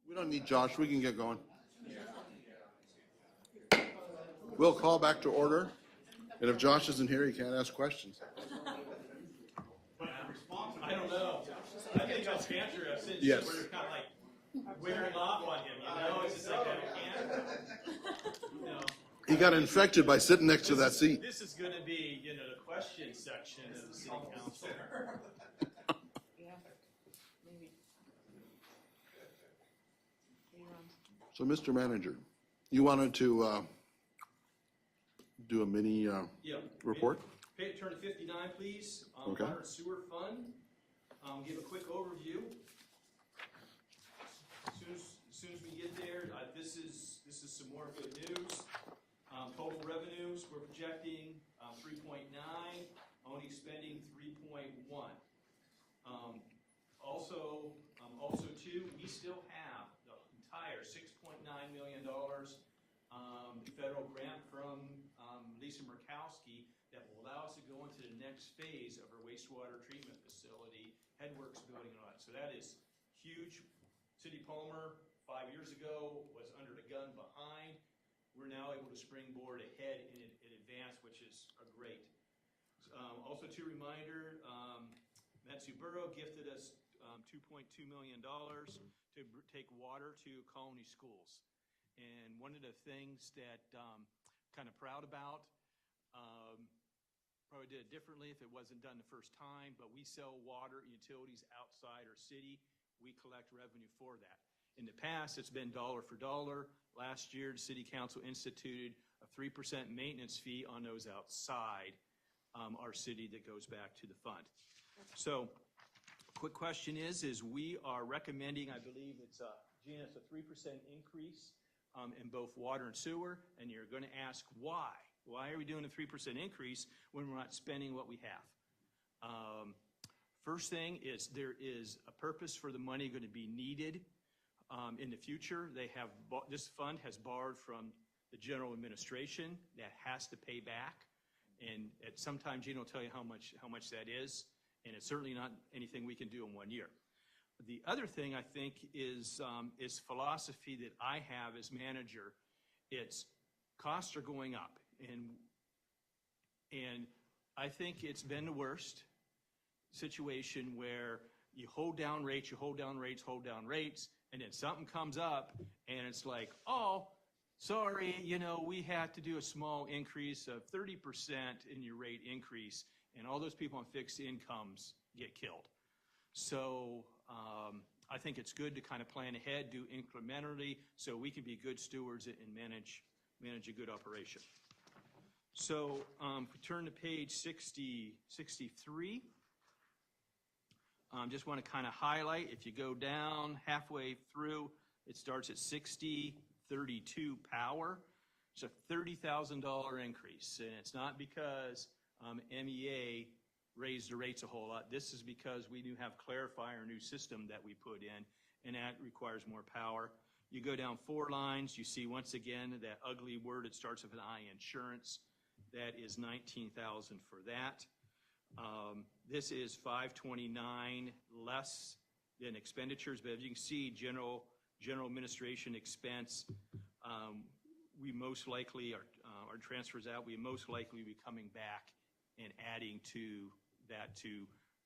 We don't need Josh, we can get going. We'll call back to order, and if Josh isn't here, he can't ask questions. I don't know. I think that's Panther, since Yes. we're kind of like wearing off on him, you know? It's just like, I can't, you know. He got infected by sitting next to that seat. This is gonna be, you know, the question section of the city council. Yeah, maybe. So, Mr. Manager, you wanted to do a mini Yeah. report? Turn to 59, please. Okay. Water and sewer fund. Give a quick overview. As soon as we get there, this is some more good news. Total revenues, we're projecting 3.9, only spending 3.1. Also too, we still have the entire $6.9 million federal grant from Lisa Murkowski that will allow us to go into the next phase of our wastewater treatment facility, Headworks building and all that. So that is huge. City Palmer, 5 years ago, was under the gun behind. We're now able to springboard ahead in advance, which is great. Also, two reminder, Matsu Borough gifted us $2.2 million to take water to Colony schools. And one of the things that kind of proud about, probably did it differently if it wasn't done the first time, but we sell water and utilities outside our city. We collect revenue for that. In the past, it's been dollar for dollar. Last year, the City Council instituted a 3% maintenance fee on those outside our city that goes back to the fund. So, quick question is we are recommending, I believe it's, Gina, it's a 3% increase in both water and sewer, and you're going to ask why. Why are we doing a 3% increase when we're not spending what we have? First thing is there is a purpose for the money going to be needed in the future. This fund has borrowed from the general administration that has to pay back, and at some time Gina will tell you how much that is, and it's certainly not anything we can do in 1 year. The other thing I think is philosophy that I have as manager. It's costs are going up, and I think it's been the worst situation where you hold down rates, and then something comes up, and it's like, oh, sorry, we had to do a small increase of 30% in your rate increase, and all those people on fixed incomes get killed. So I think it's good to kind of plan ahead, do incrementally, so we can be good stewards and manage a good operation. So if we turn to page 63, just want to kind of highlight, if you go down halfway through, it starts at 6032 power. It's a $30,000 increase, and it's not because MEA raised the rates a whole lot. This is because we do have Clarifier, new system that we put in, and that requires more power. You go down 4 lines, you see once again that ugly word, it starts with an I, insurance. That is $19,000 for that. This is 529 less than expenditures, but as you can see, general administration expense, we most likely, our transfers out, we most likely be coming back and adding to that to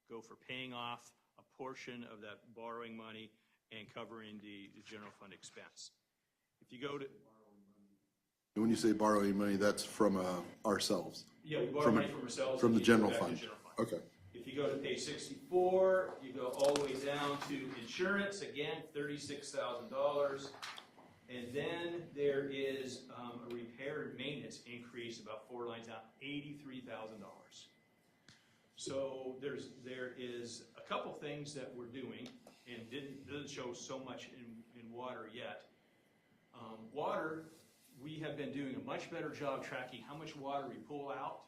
go for paying off a portion of that borrowing money and covering the general fund expense. If you go to... When you say borrowing money, that's from ourselves? Yeah, we borrow money from ourselves. From the and we give it general back to fund? the general fund. Okay. If you go to page 64, you go all the way down to insurance, again, $36,000. And then there is a repair and maintenance increase about 4 lines out, $83,000. So there is a couple things that we're doing, and doesn't show so much in water yet. Water, we have been doing a much better job tracking how much water we pull out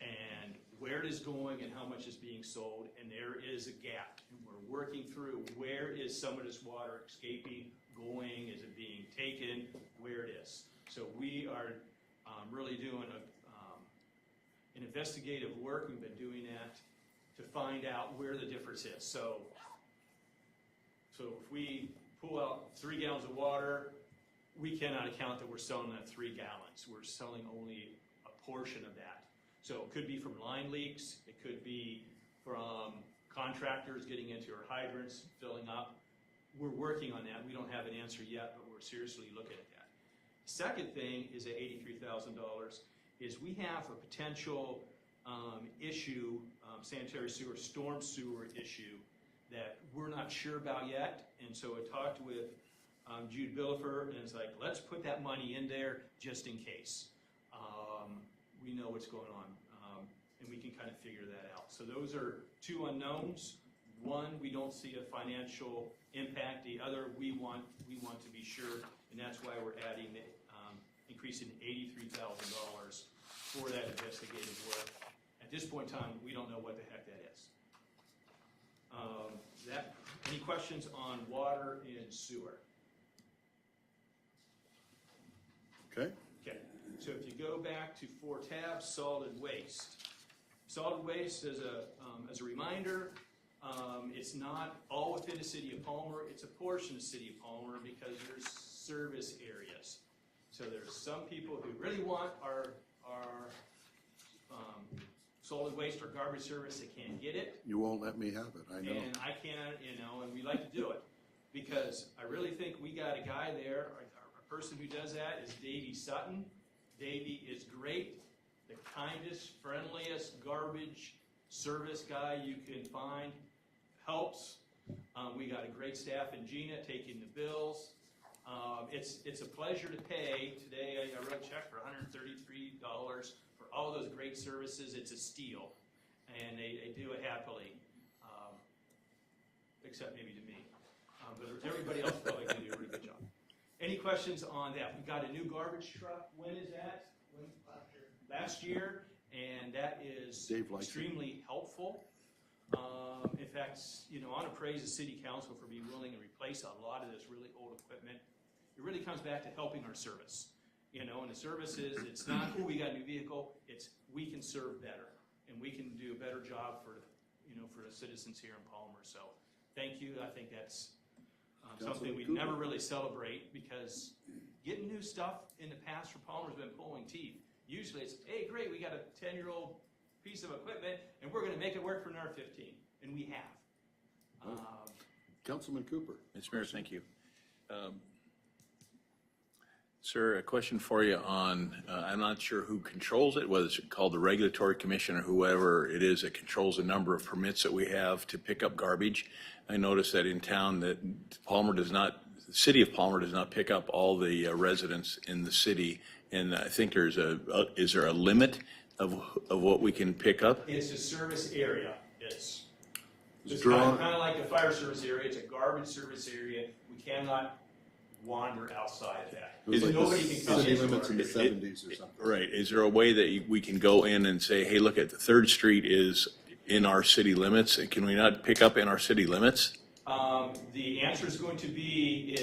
and where it is going and how much is being sold, and there is a gap. And we're working through where is some of this water escaping, going, is it being taken, where it is. So we are really doing an investigative work. We've been doing that to find out where the difference is. So if we pull out 3 gallons of water, we cannot account that we're selling that 3 gallons. We're selling only a portion of that. So it could be from line leaks, it could be from contractors getting into our hydrants, filling up. We're working on that. We don't have an answer yet, but we're seriously looking at that. Second thing is at $83,000 is we have a potential issue, sanitary sewer, storm sewer issue that we're not sure about yet. And so I talked with Jude Billifer, and it's like, let's put that money in there just in case. We know what's going on, and we can kind of figure that out. So those are 2 unknowns. One, we don't see a financial impact. The other, we want to be sure, and that's why we're adding the increasing $83,000 for that investigative work. At this point in time, we don't know what the heck that is. Any questions on water and sewer? Okay? Okay, so if you go back to 4 tabs, solid waste. Solid waste, as a reminder, it's not all within the city of Palmer, it's a portion of the city of Palmer because there's service areas. So there's some people who really want our solid waste or garbage service, they can't get it. You won't let me have it, I know. And I can't, and we like to do it. Because I really think we got a guy there, a person who does that is Davey Sutton. Davey is great, the kindest, friendliest garbage service guy you can find. Helps. We got a great staff in Gina taking the bills. It's a pleasure to pay. Today I wrote a check for $133 for all those great services. It's a steal, and they do it happily, except maybe to me. But everybody else probably can do a really good job. Any questions on that? We've got a new garbage truck. When is that? Last year, and that is Dave likes it. extremely helpful. In fact, I want to praise the city council for being willing to replace a lot of this really old equipment. It really comes back to helping our service. And the service is, it's not, oh, we got a new vehicle, it's we can serve better. And we can do a better job for the citizens here in Palmer. So thank you. I think that's something we never really celebrate because getting new stuff in the past for Palmer's been pulling teeth. Usually it's, hey, great, we got a 10-year-old piece of equipment and we're going to make it work for another 15. And we have. Councilman Cooper. Mr. Mayor, thank you. Sir, a question for you on, I'm not sure who controls it, whether it's called the Regulatory Commission or whoever it is that controls the number of permits that we have to pick up garbage. I noticed that in town that the city of Palmer does not pick up all the residents in the city. And I think is there a limit of what we can pick up? It's a service area. It's Drawn- kind of like the fire service area. It's a garbage service area. We cannot wander outside of that. It was like Nobody the can come city into limits our in the area. 70s or something. Right. Is there a way that we can go in and say, hey, look, at the 3rd Street is in our city limits? And can we not pick up in our city limits? The answer is going to be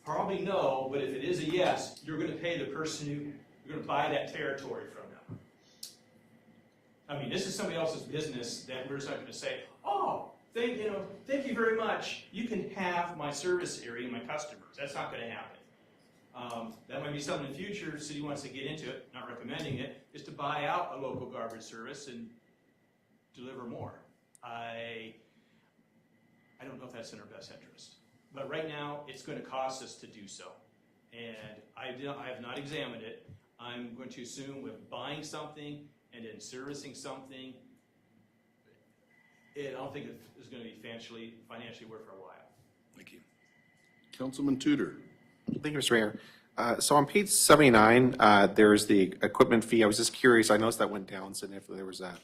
probably no, but if it is a yes, you're going to pay the person you're going to buy that territory from them. I mean, this is somebody else's business that we're just not going to say, oh, thank you very much. You can have my service area and my customers. That's not going to happen. That might be something in the future. The city wants to get into it. Not recommending it. Is to buy out a local garbage service and deliver more. I don't know if that's in our best interest. But right now, it's going to cost us to do so. And I have not examined it. I'm going to assume with buying something and then servicing something, I don't think it's going to be financially worth our while. Thank you. Councilman Tudor. Thank you, Mr. Mayor. So on page 79, there's the equipment fee. I was just curious. I noticed that went down significantly. There was a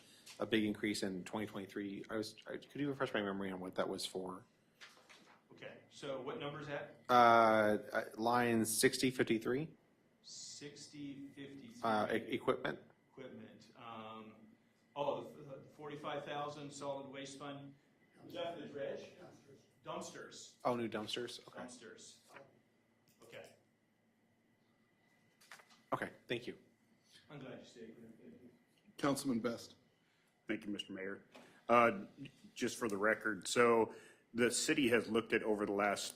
big increase in 2023. Could you refresh my memory on what that was for? Okay, so what number is that? Line 6053, 6053. equipment. Equipment. The 45,000 solid waste fund. Jeff is Reg? Dumpsters. Oh, new dumpsters? Okay. Dumpsters. Okay. Okay, thank you. I'm glad you stayed. Councilman Best. Thank you, Mr. Mayor. Just for the record, so the city has looked at over the last,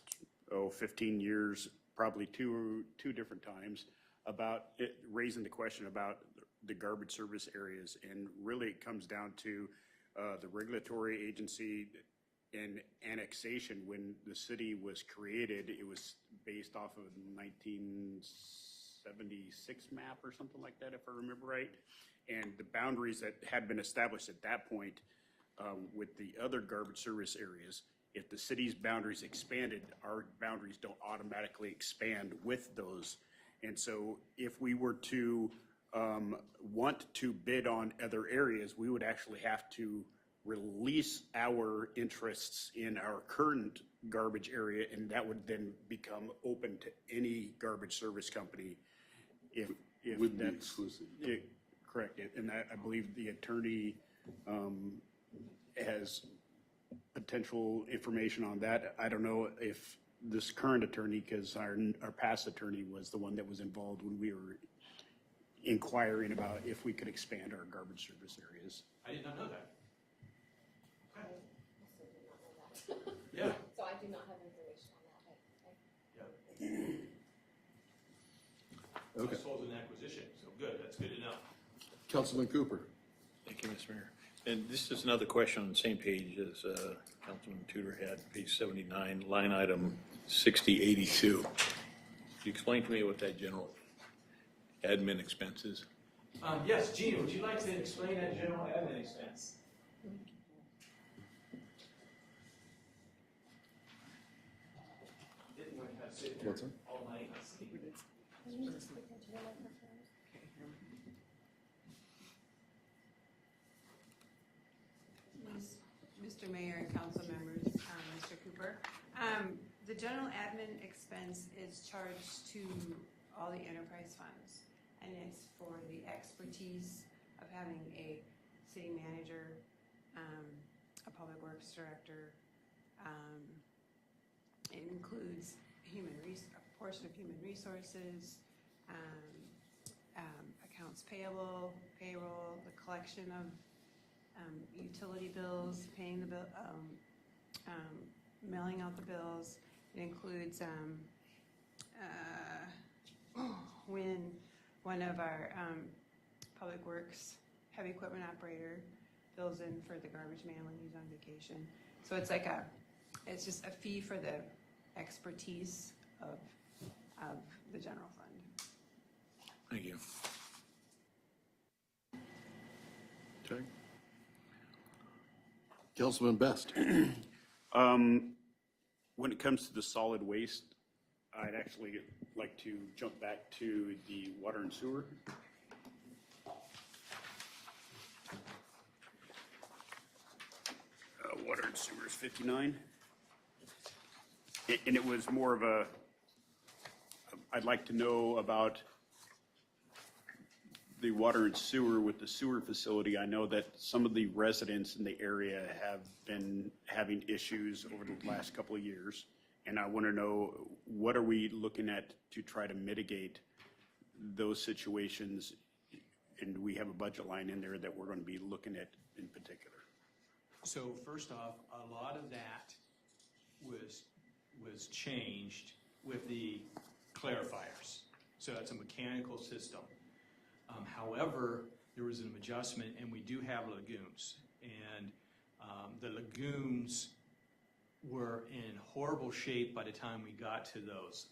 15 years, probably two different times, about it, raising the question about the garbage service areas. And really it comes down to the regulatory agency and annexation. When the city was created, it was based off of 1976 map or something like that, if I remember right. And the boundaries that had been established at that point with the other garbage service areas, if the city's boundaries expanded, our boundaries don't automatically expand with those. And so if we were to want to bid on other areas, we would actually have to release our interests in our current garbage area, and that would then become open to any garbage service company if Would be that's exclusive. correct. And I believe the attorney has potential information on that. I don't know if this current attorney, because our past attorney was the one that was involved when we were inquiring about if we could expand our garbage service areas. I did not know that. Yeah. So I do not have information on that. Yeah. Okay. I suppose an acquisition, so good, that's good to know. Councilman Cooper. Thank you, Mr. Mayor. And this is another question on the same page as Councilman Tudor had, page 79, line item 6082. Could you explain to me what that general admin expense is? Yes, Gina, would you like to explain that general admin expense? Didn't want to sit here What's that? all night. Mr. Mayor and council members, Mr. Cooper. The general admin expense is charged to all the enterprise funds, and it's for the expertise of having a city manager, a public works director. It includes a portion of human resources, accounts payable, payroll, the collection of utility bills, paying the bill, mailing out the bills. It includes when one of our public works heavy equipment operator fills in for the garbage man when he's on vacation. So it's like it's just a fee for the expertise of the general fund. Thank you. Okay. Councilman Best. When it comes to the solid waste, I'd actually like to jump back to the water and sewer. Water and sewer is 59. And it was more of I'd like to know about the water and sewer with the sewer facility. I know that some of the residents in the area have been having issues over the last couple of years. And I want to know, what are we looking at to try to mitigate those situations? And we have a budget line in there that we're going to be looking at in particular. So first off, a lot of that was changed with the clarifiers. So that's a mechanical system. However, there was an adjustment, and we do have lagoons. And the lagoons were in horrible shape by the time we got to those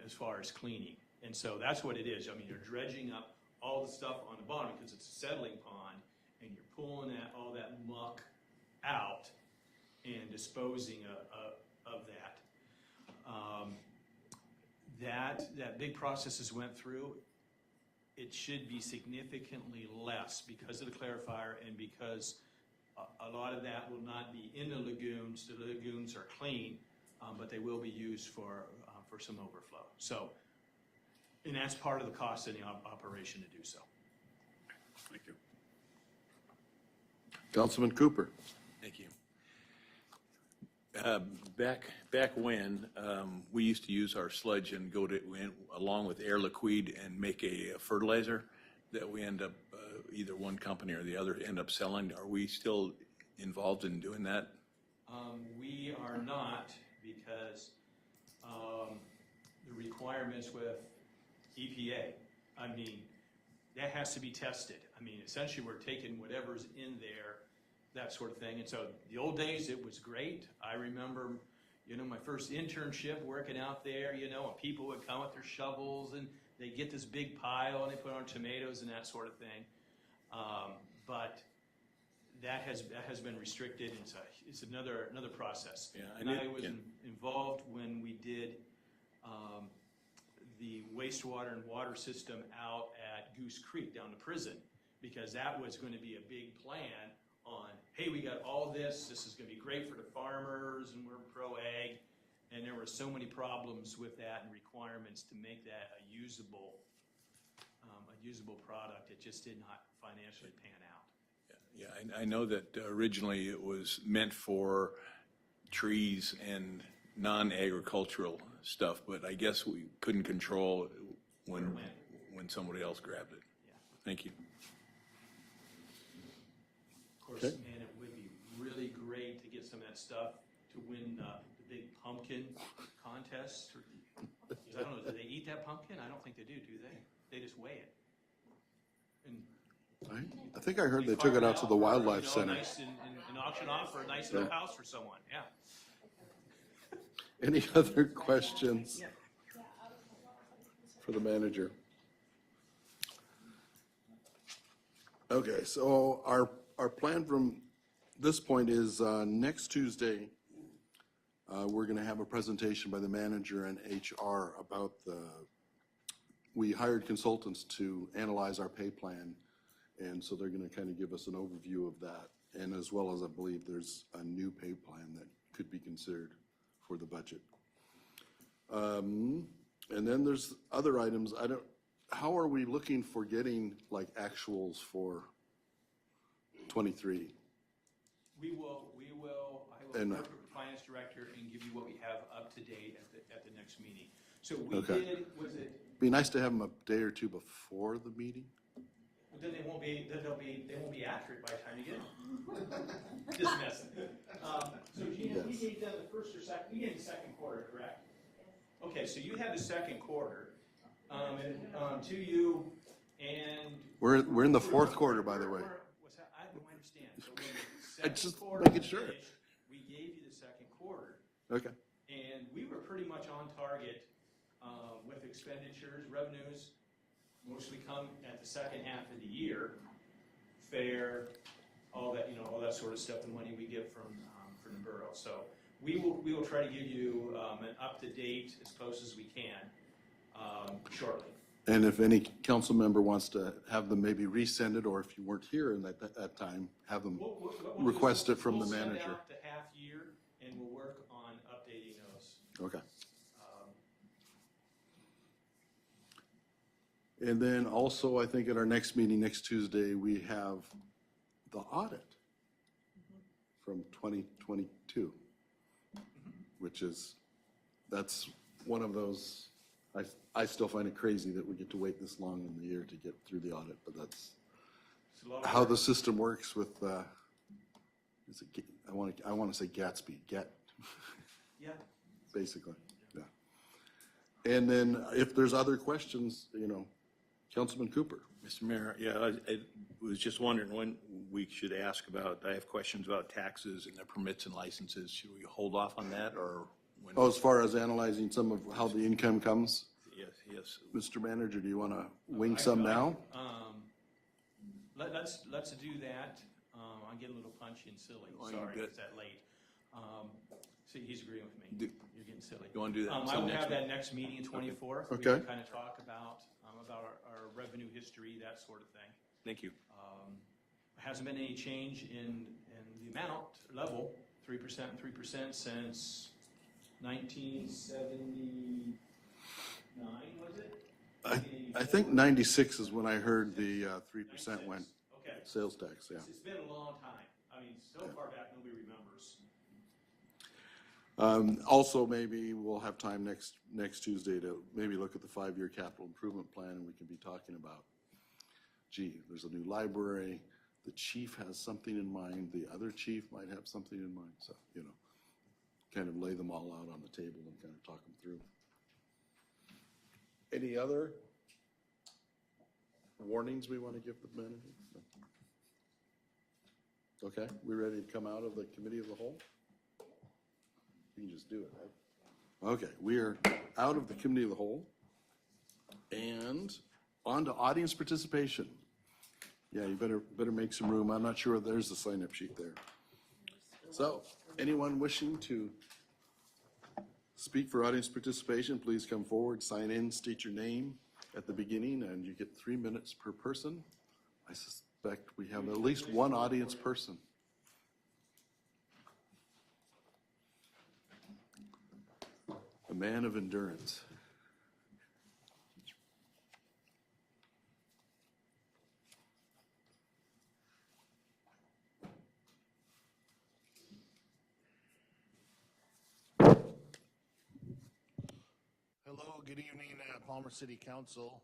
as far as cleaning. And so that's what it is. I mean, you're dredging up all the stuff on the bottom because it's a settling pond, and you're pulling all that muck out and disposing of that. That big processes went through. It should be significantly less because of the clarifier and because a lot of that will not be in the lagoons. The lagoons are clean, but they will be used for some overflow. So, and that's part of the cost of the operation to do so. Thank you. Councilman Cooper. Thank you. Back when, we used to use our sludge and go along with Air Liquide and make a fertilizer that we end up, either one company or the other end up selling. Are we still involved in doing that? We are not, because the requirements with EPA, I mean, that has to be tested. I mean, essentially, we're taking whatever's in there, that sort of thing. And so the old days, it was great. I remember, my first internship working out there, and people would come with their shovels and they get this big pile and they put on tomatoes and that sort of thing. But that has been restricted. It's another process. Yeah, And I was involved when we did the wastewater and water system out at Goose Creek down the prison, because that was going to be a big plan on, hey, we got all this is going to be great for the farmers, and we're pro-ag, and there were so many problems with that and requirements to make that a usable product. It just did not financially pan out. Yeah, I know that originally it was meant for trees and non-agricultural stuff, but I guess we couldn't control when somebody else grabbed it. Thank you. Of course, and it would be really great to get some of that stuff to win the big pumpkin contest. I don't know, do they eat that pumpkin? I don't think they do they? They just weigh it. And I think I heard they took it out to the Wildlife Center. Nice and auction off for a nice little house for someone, yeah. Any other questions for the manager? Okay, so our plan from this point is next Tuesday, we're going to have a presentation by the manager and HR about we hired consultants to analyze our pay plan, and so they're going to kind of give us an overview of that, and as well as I believe there's a new pay plan that could be considered for the budget. And then there's other items. How are we looking for getting like actuals for 23? I will And, work with the finance director and give you what we have up to date at the next meeting. So we Okay. did, was it, Be nice to have them a day or two before the meeting. well, then they won't be accurate by the time you get them. Just messing. So Gina, we gave them the first or second, we gave the second quarter, correct? Okay, so you have the second quarter, and to you, and. We're in the fourth quarter, by the way. What's that? I don't understand. So when the I second just quarter making sure. finished, we gave you the second quarter, Okay. and we were pretty much on target with expenditures, revenues, mostly come at the second half of the year, fair, all that, all that sort of stuff, the money we get from the borough. So we will try to give you an up-to-date, as close as we can, shortly. And if any council member wants to have them maybe resend it, or if you weren't here in that time, have them request it from the manager. We'll send out the half year, and we'll work on updating those. Okay. And then also, I think at our next meeting, next Tuesday, we have the audit from 2022, which that's one of those, I still find it crazy that we get to wait this long in the year to get through the audit, but that's how the system works with, I want to say Gatsby, Yeah. basically, yeah. And then if there's other questions, Councilman Cooper. Mr. Mayor, yeah, I was just wondering when we should ask about, I have questions about taxes and the permits and licenses. Should we hold off on that, or when? Oh, as far as analyzing some of how the income comes? Yes. Mr. Manager, do you want to wing some now? Let's do that. I'm getting a little punchy and silly. Oh, you're Sorry, good. it's that late. See, he's agreeing with me. You're getting silly. You want to do that? I will have that next meeting, 24th. We Okay. can kind of talk about our revenue history, that sort of thing. Thank you. Hasn't been any change in the amount level, 3% and 3% since 1979, was it? I think 96 is when I heard the 3% went, Okay. sales tax, yeah. It's been a long time. I mean, so far back, nobody remembers. Also, maybe we'll have time next Tuesday to maybe look at the 5-year capital improvement plan, and we can be talking about, there's a new library, the chief has something in mind, the other chief might have something in mind, so, kind of lay them all out on the table and kind of talk them through. Any other warnings we want to give the men? Okay, we ready to come out of the committee of the whole? You can just do it, right? Okay, we are out of the committee of the whole. And on to audience participation. Yeah, you better make some room. I'm not sure, there's the sign-up sheet there. So, anyone wishing to speak for audience participation, please come forward, sign in, state your name at the beginning, and you get 3 minutes per person. I suspect we have at least one audience person. A man of endurance. Hello, good evening, Palmer City Council.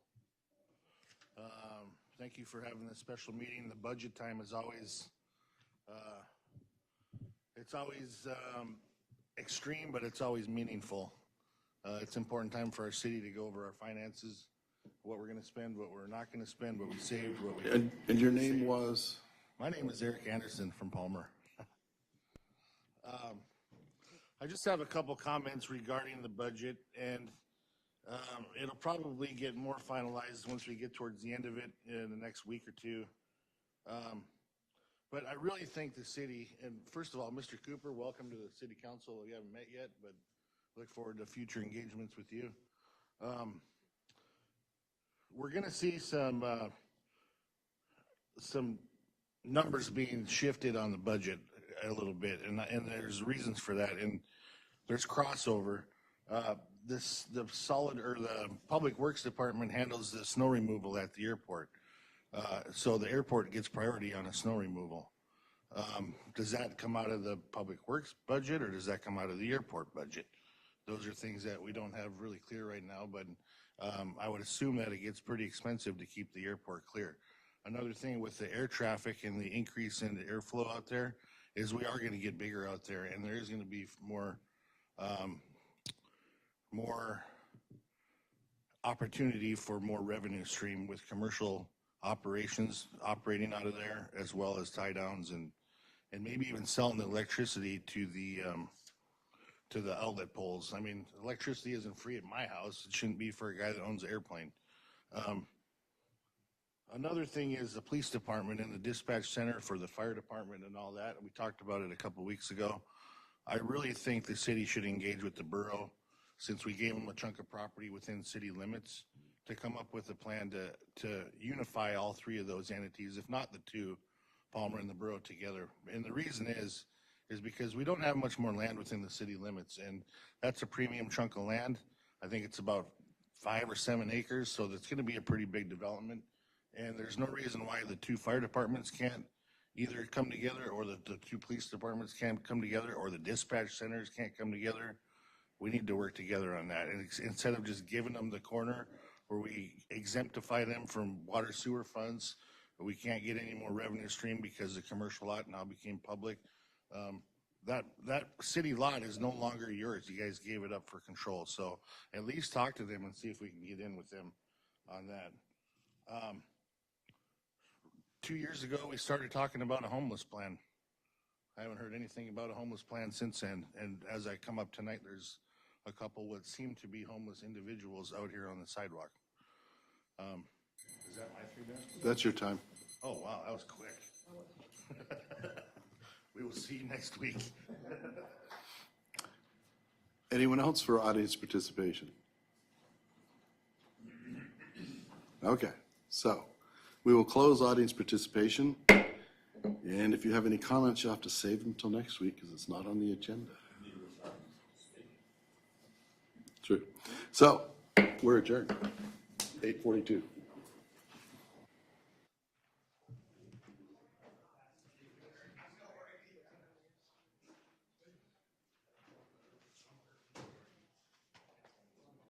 Thank you for having this special meeting. The budget time is always, it's always extreme, but it's always meaningful. It's an important time for our city to go over our finances, what we're gonna spend, what we're not gonna spend, what we saved, what we. And your name was? My name is Eric Anderson from Palmer. I just have a couple comments regarding the budget, and it'll probably get more finalized once we get towards the end of it in the next week or two. But I really think the city, and first of all, Mr. Cooper, welcome to the city council. We haven't met yet, but look forward to future engagements with you. We're gonna see some numbers being shifted on the budget a little bit, and there's reasons for that, and there's crossover. The Public Works Department handles the snow removal at the airport. So the airport gets priority on a snow removal. Does that come out of the Public Works budget, or does that come out of the airport budget? Those are things that we don't have really clear right now, but I would assume that it gets pretty expensive to keep the airport clear. Another thing with the air traffic and the increase in the airflow out there is we are going to get bigger out there, and there is going to be more opportunity for more revenue stream with commercial operations operating out of there, as well as tie downs and maybe even selling the electricity to the outlet poles. I mean, electricity isn't free at my house. It shouldn't be for a guy that owns an airplane. Another thing is the police department and the dispatch center for the fire department and all that. We talked about it a couple weeks ago. I really think the city should engage with the borough, since we gave them a chunk of property within city limits, to come up with a plan to unify all three of those entities, if not the two, Palmer and the borough together. And the reason is because we don't have much more land within the city limits, and that's a premium chunk of land. I think it's about 5 or 7 acres, so that's gonna be a pretty big development. And there's no reason why the two fire departments can't either come together, or the two police departments can't come together, or the dispatch centers can't come together. We need to work together on that. And instead of just giving them the corner where we exemptify them from water sewer funds, we can't get any more revenue stream because the commercial lot now became public. That city lot is no longer yours. You guys gave it up for control. So at least talk to them and see if we can get in with them on that. 2 years ago, we started talking about a homeless plan. I haven't heard anything about a homeless plan since then. And as I come up tonight, there's a couple what seem to be homeless individuals out here on the sidewalk. Is that my 3 minutes? That's your time. Oh, wow, that was quick. We will see you next week. Anyone else for audience participation? Okay, so we will close audience participation. And if you have any comments, you'll have to save them until next week because it's not on the agenda. True. So we're adjourned, 8:42.